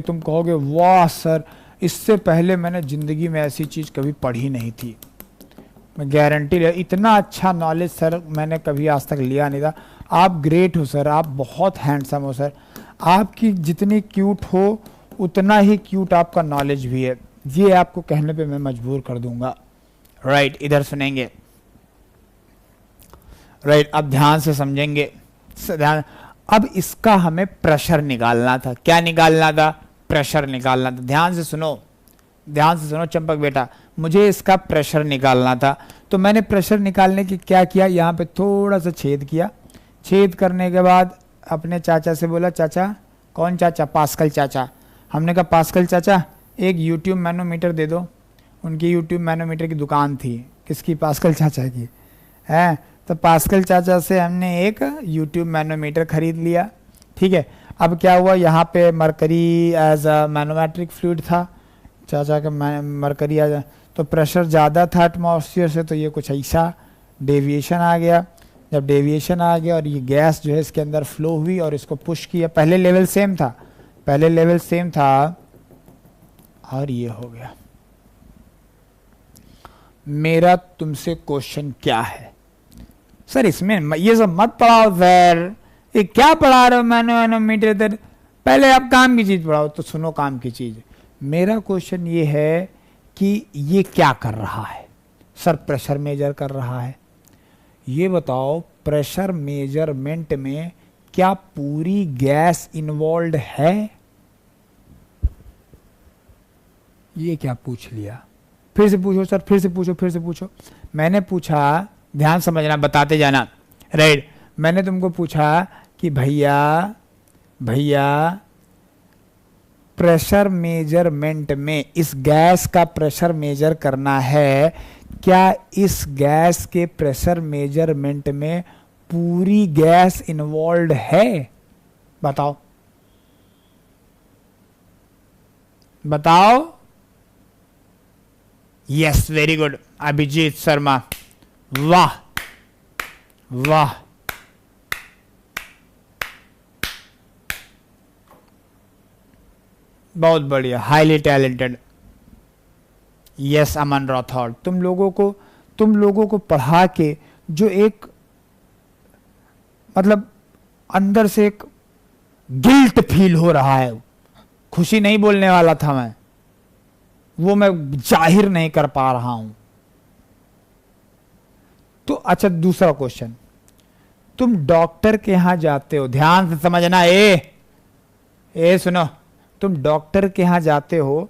तुम कहोगे वाह सर, इससे पहले मैंने ज़िंदगी में ऐसी चीज़ कभी पढ़ी नहीं थी। मैं गारंटी ले, इतना अच्छा नॉलेज सर मैंने कभी आज तक लिया नहीं था। आप ग्रेट हो सर, आप बहुत हैंडसम हो सर। आपकी जितनी क्यूट हो उतना ही क्यूट आपका नॉलेज भी है। ये आपको कहने पे मैं मजबूर कर दूंगा, राइट। इधर सुनेंगे, राइट। अब ध्यान से समझेंगे, ध्यान। अब इसका हमें प्रेशर निकालना था। क्या निकालना था? प्रेशर निकालना था। ध्यान से सुनो चंपक बेटा, मुझे इसका प्रेशर निकालना था। तो मैंने प्रेशर निकालने की क्या किया, यहाँ पे थोड़ा सा छेद किया। छेद करने के बाद अपने चाचा से बोला, चाचा, कौन चाचा? पास्कल चाचा। हमने कहा पास्कल चाचा एक यूट्यूब मैनोमीटर दे दो। उनकी यूट्यूब मैनोमीटर की दुकान थी। किसकी? पास्कल चाचा की, है। तो पास्कल चाचा से हमने एक यूट्यूब मैनोमीटर खरीद लिया, ठीक है। अब क्या हुआ, यहाँ पे mercury as a manometric fluid था, चाचा का मरकरी एज, तो प्रेशर ज़्यादा था एटमॉस्फेयर से, तो ये कुछ ऐसा डेविएशन आ गया। जब डेविएशन आ गया और ये गैस जो है इसके अंदर फ्लो हुई और इसको पुश किया। पहले लेवल सेम था और ये हो गया। मेरा तुमसे क्वेश्चन क्या है सर, इसमें ये सब मत पढ़ाओ सर, ये क्या पढ़ा रहे हो मैनोमीटर। पहले आप काम की चीज पढ़ाओ। तो सुनो काम की चीज। मेरा क्वेश्चन ये है कि ये क्या कर रहा है? सर प्रेशर मेजर कर रहा है। ये बताओ प्रेशर मेजरमेंट में क्या पूरी गैस इन्वॉल्व है? ये क्या पूछ लिया? फिर से पूछो सर, फिर से पूछो। मैंने पूछा, ध्यान समझना, बताते जाना, राइट। मैंने तुमको पूछा कि भैया प्रेशर मेजरमेंट में इस गैस का प्रेशर मेजर करना है, क्या इस गैस के प्रेशर मेजरमेंट में पूरी गैस इन्वॉल्व है? बताओ। Yes, very good Abhijit Sharma, वाह। बहुत बढ़िया, highly talented. Yes Aman Rathore, तुम लोगों को पढ़ा के जो एक मतलब अंदर से एक गिल्ट फील हो रहा है, खुशी नहीं बोलने वाला था मैं, वो मैं जाहिर नहीं कर पा रहा हूं। तो अच्छा दूसरा क्वेश्चन, तुम डॉक्टर के यहां जाते हो, ध्यान से समझना, ए सुनो, तुम डॉक्टर के यहां जाते हो,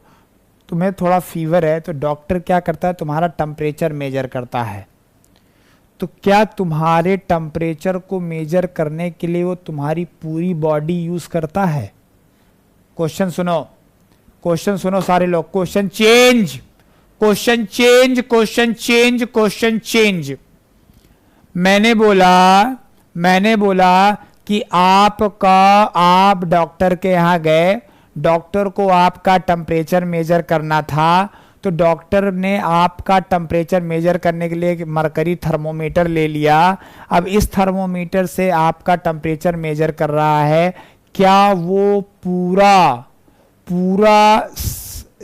तुम्हें थोड़ा फीवर है, तो डॉक्टर क्या करता है, तुम्हारा टेम्परेचर मेजर करता है। तो क्या तुम्हारे टेम्परेचर को मेजर करने के लिए वो तुम्हारी पूरी बॉडी यूज करता है? क्वेश्चन सुनो, क्वेश्चन सुनो सारे लोग, question change, question change, question change, question change. मैंने बोला कि आप डॉक्टर के यहां गए, डॉक्टर को आपका टेम्परेचर मेजर करना था, तो डॉक्टर ने आपका टेम्परेचर मेजर करने के लिए मरकरी थर्मोमीटर ले लिया। अब इस थर्मोमीटर से आपका टेम्परेचर मेजर कर रहा है, क्या वो पूरा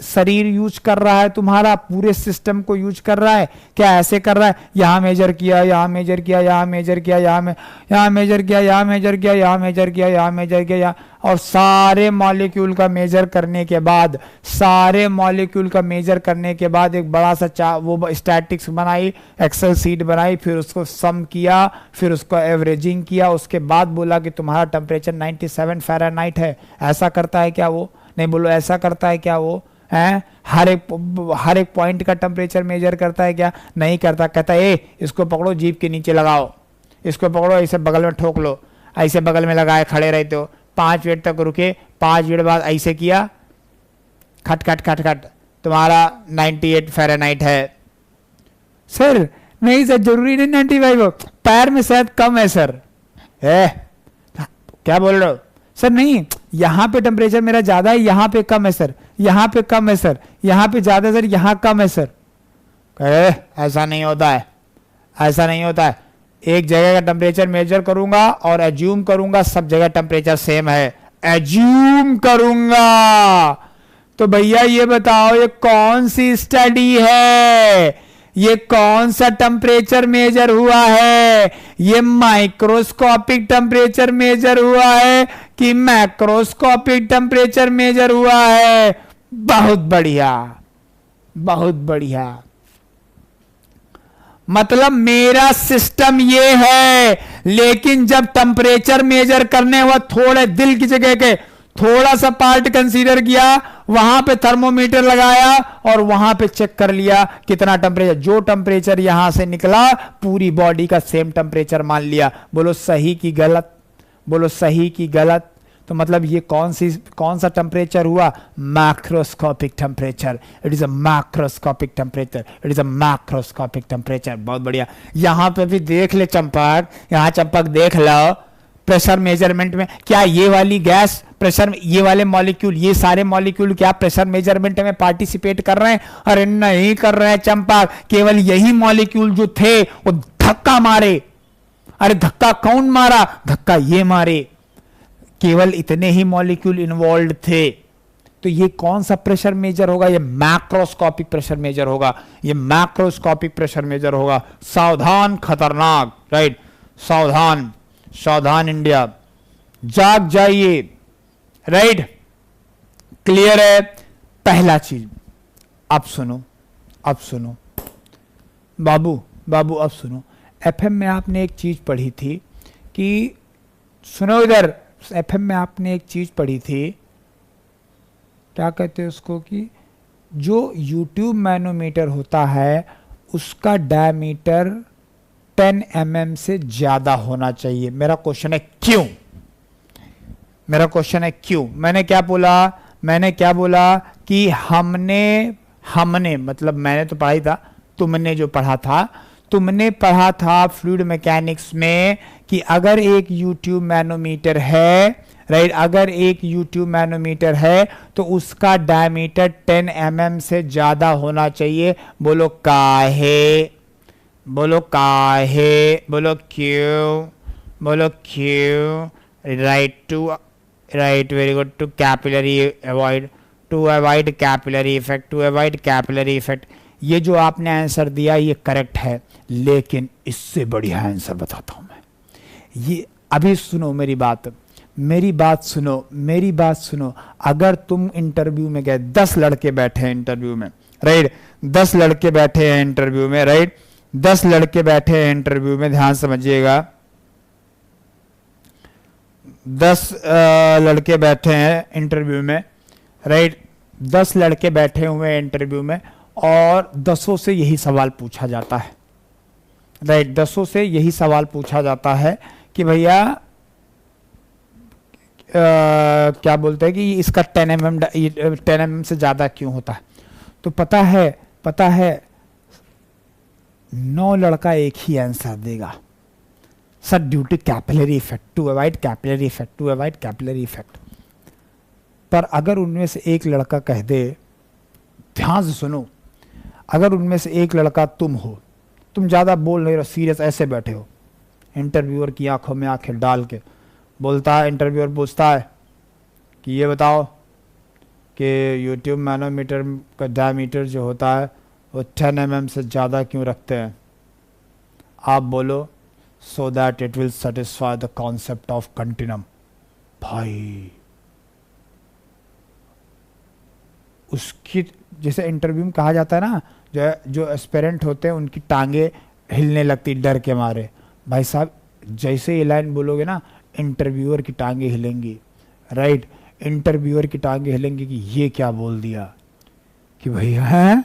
शरीर यूज कर रहा है, तुम्हारा पूरे सिस्टम को यूज कर रहा है? क्या ऐसे कर रहा है, यहां मेजर किया, यहां मेजर किया, यहां मेजर किया, यहां मेजर किया, यहां मेजर किया, यहां मेजर किया, यहां मेजर किया, और सारे मॉलिक्यूल का मेजर करने के बाद, एक बड़ा सा वो स्टैटिक्स बनाई, एक्सेल सीट बनाई, फिर उसको सम किया, फिर उसको एवरेजिंग किया, उसके बाद बोला कि तुम्हारा टेम्परेचर 97 फ़ारेनहाइट है। ऐसा करता है क्या वो? नहीं, बोलो ऐसा करता है क्या वो? है हर एक पॉइंट का टेम्परेचर मेजर करता है क्या? नहीं करता। कहता है इसको पकड़ो, जीभ के नीचे लगाओ, इसको पकड़ो, ऐसे बगल में ठोक लो, ऐसे बगल में लगाए खड़े रहते हो, 5 मिनट तक रुके, 5 मिनट बाद ऐसे किया, खट खट खट खट, तुम्हारा 98 फ़ारेनहाइट है। सर नहीं सर, जरूरी नहीं 95 हो, पैर में शायद कम है सर। क्या बोल रहे हो? सर नहीं, यहां पे टेम्परेचर मेरा ज्यादा है, यहां पे कम है सर, यहां पे कम है सर, यहां पे ज्यादा है सर, यहां कम है सर। ऐसा नहीं होता है, ऐसा नहीं होता है। एक जगह का टेम्परेचर मेजर करूंगा और एज्यूम करूंगा सब जगह टेम्परेचर सेम है, एज्यूम करूंगा। तो भैया ये बताओ, ये कौन सी स्टडी है? ये कौन सा टेम्परेचर मेजर हुआ है? ये माइक्रोस्कोपिक टेम्परेचर मेजर हुआ है कि मैक्रोस्कोपिक टेम्परेचर मेजर हुआ है? बहुत बढ़िया, बहुत बढ़िया। मतलब मेरा सिस्टम ये है, लेकिन जब टेम्परेचर मेजर करने हुआ, थोड़े दिल की जगह के थोड़ा सा पार्ट कंसीडर किया, वहां पे थर्मोमीटर लगाया और वहां पे चेक कर लिया कितना टेम्परेचर, जो टेम्परेचर यहां से निकला पूरी बॉडी का सेम टेम्परेचर मान लिया। बोलो सही की गलत? बोलो सही की गलत? तो मतलब ये कौन सा टेम्परेचर हुआ? Macroscopic temperature. It is a macroscopic temperature, it is a macroscopic temperature. बहुत बढ़िया। यहां पे भी देख ले चंपक, यहां चंपक देख लो, प्रेशर मेजरमेंट में क्या ये वाली गैस प्रेशर, ये वाले मॉलिक्यूल, ये सारे मॉलिक्यूल क्या प्रेशर मेजरमेंट में पार्टिसिपेट कर रहे हैं? अरे नहीं कर रहे हैं चंपक, केवल यही मॉलिक्यूल जो थे वो धक्का मारे। अरे धक्का कौन मारा? धक्का ये मारे, केवल इतने ही मॉलिक्यूल इन्वॉल्व थे। तो ये कौन सा प्रेशर मेजर होगा? ये मैक्रोस्कोपिक प्रेशर मेजर होगा, ये मैक्रोस्कोपिक प्रेशर मेजर होगा। सावधान, खतरनाक, राइट? सावधान, सावधान इंडिया, जाग जाइए, राइट? क्लियर है? पहला चीज। अब सुनो, अब सुनो बाबू, बाबू अब सुनो। एफएम में आपने एक चीज पढ़ी थी कि, सुनो इधर, एफएम में आपने एक चीज पढ़ी थी, क्या कहते हैं उसको, कि जो यूट्यूब मैनोमीटर होता है उसका डायमीटर 10 mm से ज्यादा होना चाहिए। मेरा क्वेश्चन है क्यों? मेरा क्वेश्चन है क्यों? मैंने क्या बोला कि हमने मतलब मैंने तो पढ़ा ही था, तुमने पढ़ा था फ्लूइड मैकेनिक्स में कि अगर एक यूट्यूब मैनोमीटर है, राइट, अगर एक यूट्यूब मैनोमीटर है तो उसका डायमीटर 10 mm से ज्यादा होना चाहिए। बोलो काहे? बोलो काहे? बोलो क्यों? बोलो क्यों? Right, very good. To avoid capillary effect. ये जो आपने आंसर दिया ये करेक्ट है, लेकिन इससे बढ़िया आंसर बताता हूं मैं। ये अभी सुनो मेरी बात सुनो। अगर तुम इंटरव्यू में गए, 10 लड़के बैठे हैं इंटरव्यू में, राइट? 10 लड़के बैठे हैं इंटरव्यू में, राइट? 10 लड़के बैठे हैं इंटरव्यू में, ध्यान समझिएगा। 10 लड़के बैठे हैं इंटरव्यू में, राइट? 10 लड़के बैठे हुए हैं इंटरव्यू में और 10 से यही सवाल पूछा जाता है। राइट, 10 से यही सवाल पूछा जाता है कि भैया क्या बोलते हैं कि इसका 10 mm से ज़्यादा क्यों होता है। तो पता है 9 लड़का एक ही आंसर देगा, sir due to capillary effect, to avoid capillary effect, to avoid capillary effect. पर अगर उनमें से एक लड़का कह दे, ध्यान से सुनो, अगर उनमें से एक लड़का तुम हो, तुम ज़्यादा बोल नहीं रहे, सीरियस ऐसे बैठे हो, इंटरव्यूअर की आंखों में आंखें डाल के बोलता है, इंटरव्यूअर पूछता है कि ये बताओ कि यूट्यूब मैनोमीटर का डायमीटर जो होता है वो 10 mm से ज़्यादा क्यों रखते हैं। आप बोलो so that it will satisfy the concept of continuum. भाई उसकी जैसे इंटरव्यू में कहा जाता है ना, जो एस्पिरेंट होते हैं उनकी टांगे हिलने लगती डर के मारे। भाई साहब जैसे ये लाइन बोलोगे ना, इंटरव्यूअर की टांगे हिलेंगी। राइट, इंटरव्यूअर की टांगे हिलेंगी कि ये क्या बोल दिया, कि भैया है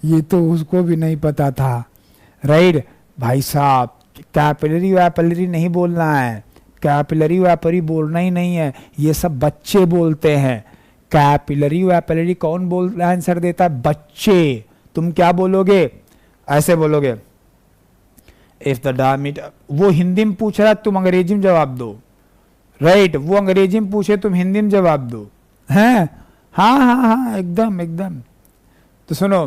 ये तो उसको भी नहीं पता था। राइट भाई साहब, कैपिलरी वैपिलरी नहीं बोलना है, कैपिलरी वैपरी बोलना ही नहीं है, ये सब बच्चे बोलते हैं। कैपिलरी वैपिलरी कौन बोल आंसर देता है, बच्चे। तुम क्या बोलोगे, ऐसे बोलोगे इफ द डायमीटर, वो हिंदी में पूछ रहा है तुम अंग्रेजी में जवाब दो। राइट, वो अंग्रेजी में पूछे तुम हिंदी में जवाब दो, हैं? हाँ हाँ हाँ एकदम एकदम। तो सुनो,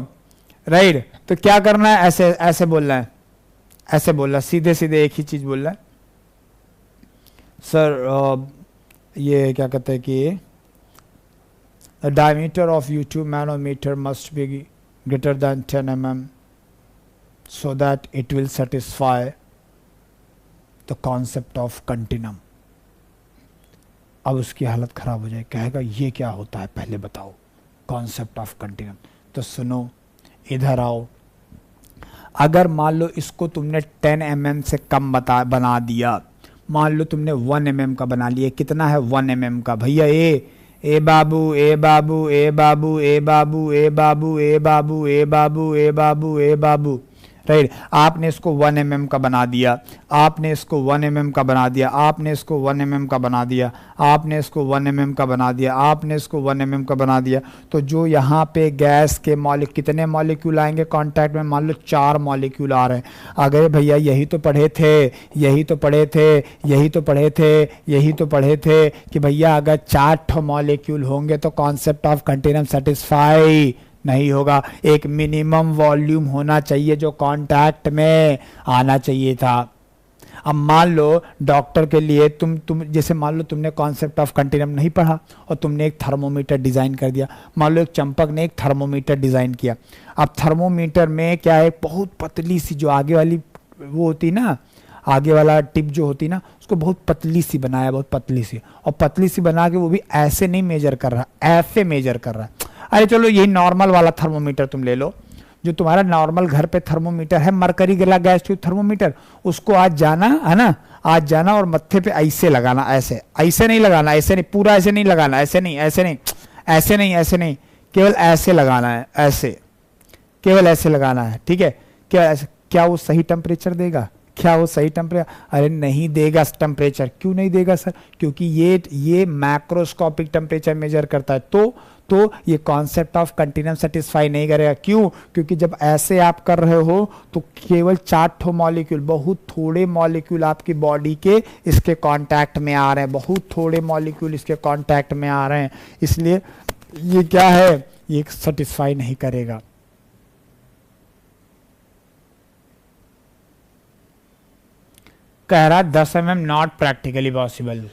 राइट, तो क्या करना है, ऐसे ऐसे बोलना है, ऐसे बोलना, सीधे सीधे एक ही चीज बोलना है। सर ये क्या कहते हैं कि the diameter of U tube manometer must be greater than 10 mm so that it will satisfy the concept of continuum। अब उसकी हालत खराब हो जाए, कहेगा ये क्या होता है पहले बताओ, कॉन्सेप्ट ऑफ कंटिन्यूम। तो सुनो, इधर आओ, अगर मान लो इसको तुमने 10 mm से कम बना दिया, मान लो तुमने 1 mm का बना लिया, कितना है 1 mm का, भैया ए बाबू ए बाबू ए बाबू ए बाबू ए बाबू ए बाबू ए बाबू ए बाबू ए बाबू। राइट, आपने इसको 1 mm का बना दिया, आपने इसको 1 mm का बना दिया, आपने इसको 1 mm का बना दिया, आपने इसको 1 mm का बना दिया, आपने इसको 1 mm का बना दिया। तो जो यहाँ पे गैस के मॉलिक्यूल, कितने मॉलिक्यूल आएंगे कांटेक्ट में, मान लो 4 मॉलिक्यूल आ रहे हैं। अगर भैया यही तो पढ़े थे, यही तो पढ़े थे, यही तो पढ़े थे, यही तो पढ़े थे कि भैया अगर 4 मॉलिक्यूल होंगे तो कॉन्सेप्ट ऑफ कंटिन्यूम सेटिस्फाई नहीं होगा। एक मिनिमम वॉल्यूम होना चाहिए जो कांटेक्ट में आना चाहिए था। अब मान लो डॉक्टर के लिए तुम जैसे मान लो तुमने कॉन्सेप्ट ऑफ कंटिन्यूम नहीं पढ़ा और तुमने एक थर्मोमीटर डिज़ाइन कर दिया। मान लो एक चंपक ने एक थर्मोमीटर डिज़ाइन किया। अब थर्मोमीटर में क्या है, बहुत पतली सी जो आगे वाली वो होती ना, आगे वाला टिप जो होती ना, उसको बहुत पतली सी बनाया, बहुत पतली सी, और पतली सी बना के वो भी ऐसे नहीं मेजर कर रहा, ऐसे मेजर कर रहा है। अरे चलो यही नॉर्मल वाला थर्मोमीटर तुम ले लो, जो तुम्हारा नॉर्मल घर पे थर्मोमीटर है, मरकरी गिला गैस ट्यूब थर्मोमीटर, उसको आज जाना है ना, आज जाना और मत्थे पे ऐसे लगाना, ऐसे ऐसे नहीं लगाना, ऐसे नहीं, पूरा ऐसे नहीं लगाना, ऐसे नहीं, ऐसे नहीं, ऐसे नहीं, ऐसे नहीं, केवल ऐसे लगाना है, ऐसे, केवल ऐसे लगाना है, ठीक है, केवल ऐसे। क्या वो सही टेम्परेचर देगा, क्या वो सही टेम्परेचर? अरे नहीं देगा टेम्परेचर। क्यों नहीं देगा सर? क्योंकि ये मैक्रोस्कोपिक टेम्परेचर मेजर करता है, तो ये कॉन्सेप्ट ऑफ कंटिन्यूम सेटिस्फाई नहीं करेगा। क्यों? क्योंकि जब ऐसे आप कर रहे हो तो केवल 4 मॉलिक्यूल, बहुत थोड़े मॉलिक्यूल आपकी बॉडी के इसके कांटेक्ट में आ रहे हैं, बहुत थोड़े मॉलिक्यूल इसके कांटेक्ट में आ रहे हैं, इसलिए ये क्या है, ये सेटिस्फाई नहीं करेगा। कह रहा 10 mm नॉट प्रैक्टिकली पॉसिबल।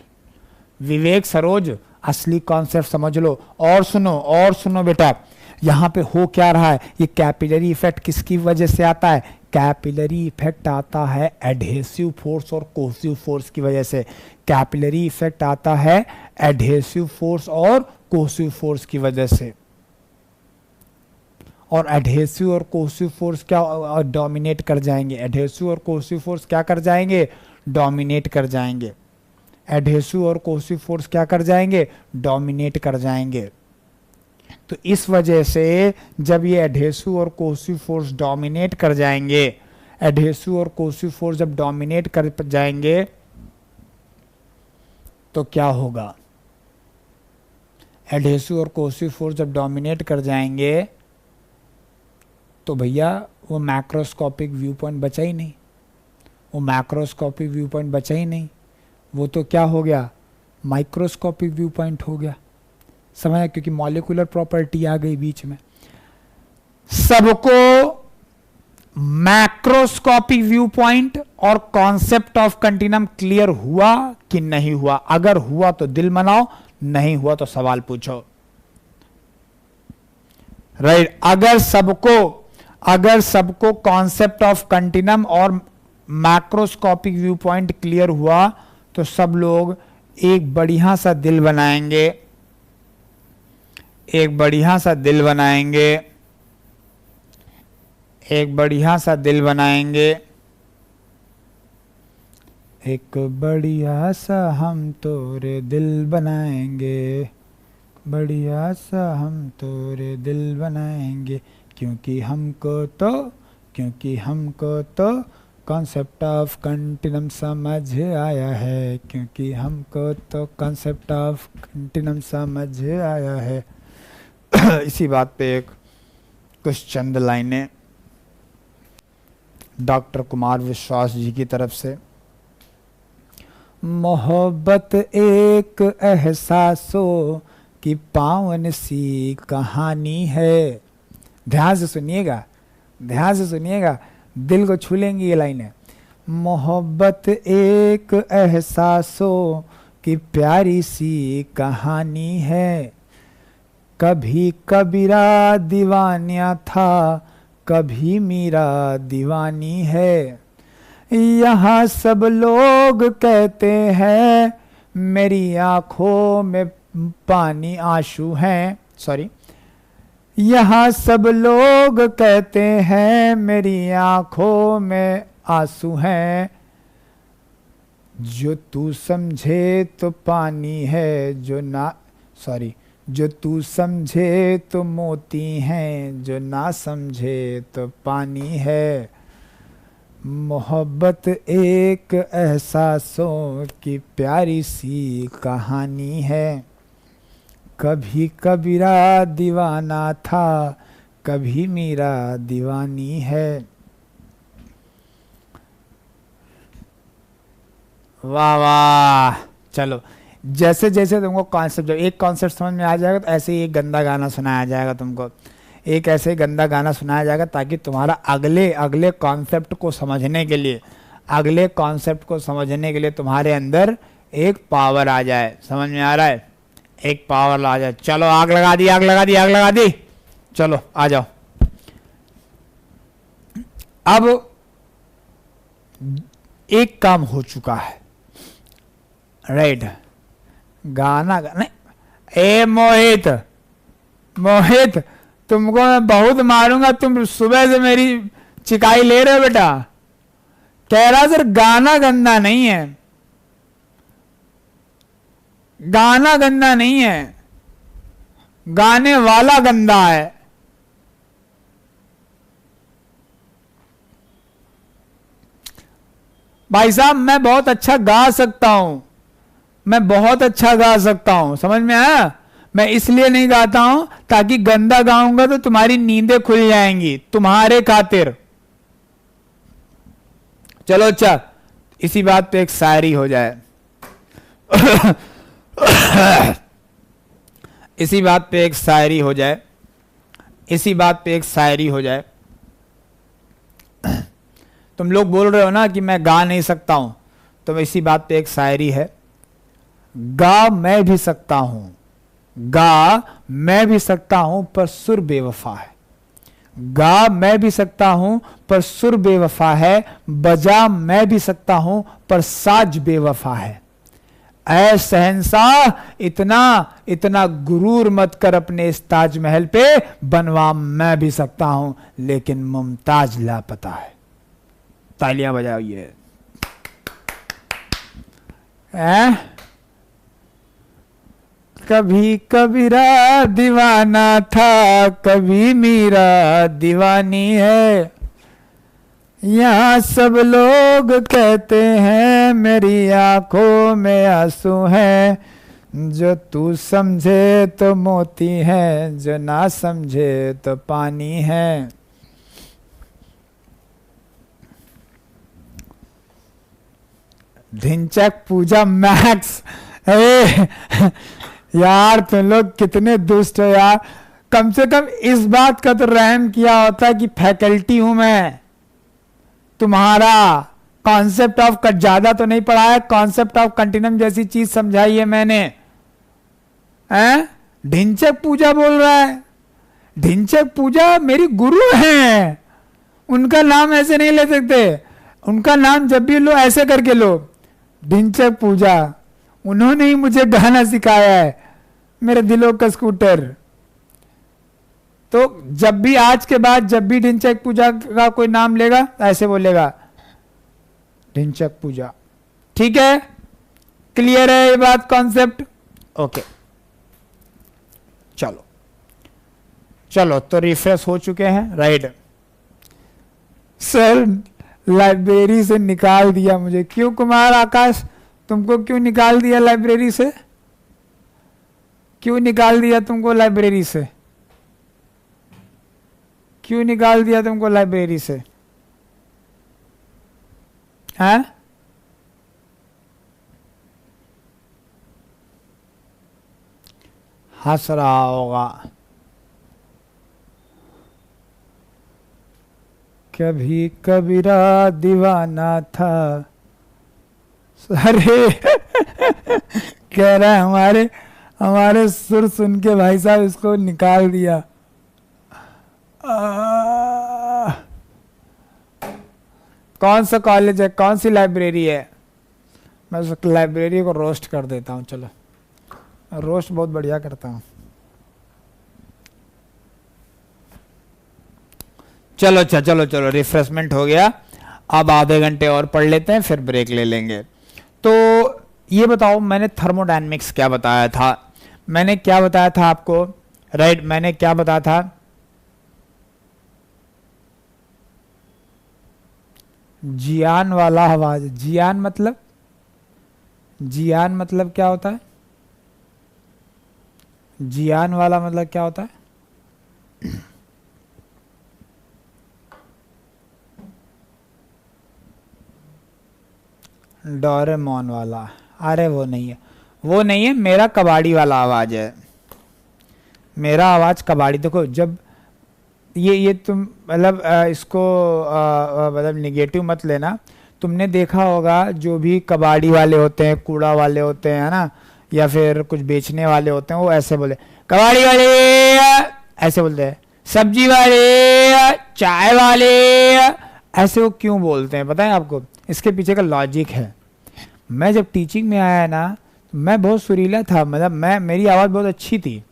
विवेक सरोज असली कॉन्सेप्ट समझ लो। और सुनो बेटा, यहाँ पे हो क्या रहा है, ये कैपिलरी इफेक्ट किसकी वजह से आता है? कैपिलरी इफेक्ट आता है एडहेसिव फोर्स और कोहेसिव फोर्स की वजह से। कैपिलरी इफेक्ट आता है एडहेसिव फोर्स और कोहेसिव फोर्स की वजह से। और एडहेसिव और कोहेसिव फोर्स क्या डोमिनेट कर जाएंगे, एडहेसिव और कोहेसिव फोर्स क्या कर जाएंगे, डोमिनेट कर जाएंगे। एडहेसिव और कोहेसिव फोर्स क्या कर जाएंगे, डोमिनेट कर जाएंगे। तो इस वजह से जब ये एडहेसिव और कोहेसिव फोर्स डोमिनेट कर जाएंगे, एडहेसिव और कोसिव फोर्स जब डोमिनेट कर जाएंगे तो क्या होगा? एडहेसिव और कोसिव फोर्स जब डोमिनेट कर जाएंगे तो भैया वो मैक्रोस्कोपिक व्यू पॉइंट बचा ही नहीं, वो मैक्रोस्कोपिक व्यू पॉइंट बचा ही नहीं, वो तो क्या हो गया? माइक्रोस्कोपिक व्यू पॉइंट हो गया। समझा? क्योंकि मॉलिक्यूलर प्रॉपर्टी आ गई बीच में। सबको मैक्रोस्कोपिक व्यू पॉइंट और कॉन्सेप्ट ऑफ कंटिन्यूम क्लियर हुआ कि नहीं हुआ? अगर हुआ तो दिल मनाओ, नहीं हुआ तो सवाल पूछो। राइट? अगर सबको कॉन्सेप्ट ऑफ कंटिन्यूम और मैक्रोस्कोपिक व्यू पॉइंट क्लियर हुआ तो सब लोग एक बढ़िया सा दिल बनाएंगे, एक बढ़िया सा दिल बनाएंगे, एक बढ़िया सा दिल बनाएंगे, एक बढ़िया सा हम तोरे दिल बनाएंगे, बढ़िया सा हम तोरे दिल बनाएंगे, क्योंकि हमको तो कॉन्सेप्ट ऑफ कंटिन्यूम समझ आया है, क्योंकि हमको तो कॉन्सेप्ट ऑफ कंटिन्यूम समझ आया है। इसी बात पे एक कुछ चंद लाइनें डॉक्टर कुमार विश्वास जी की तरफ से। मोहब्बत एक एहसासो की पावन सी कहानी है। ध्यान से सुनिएगा, ध्यान से सुनिएगा, दिल को छू लेंगी ये लाइनें। मोहब्बत एक एहसासो की प्यारी सी कहानी है, कभी कबीरा दीवानिया था, कभी मीरा दीवानी है। यहाँ सब लोग कहते हैं मेरी आंखों में पानी आंसू हैं, सॉरी, यहाँ सब लोग कहते हैं मेरी आंखों में आंसू हैं, जो तू समझे तो पानी है, जो तू समझे तो मोती हैं, जो ना समझे तो पानी है। मोहब्बत एक एहसासों की प्यारी सी कहानी है, कभी कबीरा दीवाना था, कभी मीरा दीवानी है। वाह वाह। चलो, जैसे जैसे तुमको कॉन्सेप्ट, जब एक कॉन्सेप्ट समझ में आ जाएगा तो ऐसे ही एक गंदा गाना सुनाया जाएगा तुमको, एक ऐसे गंदा गाना सुनाया जाएगा ताकि तुम्हारा अगले कॉन्सेप्ट को समझने के लिए, अगले कॉन्सेप्ट को समझने के लिए तुम्हारे अंदर एक पावर आ जाए। समझ में आ रहा है? एक पावर आ जाए। चलो, आग लगा दी, आग लगा दी, आग लगा दी। चलो आ जाओ। अब एक काम हो चुका है, राइट? गाना नहीं, ए मोहित, मोहित तुमको मैं बहुत मारूंगा, तुम सुबह से मेरी चिकाई ले रहे हो बेटा। कह रहा सर गाना गंदा नहीं है, गाना गंदा नहीं है, गाने वाला गंदा है। भाई साहब मैं बहुत अच्छा गा सकता हूं, मैं बहुत अच्छा गा सकता हूं, समझ में आया? मैं इसलिए नहीं गाता हूं ताकि गंदा गाऊंगा तो तुम्हारी नींदें खुल जाएंगी, तुम्हारे खातिर। चलो अच्छा, इसी बात पे एक शायरी हो जाए। इसी बात पे एक शायरी हो जाए, इसी बात पे एक शायरी हो जाए। तुम लोग बोल रहे हो ना कि मैं गा नहीं सकता हूं, तो इसी बात पे एक शायरी है। गा मैं भी सकता हूं, गा मैं भी सकता हूं, पर सुर बेवफा है। गा मैं भी सकता हूं पर सुर बेवफा है, बजा मैं भी सकता हूं पर साज बेवफा है। ऐ शहंशाह इतना इतना गुरूर मत कर अपने इस ताजमहल पे, बनवा मैं भी सकता हूं लेकिन मुमताज लापता है। तालियां बजाइए। कभी कबीरा दीवाना था, कभी मीरा दीवानी है। यहाँ सब लोग कहते हैं मेरी आंखों में आंसू है, जो तू समझे तो मोती है, जो ना समझे तो पानी है। ढिंचक पूजा मैक्स। यार तुम लोग कितने दुष्ट हो यार। कम से कम इस बात का तो रहम किया होता कि फैकल्टी हूं मैं तुम्हारा। कॉन्सेप्ट ऑफ कट ज्यादा तो नहीं पढ़ा है, कॉन्सेप्ट ऑफ कंटिन्यूम जैसी चीज समझाई है मैंने। हैं? ढिंचक पूजा बोल रहा है। ढिंचक पूजा मेरी गुरु हैं, उनका नाम ऐसे नहीं ले सकते। उनका नाम जब भी लो ऐसे करके लो, ढिंचक पूजा। उन्होंने ही मुझे गाना सिखाया है, मेरे दिलों का स्कूटर। तो जब भी आज के बाद जब भी ढिंचक पूजा का कोई नाम लेगा ऐसे बोलेगा, ढिंचक पूजा। ठीक है, क्लियर है ये बात, कॉन्सेप्ट? ओके, चलो चलो तो रिफ्रेश हो चुके हैं, राइट। सर लाइब्रेरी से निकाल दिया मुझे। क्यों कुमार आकाश, तुमको क्यों निकाल दिया लाइब्रेरी से? क्यों निकाल दिया तुमको लाइब्रेरी से? क्यों निकाल दिया तुमको लाइब्रेरी से? हैं? हंस रहा होगा। कभी कबीरा दीवाना था। अरे कह रहा है हमारे हमारे सुर सुन के भाई साहब इसको निकाल दिया। कौन सा कॉलेज है, कौन सी लाइब्रेरी है? मैं उस लाइब्रेरी को रोस्ट कर देता हूँ। चलो, रोस्ट बहुत बढ़िया करता हूँ। चलो अच्छा, चलो चलो रिफ्रेशमेंट हो गया। अब आधे घंटे और पढ़ लेते हैं, फिर ब्रेक ले लेंगे। तो ये बताओ, मैंने थर्मोडायनेमिक्स क्या बताया था? मैंने क्या बताया था आपको? राइट, मैंने क्या बताया था? जियान वाला आवाज। जियान मतलब, जियान मतलब क्या होता है? जियान वाला मतलब क्या होता है? डोरेमोन वाला? अरे वो नहीं है, वो नहीं है, मेरा कबाड़ी वाला आवाज है। मेरा आवाज कबाड़ी। देखो, जब ये तुम मतलब इसको मतलब निगेटिव मत लेना। तुमने देखा होगा जो भी कबाड़ी वाले होते हैं, कूड़ा वाले होते हैं, है ना, या फिर कुछ बेचने वाले होते हैं, वो ऐसे बोले कबाड़ी वाले, ऐसे बोलते हैं। सब्जी वाले, चाय वाले, ऐसे वो क्यों बोलते हैं पता है आपको? इसके पीछे का लॉजिक है। मैं जब टीचिंग में आया ना, मैं बहुत सुरीला था, मतलब मेरी आवाज़ बहुत अच्छी थी।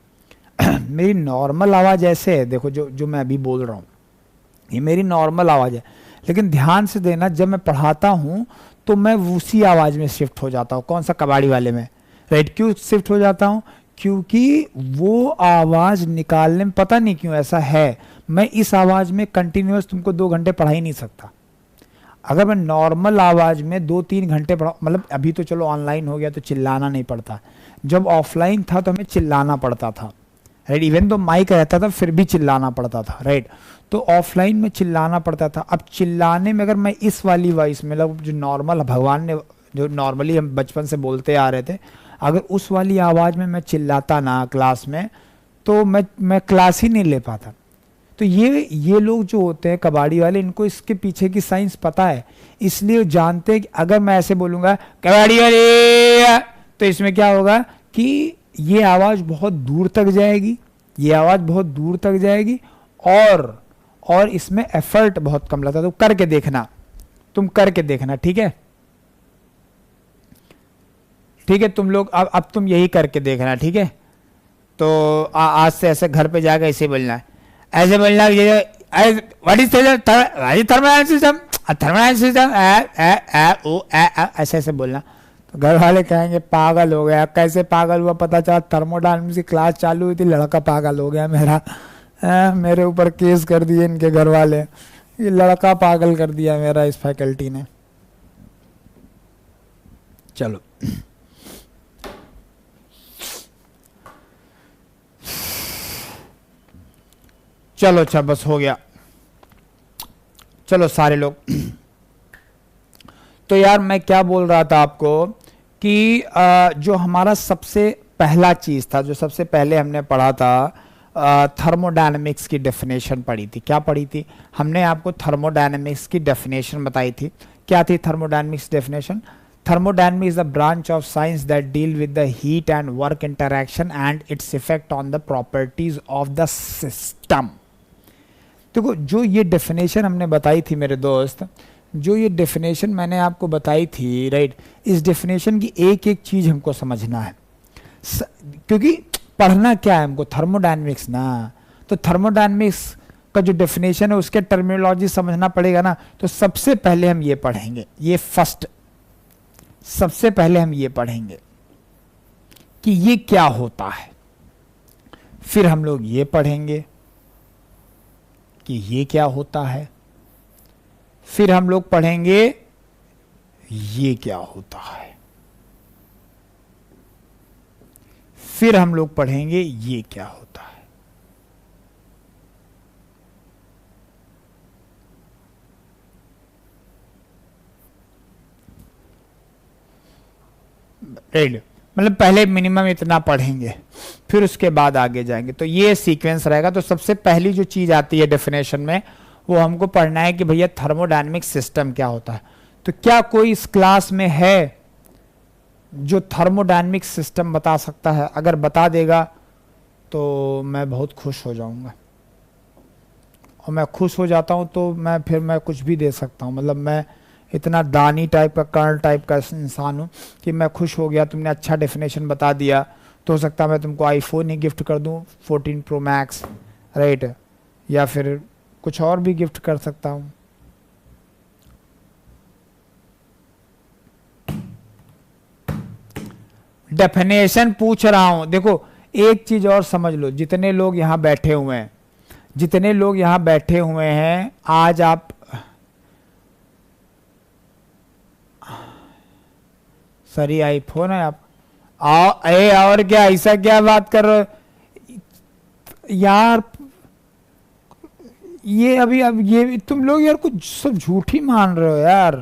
मेरी नॉर्मल आवाज़ ऐसे है, देखो जो मैं अभी बोल रहा हूँ, ये मेरी नॉर्मल आवाज़ है। लेकिन ध्यान से देना, जब मैं पढ़ाता हूँ तो मैं उसी आवाज़ में शिफ्ट हो जाता हूँ। कौन सा? कबाड़ी वाले में। राइट, क्यों शिफ्ट हो जाता हूँ? क्योंकि वो आवाज़ निकालने में पता नहीं क्यों ऐसा है, मैं इस आवाज़ में कंटिन्यूस तुमको 2 घंटे पढ़ा ही नहीं सकता। अगर मैं नॉर्मल आवाज़ में 2-3 घंटे पढ़ा, मतलब अभी तो चलो ऑनलाइन हो गया तो चिल्लाना नहीं पड़ता, जब ऑफलाइन था तो हमें चिल्लाना पड़ता था। राइट, इवन तो माइक रहता था फिर भी चिल्लाना पड़ता था। राइट, तो ऑफलाइन में चिल्लाना पड़ता था। अब चिल्लाने में अगर मैं इस वाली वॉइस में, मतलब जो नॉर्मल भगवान ने जो नॉर्मली हम बचपन से बोलते आ रहे थे, अगर उस वाली आवाज़ में मैं चिल्लाता ना क्लास में, तो मैं क्लास ही नहीं ले पाता। तो ये लोग जो होते हैं कबाड़ी वाले, इनको इसके पीछे की साइंस पता है, इसलिए जानते हैं कि अगर मैं ऐसे बोलूँगा कबाड़ी वाले, तो इसमें क्या होगा कि ये आवाज़ बहुत दूर तक जाएगी, ये आवाज़ बहुत दूर तक जाएगी, और इसमें एफर्ट बहुत कम लगता है। तो करके देखना, तुम करके देखना, ठीक है? ठीक है, तुम लोग अब तुम यही करके देखना, ठीक है? तो आज से ऐसे घर पे जाकर ऐसे बोलना है, ऐसे बोलना what is thermal system, thermal system, ऐसे ऐसे बोलना। तो घर वाले कहेंगे पागल हो गया। कैसे पागल हुआ? पता चला थर्मोडायनामिक्स की क्लास चालू हुई थी, लड़का पागल हो गया मेरा। मेरे ऊपर केस कर दिए इनके घर वाले ये लड़का पागल कर दिया मेरा इस फैकल्टी ने। चलो चलो अच्छा बस हो गया। चलो सारे लोग तो यार मैं क्या बोल रहा था आपको कि जो हमारा सबसे पहला चीज था, जो सबसे पहले हमने पढ़ा था, थर्मोडायनेमिक्स की डेफिनेशन पढ़ी थी। क्या पढ़ी थी हमने? आपको थर्मोडायनेमिक्स की डेफिनेशन बताई थी। क्या थी thermodynamics definition? Thermodynamics is a branch of science that deal with the heat and work interaction and its effect on the properties of the system। देखो जो ये डेफिनेशन हमने बताई थी मेरे दोस्त, जो ये डेफिनेशन मैंने आपको बताई थी, राइट, इस डेफिनेशन की एक एक चीज हमको समझना है। क्योंकि पढ़ना क्या है हमको? थर्मोडायनेमिक्स ना। तो थर्मोडायनेमिक्स का जो डेफिनेशन है उसके टर्मिनोलॉजी समझना पड़ेगा ना। तो सबसे पहले हम ये पढ़ेंगे, ये फर्स्ट, सबसे पहले हम ये पढ़ेंगे कि ये क्या होता है। फिर हम लोग ये पढ़ेंगे कि ये क्या होता है। फिर हम लोग पढ़ेंगे ये क्या होता है। फिर हम लोग पढ़ेंगे ये क्या होता है। राइट, मतलब पहले मिनिमम इतना पढ़ेंगे, फिर उसके बाद आगे जाएंगे। तो ये सीक्वेंस रहेगा। तो सबसे पहली जो चीज आती है डेफिनेशन में, वो हमको पढ़ना है कि भैया थर्मोडायनेमिक सिस्टम क्या होता है। तो क्या कोई इस क्लास में है जो थर्मोडायनेमिक सिस्टम बता सकता है? अगर बता देगा तो मैं बहुत खुश हो जाऊंगा। और मैं खुश हो जाता हूं तो मैं कुछ भी दे सकता हूं। मतलब मैं इतना दानी टाइप का, कर्ल टाइप का इंसान हूं कि मैं खुश हो गया, तुमने अच्छा डेफिनेशन बता दिया तो हो सकता है मैं तुमको आईफोन ही गिफ्ट कर दूं, 14 प्रो मैक्स, राइट, या फिर कुछ और भी गिफ्ट कर सकता हूं। डेफिनेशन पूछ रहा हूं। देखो एक चीज और समझ लो, जितने लोग यहां बैठे हुए हैं, जितने लोग यहां बैठे हुए हैं, आज आप सरी आईफोन है आप और क्या, ऐसा क्या बात कर रहे हो यार? ये अभी अब ये तुम लोग यार कुछ सब झूठी मान रहे हो यार।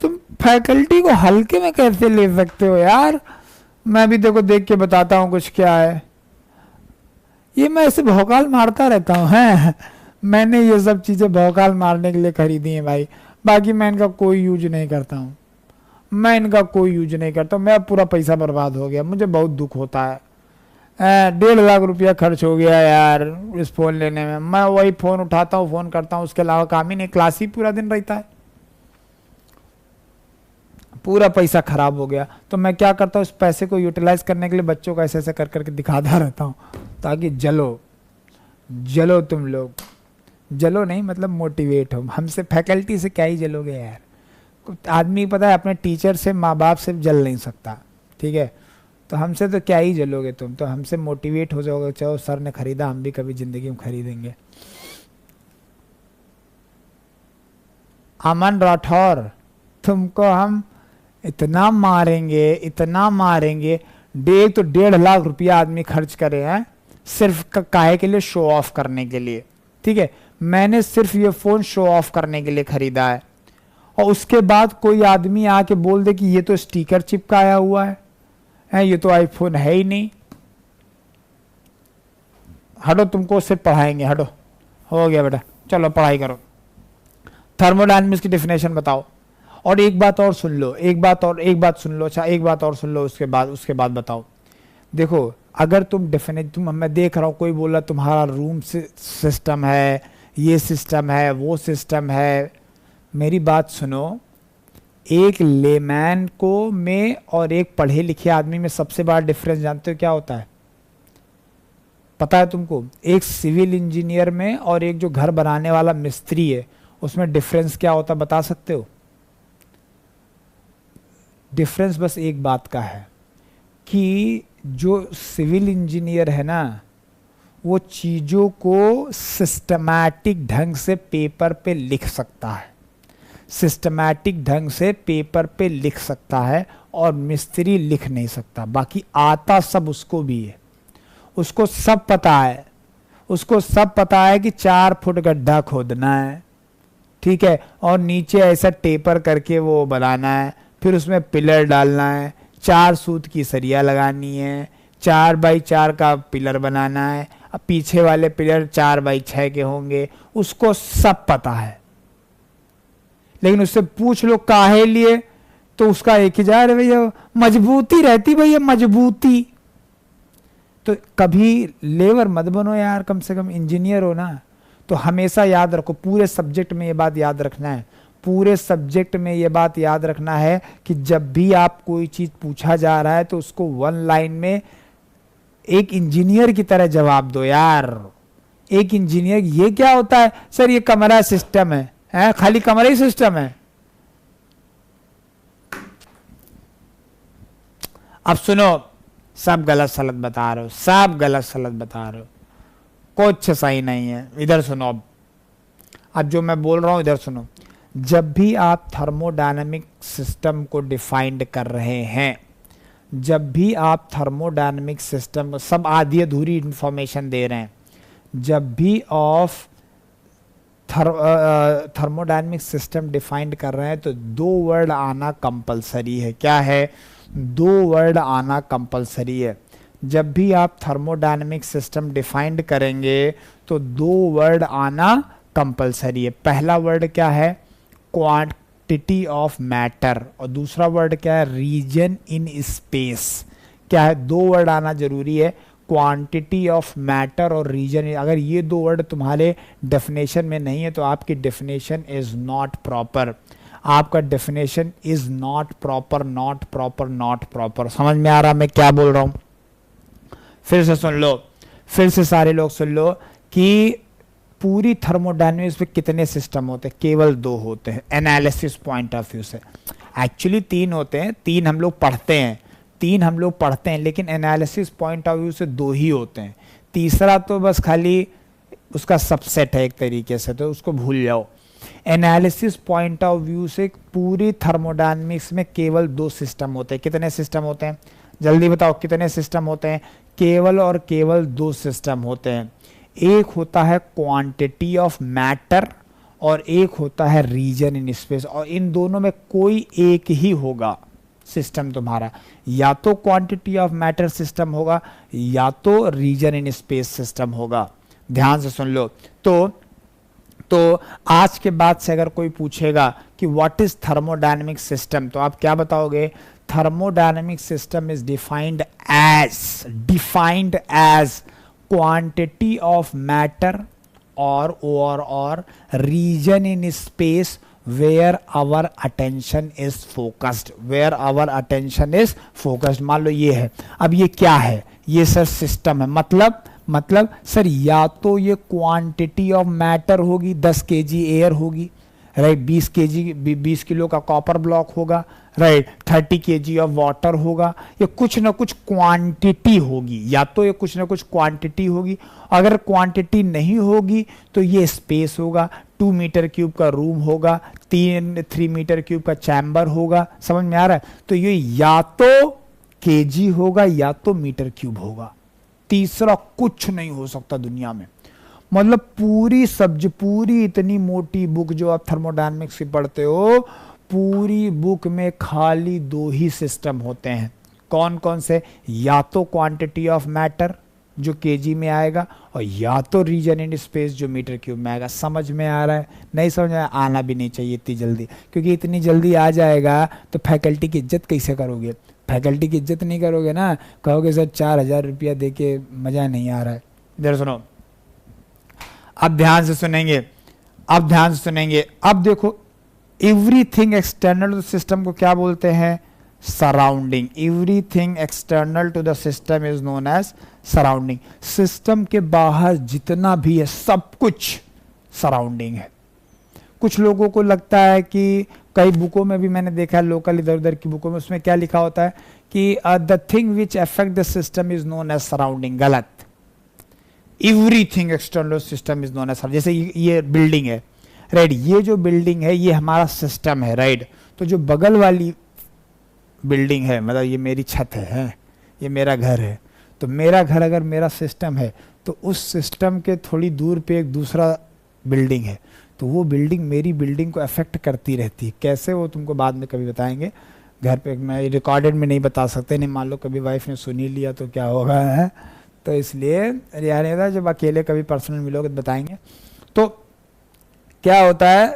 तुम फैकल्टी को हल्के में कैसे ले सकते हो यार? मैं भी देखो देख के बताता हूँ कुछ क्या है। ये मैं ऐसे भौकाल मारता रहता हूँ हैं। मैंने ये सब चीजें भौकाल मारने के लिए खरीदी हैं भाई। बाकी मैं इनका कोई यूज नहीं करता हूँ। मैं इनका कोई यूज नहीं करता। मेरा पूरा पैसा बर्बाद हो गया, मुझे बहुत दुख होता है। 1.5 लाख रुपया खर्च हो गया यार इस फोन लेने में। मैं वही फोन उठाता हूँ, फोन करता हूँ, उसके अलावा काम ही नहीं। क्लास ही पूरा दिन रहता है, पूरा पैसा खराब हो गया। तो मैं क्या करता हूँ, इस पैसे को यूटिलाइज करने के लिए बच्चों को ऐसे ऐसे कर करके दिखाता रहता हूँ, ताकि जलो जलो तुम लोग। जलो नहीं मतलब मोटिवेट हो। हमसे फैकल्टी से क्या ही जलोगे यार? आदमी पता है अपने टीचर से, माँ बाप से जल नहीं सकता, ठीक है? तो हमसे तो क्या ही जलोगे तुम, तो हमसे मोटिवेट हो जाओगे। चलो सर ने खरीदा, हम भी कभी जिंदगी में खरीदेंगे। अमन राठौर, तुमको हम इतना मारेंगे, इतना मारेंगे। 1.5 लाख रुपया आदमी खर्च करे हैं सिर्फ काहे के लिए? शो ऑफ करने के लिए, ठीक है? मैंने सिर्फ ये फोन शो ऑफ करने के लिए खरीदा है। और उसके बाद कोई आदमी आके बोल दे कि ये तो स्टिकर चिपकाया हुआ है, ये तो आईफोन है ही नहीं। हटो, तुमको सिर्फ पढ़ाएंगे, हटो। हो गया बेटा, चलो पढ़ाई करो। थर्मोडायनेमिक्स की डेफिनेशन बताओ। और एक बात और सुन लो, एक बात सुन लो। अच्छा एक बात और सुन लो, उसके बाद बताओ। देखो अगर मैं देख रहा हूं कोई बोला तुम्हारा रूम सिस्टम है, ये सिस्टम है, वो सिस्टम है। मेरी बात सुनो, एक लेमैन को में और एक पढ़े लिखे आदमी में सबसे बड़ा डिफरेंस जानते हो क्या होता है? पता है तुमको? एक सिविल इंजीनियर में और एक जो घर बनाने वाला मिस्त्री है, उसमें डिफरेंस क्या होता है बता सकते हो? डिफरेंस बस एक बात का है कि जो सिविल इंजीनियर है ना, वो चीज़ों को सिस्टमैटिक ढंग से पेपर पे लिख सकता है, सिस्टमैटिक ढंग से पेपर पे लिख सकता है, और मिस्त्री लिख नहीं सकता। बाकी आता सब उसको भी है, उसको सब पता है, उसको सब पता है कि 4 फुट गड्ढा खोदना है, ठीक है, और नीचे ऐसा टेपर करके वो बनाना है, फिर उसमें पिलर डालना है, 4 सूत की सरिया लगानी है, 4 बाई 4 का पिलर बनाना है, अब पीछे वाले पिलर 4 बाई 6 के होंगे, उसको सब पता है। लेकिन उससे पूछ लो काहे लिए, तो उसका एक ही जा रहा है भैया, मजबूती रहती भैया, मजबूती। तो कभी लेबर मत बनो यार, कम से कम इंजीनियर हो ना। तो हमेशा याद रखो, पूरे सब्जेक्ट में ये बात याद रखना है, पूरे सब्जेक्ट में ये बात याद रखना है कि जब भी आप कोई चीज पूछा जा रहा है तो उसको 1 लाइन में एक इंजीनियर की तरह जवाब दो यार। एक इंजीनियर, ये क्या होता है सर, ये कमरा सिस्टम है, खाली कमरा ही सिस्टम है। अब सुनो, सब गलत सलत बता रहे हो, सब गलत सलत बता रहे हो, कुछ सही नहीं है। इधर सुनो, अब जो मैं बोल रहा हूं इधर सुनो। जब भी आप थर्मोडायनामिक सिस्टम को डिफाइंड कर रहे हैं, जब भी आप थर्मोडायनामिक सिस्टम, सब आधी अधूरी इंफॉर्मेशन दे रहे हैं, जब भी ऑफ थर्मोडायनामिक सिस्टम डिफाइंड कर रहे हैं तो 2 वर्ड आना कंपलसरी है। क्या है? 2 वर्ड आना कंपलसरी है। जब भी आप थर्मोडायनामिक सिस्टम डिफाइंड करेंगे तो 2 वर्ड आना कंपलसरी है। पहला वर्ड क्या है? क्वांटिटी ऑफ मैटर, और दूसरा वर्ड क्या है? Region in space. क्या है? 2 वर्ड आना जरूरी है, क्वांटिटी ऑफ मैटर और रीजन। अगर ये 2 वर्ड तुम्हारे डेफिनेशन में नहीं है तो आपकी डेफिनेशन इज नॉट प्रॉपर, आपका definition is not proper, not proper, not proper. समझ में आ रहा मैं क्या बोल रहा हूं? फिर से सुन लो, फिर से सारे लोग सुन लो कि पूरी थर्मोडायनेमिक्स में कितने सिस्टम होते हैं? केवल 2 होते हैं एनालिसिस पॉइंट ऑफ व्यू से। एक्चुअली 3 होते हैं, 3 हम लोग पढ़ते हैं, 3 हम लोग पढ़ते हैं, लेकिन एनालिसिस पॉइंट ऑफ व्यू से 2 ही होते हैं। तीसरा तो बस खाली उसका सबसेट है एक तरीके से, तो उसको भूल जाओ। एनालिसिस पॉइंट ऑफ व्यू से पूरी थर्मोडायनेमिक्स में केवल 2 सिस्टम होते हैं। कितने सिस्टम होते हैं? जल्दी बताओ कितने सिस्टम होते हैं? केवल और केवल 2 सिस्टम होते हैं। एक होता है क्वांटिटी ऑफ मैटर और एक होता है रीजन इन स्पेस, और इन दोनों में कोई एक ही होगा सिस्टम तुम्हारा, या तो क्वांटिटी ऑफ मैटर सिस्टम होगा या तो रीजन इन स्पेस सिस्टम होगा। ध्यान से सुन लो। तो आज के बाद से अगर कोई पूछेगा कि व्हाट इज थर्मोडायनेमिक सिस्टम, तो आप क्या बताओगे? Thermodynamic system is defined as quantity of matter और region in space where our attention is focused, where our attention is focused। मान लो ये है, अब ये क्या है? ये सर सिस्टम है। मतलब सर या तो ये क्वांटिटी ऑफ मैटर होगी, 10 kg एयर होगी, राइट, 20 किलो का कॉपर ब्लॉक होगा, राइट, 30 kg ऑफ वाटर होगा, ये कुछ ना कुछ क्वांटिटी होगी, या तो ये कुछ ना कुछ क्वांटिटी होगी। अगर क्वांटिटी नहीं होगी तो ये स्पेस होगा, 2 मीटर क्यूब का रूम होगा, 3 मीटर क्यूब का चैम्बर होगा। समझ में आ रहा है? तो ये या तो केजी होगा या तो मीटर क्यूब होगा, तीसरा कुछ नहीं हो सकता दुनिया में। मतलब पूरी इतनी मोटी बुक जो आप थर्मोडायनेमिक्स की पढ़ते हो, पूरी बुक में खाली 2 ही सिस्टम होते हैं। कौन कौन से? या तो क्वांटिटी ऑफ मैटर जो केजी में आएगा, और या तो रीजन इन स्पेस जो मीटर क्यूब में आएगा। समझ में आ रहा है? नहीं समझ में आना भी नहीं चाहिए इतनी जल्दी, क्योंकि इतनी जल्दी आ जाएगा तो फैकल्टी की इज्जत कैसे करोगे? फैकल्टी की इज्जत नहीं करोगे ना, कहोगे सर 4000 रुपया दे के मजा नहीं आ रहा है। इधर सुनो, अब ध्यान से सुनेंगे, अब देखो, एवरीथिंग एक्सटर्नल टू सिस्टम को क्या बोलते हैं? Surrounding. Everything external to the system is known as surrounding. System के बाहर जितना भी है सब कुछ सराउंडिंग है। कुछ लोगों को लगता है कि कई बुकों में भी मैंने देखा है, लोकल इधर उधर की बुकों में, उसमें क्या लिखा होता है कि the thing which affect the system is known as surrounding. गलत। Everything external system is known as, जैसे ये बिल्डिंग है, राइट, ये जो बिल्डिंग है ये हमारा सिस्टम है, राइट, तो जो बगल वाली बिल्डिंग है, मतलब ये मेरी छत है, ये मेरा घर है, तो मेरा घर अगर मेरा सिस्टम है तो उस सिस्टम के थोड़ी दूर पे एक दूसरा बिल्डिंग है, तो वो बिल्डिंग मेरी बिल्डिंग को अफेक्ट करती रहती है। कैसे, वो तुमको बाद में कभी बताएंगे, घर पे मैं रिकॉर्डेड में नहीं बता सकते, नहीं मान लो कभी वाइफ ने सुनी लिया तो क्या होगा, है, तो इसलिए रहने था, जब अकेले कभी पर्सनल मिलोगे तो बताएंगे। तो क्या होता है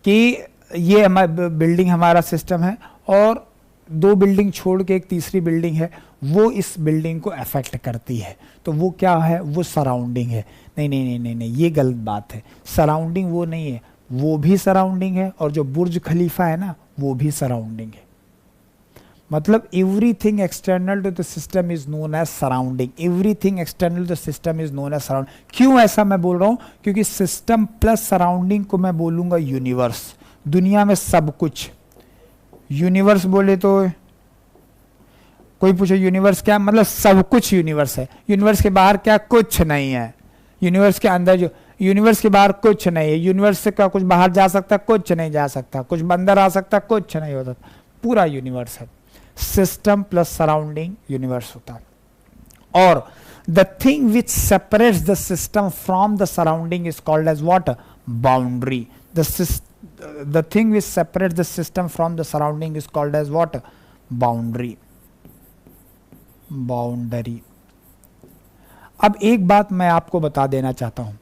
कि ये हमारा बिल्डिंग हमारा सिस्टम है, और दो बिल्डिंग छोड़ के एक तीसरी बिल्डिंग है, वो इस बिल्डिंग को अफेक्ट करती है, तो वो क्या है, वो सराउंडिंग है। नहीं नहीं नहीं नहीं नहीं, ये गलत बात है, सराउंडिंग वो नहीं है, वो भी सराउंडिंग है, और जो बुर्ज खलीफा है ना वो भी सराउंडिंग है। मतलब everything external to the system is known as surrounding, everything external to the system is known as surrounding. क्यों ऐसा मैं बोल रहा हूं, क्योंकि सिस्टम प्लस सराउंडिंग को मैं बोलूंगा यूनिवर्स, दुनिया में सब कुछ। यूनिवर्स बोले तो कोई पूछे यूनिवर्स क्या, मतलब सब कुछ यूनिवर्स है, यूनिवर्स के बाहर क्या, कुछ नहीं है, यूनिवर्स के अंदर जो, यूनिवर्स के बाहर कुछ नहीं है, यूनिवर्स से क्या कुछ बाहर जा सकता, कुछ नहीं जा सकता, कुछ अंदर आ सकता, कुछ नहीं होता, पूरा यूनिवर्स है। सिस्टम प्लस सराउंडिंग यूनिवर्स होता है। और the thing which separates the system from the surrounding is called as what, boundary. The thing which separates the system from the surrounding is called as what, boundary, boundary। अब एक बात मैं आपको बता देना चाहता हूं,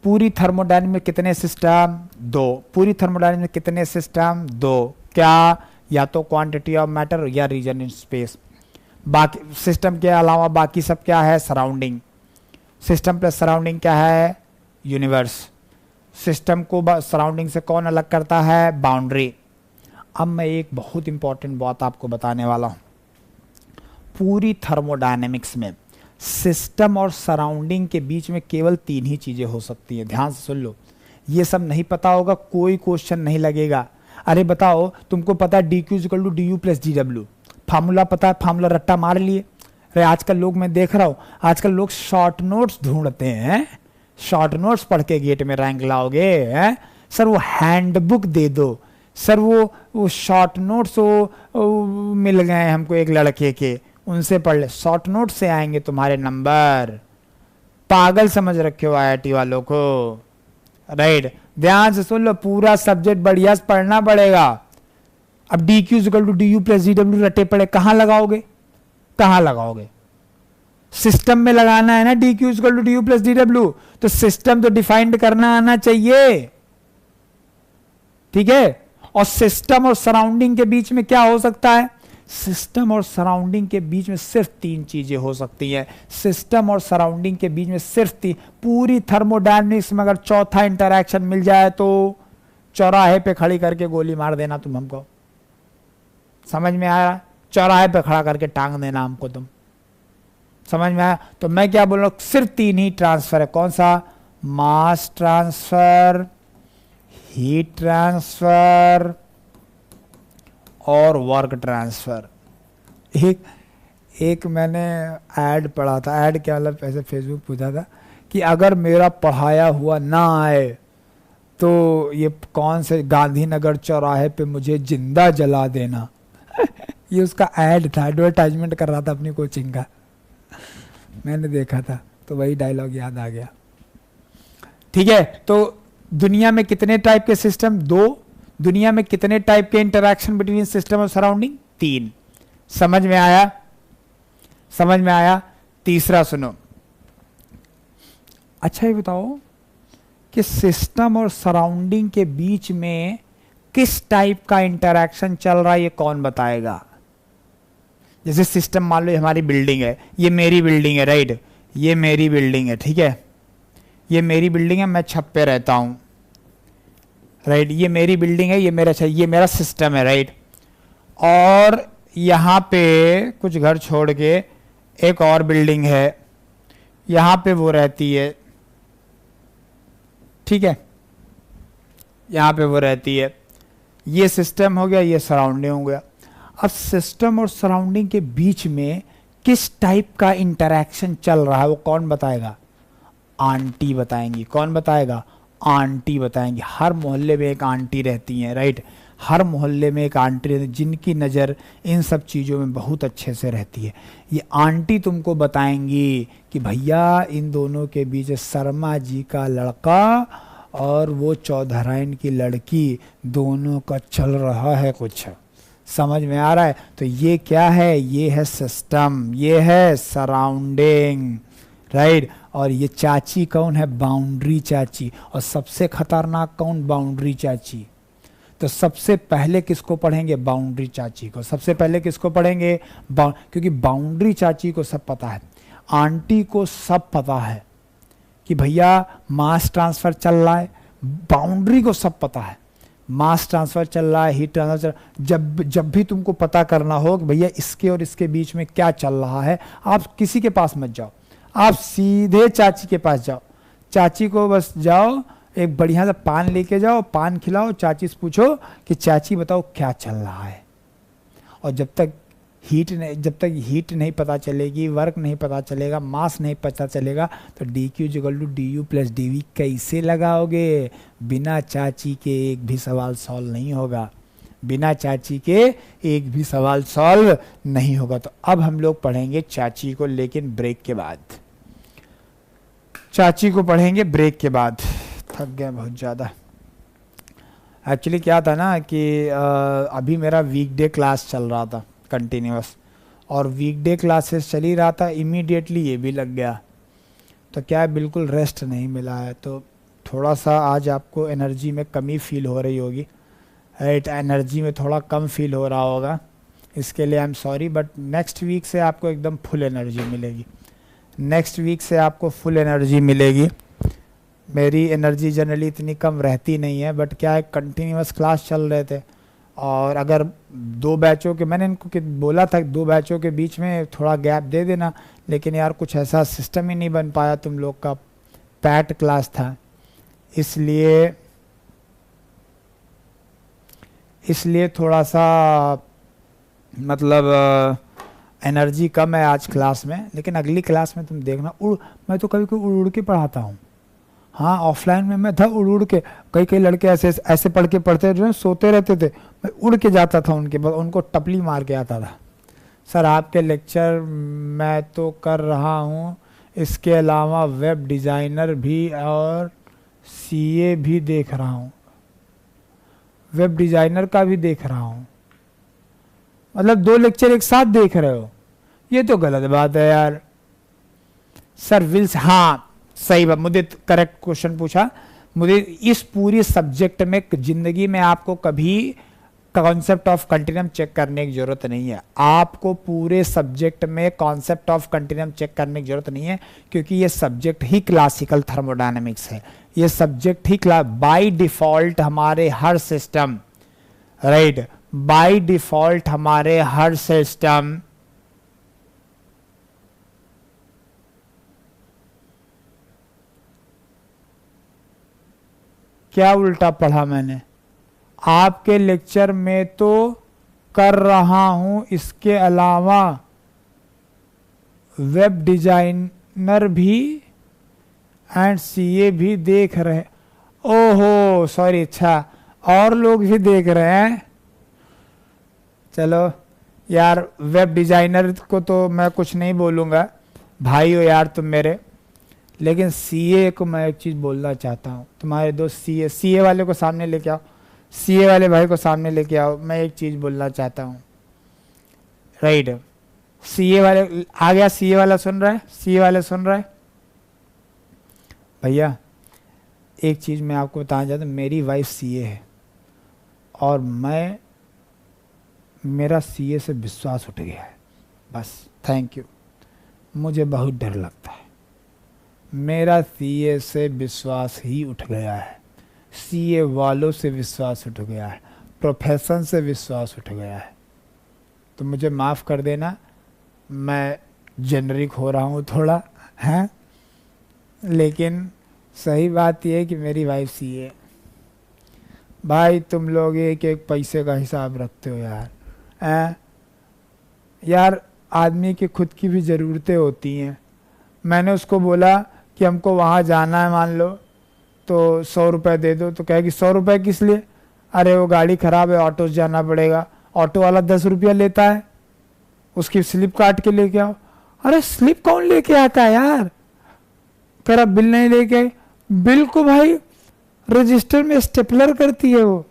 पूरी थर्मोडायनामिक्स में कितने सिस्टम, दो, पूरी थर्मोडायनामिक्स में कितने सिस्टम, दो, क्या, या तो क्वांटिटी ऑफ मैटर या रीजन इन स्पेस। बाकी सिस्टम के अलावा बाकी सब क्या है, सराउंडिंग। सिस्टम प्लस सराउंडिंग क्या है, यूनिवर्स। सिस्टम को सराउंडिंग से कौन अलग करता है, बाउंड्री। अब मैं एक बहुत इंपॉर्टेंट बात आपको बताने वाला हूं, पूरी थर्मोडायनेमिक्स में सिस्टम और सराउंडिंग के बीच में केवल तीन ही चीजें हो सकती हैं, ध्यान से सुन लो। ये सब नहीं पता होगा, कोई क्वेश्चन नहीं लगेगा। अरे बताओ, तुमको पता है D Q equal to D you plus D W, formula पता है, फार्मूला रट्टा मार लिए। अरे आजकल लोग, मैं देख रहा हूं आजकल लोग शॉर्ट नोट्स ढूंढते हैं, शॉर्ट नोट्स पढ़ के गेट में रैंक लाओगे, हैं सर, वो हैंडबुक दे दो सर, वो शॉर्ट नोट्स वो मिल गए हमको एक लड़के के, उनसे पढ़ ले, शॉर्ट नोट से आएंगे तुम्हारे नंबर। पागल समझ रखे हो आईआईटी वालों को, राइट। ध्यान से सुन लो, पूरा सब्जेक्ट बढ़िया से पढ़ना पड़ेगा। अब d Q equal to D you plus D डब्ल्यू रटे पड़े, कहां लगाओगे, कहां लगाओगे, सिस्टम में लगाना है ना, D Q equal to D you plus D W, तो सिस्टम तो डिफाइंड करना आना चाहिए, ठीक है। और सिस्टम और सराउंडिंग के बीच में क्या हो सकता है, सिस्टम और सराउंडिंग के बीच में सिर्फ तीन चीजें हो सकती हैं, सिस्टम और सराउंडिंग के बीच में सिर्फ तीन। पूरी थर्मोडायनेमिक्स में अगर चौथा इंटरैक्शन मिल जाए तो चौराहे पे खड़ी करके गोली मार देना तुम हमको, समझ में आया, चौराहे पे खड़ा करके टांग देना हमको तुम, समझ में आया। तो मैं क्या बोल रहा हूं, सिर्फ तीन ही ट्रांसफर है, कौन सा, मास ट्रांसफर, हीट ट्रांसफर और वर्क ट्रांसफर। एक मैंने ऐड पढ़ा था, ऐड क्या मतलब, ऐसे फेसबुक पूछा था कि अगर मेरा पढ़ाया हुआ ना आए तो ये कौन से गांधीनगर चौराहे पे मुझे जिंदा जला देना। ये उसका ऐड था, एडवर्टाइजमेंट कर रहा था अपनी कोचिंग का, मैंने देखा था तो वही डायलॉग याद आ गया, ठीक है। तो दुनिया में कितने टाइप के सिस्टम, दो। दुनिया में कितने टाइप के इंटरैक्शन बिटवीन सिस्टम और सराउंडिंग, तीन। समझ में आया, समझ में आया। तीसरा सुनो, अच्छा ये बताओ कि सिस्टम और सराउंडिंग के बीच में किस टाइप का इंटरैक्शन चल रहा है, ये कौन बताएगा। जैसे सिस्टम मान लो हमारी बिल्डिंग है, ये मेरी बिल्डिंग है, राइट, ये मेरी बिल्डिंग है, ठीक है, ये मेरी बिल्डिंग है, मैं छत पे रहता हूं, राइट, ये मेरी बिल्डिंग है, ये मेरा सिस्टम है, राइट। और यहां पे कुछ घर छोड़ के एक और बिल्डिंग है, यहां पे वो रहती है, ठीक है, यहां पे वो रहती है। ये सिस्टम हो गया, ये सराउंडिंग हो गया। अब सिस्टम और सराउंडिंग के बीच में किस टाइप का इंटरैक्शन चल रहा है वो कौन बताएगा। आंटी बताएंगी। कौन बताएगा? आंटी बताएंगी। हर मोहल्ले में एक आंटी रहती हैं, राइट। हर मोहल्ले में एक आंटी रहती है जिनकी नज़र इन सब चीज़ों में बहुत अच्छे से रहती है। ये आंटी तुमको बताएंगी कि भैया इन दोनों के बीच शर्मा जी का लड़का और वो चौधराइन की लड़की, दोनों का चल रहा है कुछ। समझ में आ रहा है? तो ये क्या है? ये है सिस्टम, ये है सराउंडिंग, राइट। और ये चाची कौन है? बाउंड्री चाची। और सबसे खतरनाक कौन? बाउंड्री चाची। तो सबसे पहले किसको पढ़ेंगे? बाउंड्री चाची को। सबसे पहले किसको पढ़ेंगे? क्योंकि बाउंड्री चाची को सब पता है, आंटी को सब पता है कि भैया मास ट्रांसफर चल रहा है। बाउंड्री को सब पता है मास ट्रांसफर चल रहा है, हीट ट्रांसफर जब भी तुमको पता करना हो कि भैया इसके और इसके बीच में क्या चल रहा है, आप किसी के पास मत जाओ, आप सीधे चाची के पास जाओ। चाची को बस जाओ, एक बढ़िया सा पान लेके जाओ, पान खिलाओ, चाची से पूछो कि चाची बताओ क्या चल रहा है। और जब तक हीट नहीं पता चलेगी, वर्क नहीं पता चलेगा, मास नहीं पता चलेगा, तो D Q equal to D you plus D V कैसे लगाओगे? बिना चाची के एक भी सवाल सॉल्व नहीं होगा। बिना चाची के एक भी सवाल सॉल्व नहीं होगा। तो अब हम लोग पढ़ेंगे चाची को, लेकिन ब्रेक के बाद। चाची को पढ़ेंगे ब्रेक के बाद। थक गया बहुत ज़्यादा। एक्चुअली क्या था ना कि अभी मेरा वीकडे क्लास चल रहा था कंटिन्यूअस, और वीकडे क्लासेस चल ही रहा था, इमीडिएटली ये भी लग गया, तो क्या है बिल्कुल रेस्ट नहीं मिला है। तो थोड़ा सा आज आपको एनर्जी में कमी फील हो रही होगी, राइट। एनर्जी में थोड़ा कम फील हो रहा होगा, इसके लिए I am sorry. But next week से आपको एकदम फुल एनर्जी मिलेगी। नेक्स्ट वीक से आपको फुल एनर्जी मिलेगी। मेरी एनर्जी जनरली इतनी कम रहती नहीं है, बट क्या है कंटिन्यूअस क्लास चल रहे थे, और अगर दो बैचों के, मैंने इनको बोला था दो बैचों के बीच में थोड़ा गैप दे देना, लेकिन यार कुछ ऐसा सिस्टम ही नहीं बन पाया तुम लोग का। पैट क्लास था, इसलिए थोड़ा सा मतलब एनर्जी कम है आज क्लास में। लेकिन अगली क्लास में तुम देखना, मैं तो कभी कभी उड़ के पढ़ाता हूँ। हाँ, ऑफलाइन में मैं था उड़ के, कई लड़के ऐसे पढ़ के पढ़ते जो सोते रहते थे, मैं उड़ के जाता था उनके पास, उनको टपली मार के आता था। सर आपके लेक्चर मैं तो कर रहा हूँ, इसके अलावा वेब डिज़ाइनर भी और सीए भी देख रहा हूँ, वेब डिज़ाइनर का भी देख रहा हूँ। मतलब 2 लेक्चर एक साथ देख रहे हो, ये तो गलत बात है यार। सर विल्स, हाँ सही बात, मुझे करेक्ट क्वेश्चन पूछा। मुझे इस पूरी सब्जेक्ट में जिंदगी में आपको कभी कॉन्सेप्ट ऑफ कंटिन्यूम चेक करने की जरूरत नहीं है। आपको पूरे सब्जेक्ट में कॉन्सेप्ट ऑफ कंटिन्यूम चेक करने की जरूरत नहीं है, क्योंकि ये सब्जेक्ट ही क्लासिकल थर्मोडायनेमिक्स है। ये सब्जेक्ट ही बाय डिफॉल्ट हमारे हर सिस्टम, राइट, बाय डिफॉल्ट हमारे हर सिस्टम क्या उल्टा पढ़ा मैंने? आपके लेक्चर में तो कर रहा हूं, इसके अलावा वेब डिजाइनर भी एंड सीए भी देख रहे। ओहो सॉरी, अच्छा और लोग भी देख रहे हैं। चलो यार, वेब डिजाइनर को तो मैं कुछ नहीं बोलूँगा, भाई हो यार तुम मेरे। लेकिन सीए को मैं एक चीज़ बोलना चाहता हूँ। तुम्हारे दोस्त सीए वाले को सामने लेके आओ, सीए वाले भाई को सामने लेके आओ। मैं एक चीज़ बोलना चाहता हूँ, राइट। सीए वाले आ गया, सीए वाला सुन रहा है, सीए वाले सुन रहा है। भैया एक चीज़ मैं आपको बताना चाहता हूँ, मेरी वाइफ सीए है और मेरा सीए से विश्वास उठ गया है। बस थैंक यू। मुझे बहुत डर लगता है, मेरा सीए से विश्वास ही उठ गया है, सीए वालों से विश्वास उठ गया है, प्रोफेशन से विश्वास उठ गया है। तो मुझे माफ़ कर देना, मैं जेनरिक हो रहा हूँ थोड़ा, हैं, लेकिन सही बात यह है कि मेरी वाइफ सीए। भाई तुम लोग एक एक पैसे का हिसाब रखते हो यार, हैं यार। आदमी की खुद की भी ज़रूरतें होती हैं। मैंने उसको बोला कि हमको वहाँ जाना है मान लो, तो 100 रुपये दे दो, तो कहेगी 100 रुपये किस लिए, अरे वो गाड़ी ख़राब है, ऑटो से जाना पड़ेगा, ऑटो वाला 10 रुपया लेता है, उसकी स्लिप काट के लेके आओ। अरे स्लिप कौन लेके आता है यार, तेरा बिल नहीं लेके आई, बिल को भाई रजिस्टर में स्टेपलर करती है वो।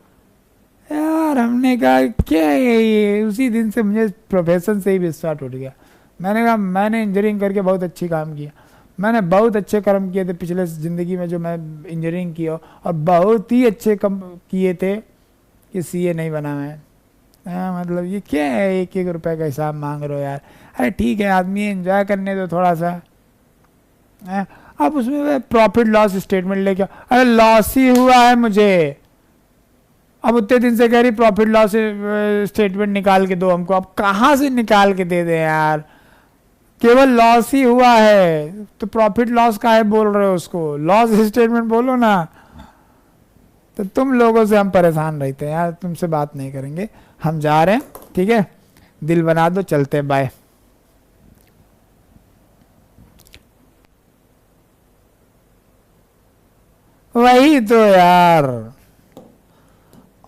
यार हमने कहा क्या है ये, उसी दिन से मुझे प्रोफेशन से ही विश्वास उठ गया। मैंने कहा मैंने इंजीनियरिंग करके बहुत अच्छी काम किया, मैंने बहुत अच्छे कर्म किए थे पिछले ज़िंदगी में जो मैं इंजीनियरिंग किया, और बहुत ही अच्छे कम किए थे कि सीए नहीं बना मैं। मतलब ये क्या है, 1-1 रुपये का हिसाब मांग रहे हो यार। अरे ठीक है, आदमी एंजॉय करने दो थोड़ा सा। अब उसमें प्रॉफिट लॉस स्टेटमेंट लेके, अरे लॉस ही हुआ है मुझे, अब उतने दिन से कह रही प्रॉफिट लॉस स्टेटमेंट निकाल के दो हमको, अब कहाँ से निकाल के दे दे यार, केवल लॉस ही हुआ है तो प्रॉफिट लॉस का है बोल रहे हो, उसको लॉस स्टेटमेंट बोलो ना। तो तुम लोगों से हम परेशान रहते हैं यार, तुमसे बात नहीं करेंगे, हम जा रहे हैं, ठीक है, दिल बना दो, चलते हैं, बाय। वही तो यार,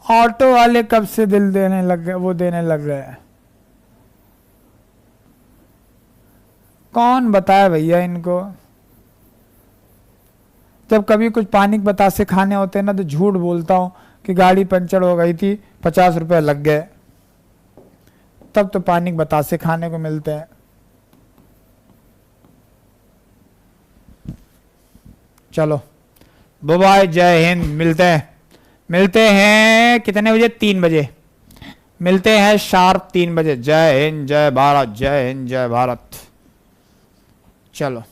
ऑटो वाले कब से दिल देने लग गए, वो देने लग गए, कौन बताए भैया इनको। जब कभी कुछ पानी के बतासे खाने होते हैं ना, तो झूठ बोलता हूँ कि गाड़ी पंचर हो गई थी, 50 रुपये लग गए, तब तो पानी के बतासे खाने को मिलते हैं। चलो बाय, जय हिंद, मिलते हैं कितने बजे, 3 बजे मिलते हैं, शार्प 3 बजे। जय हिंद, जय भारत, जय हिंद, जय भारत। चलो।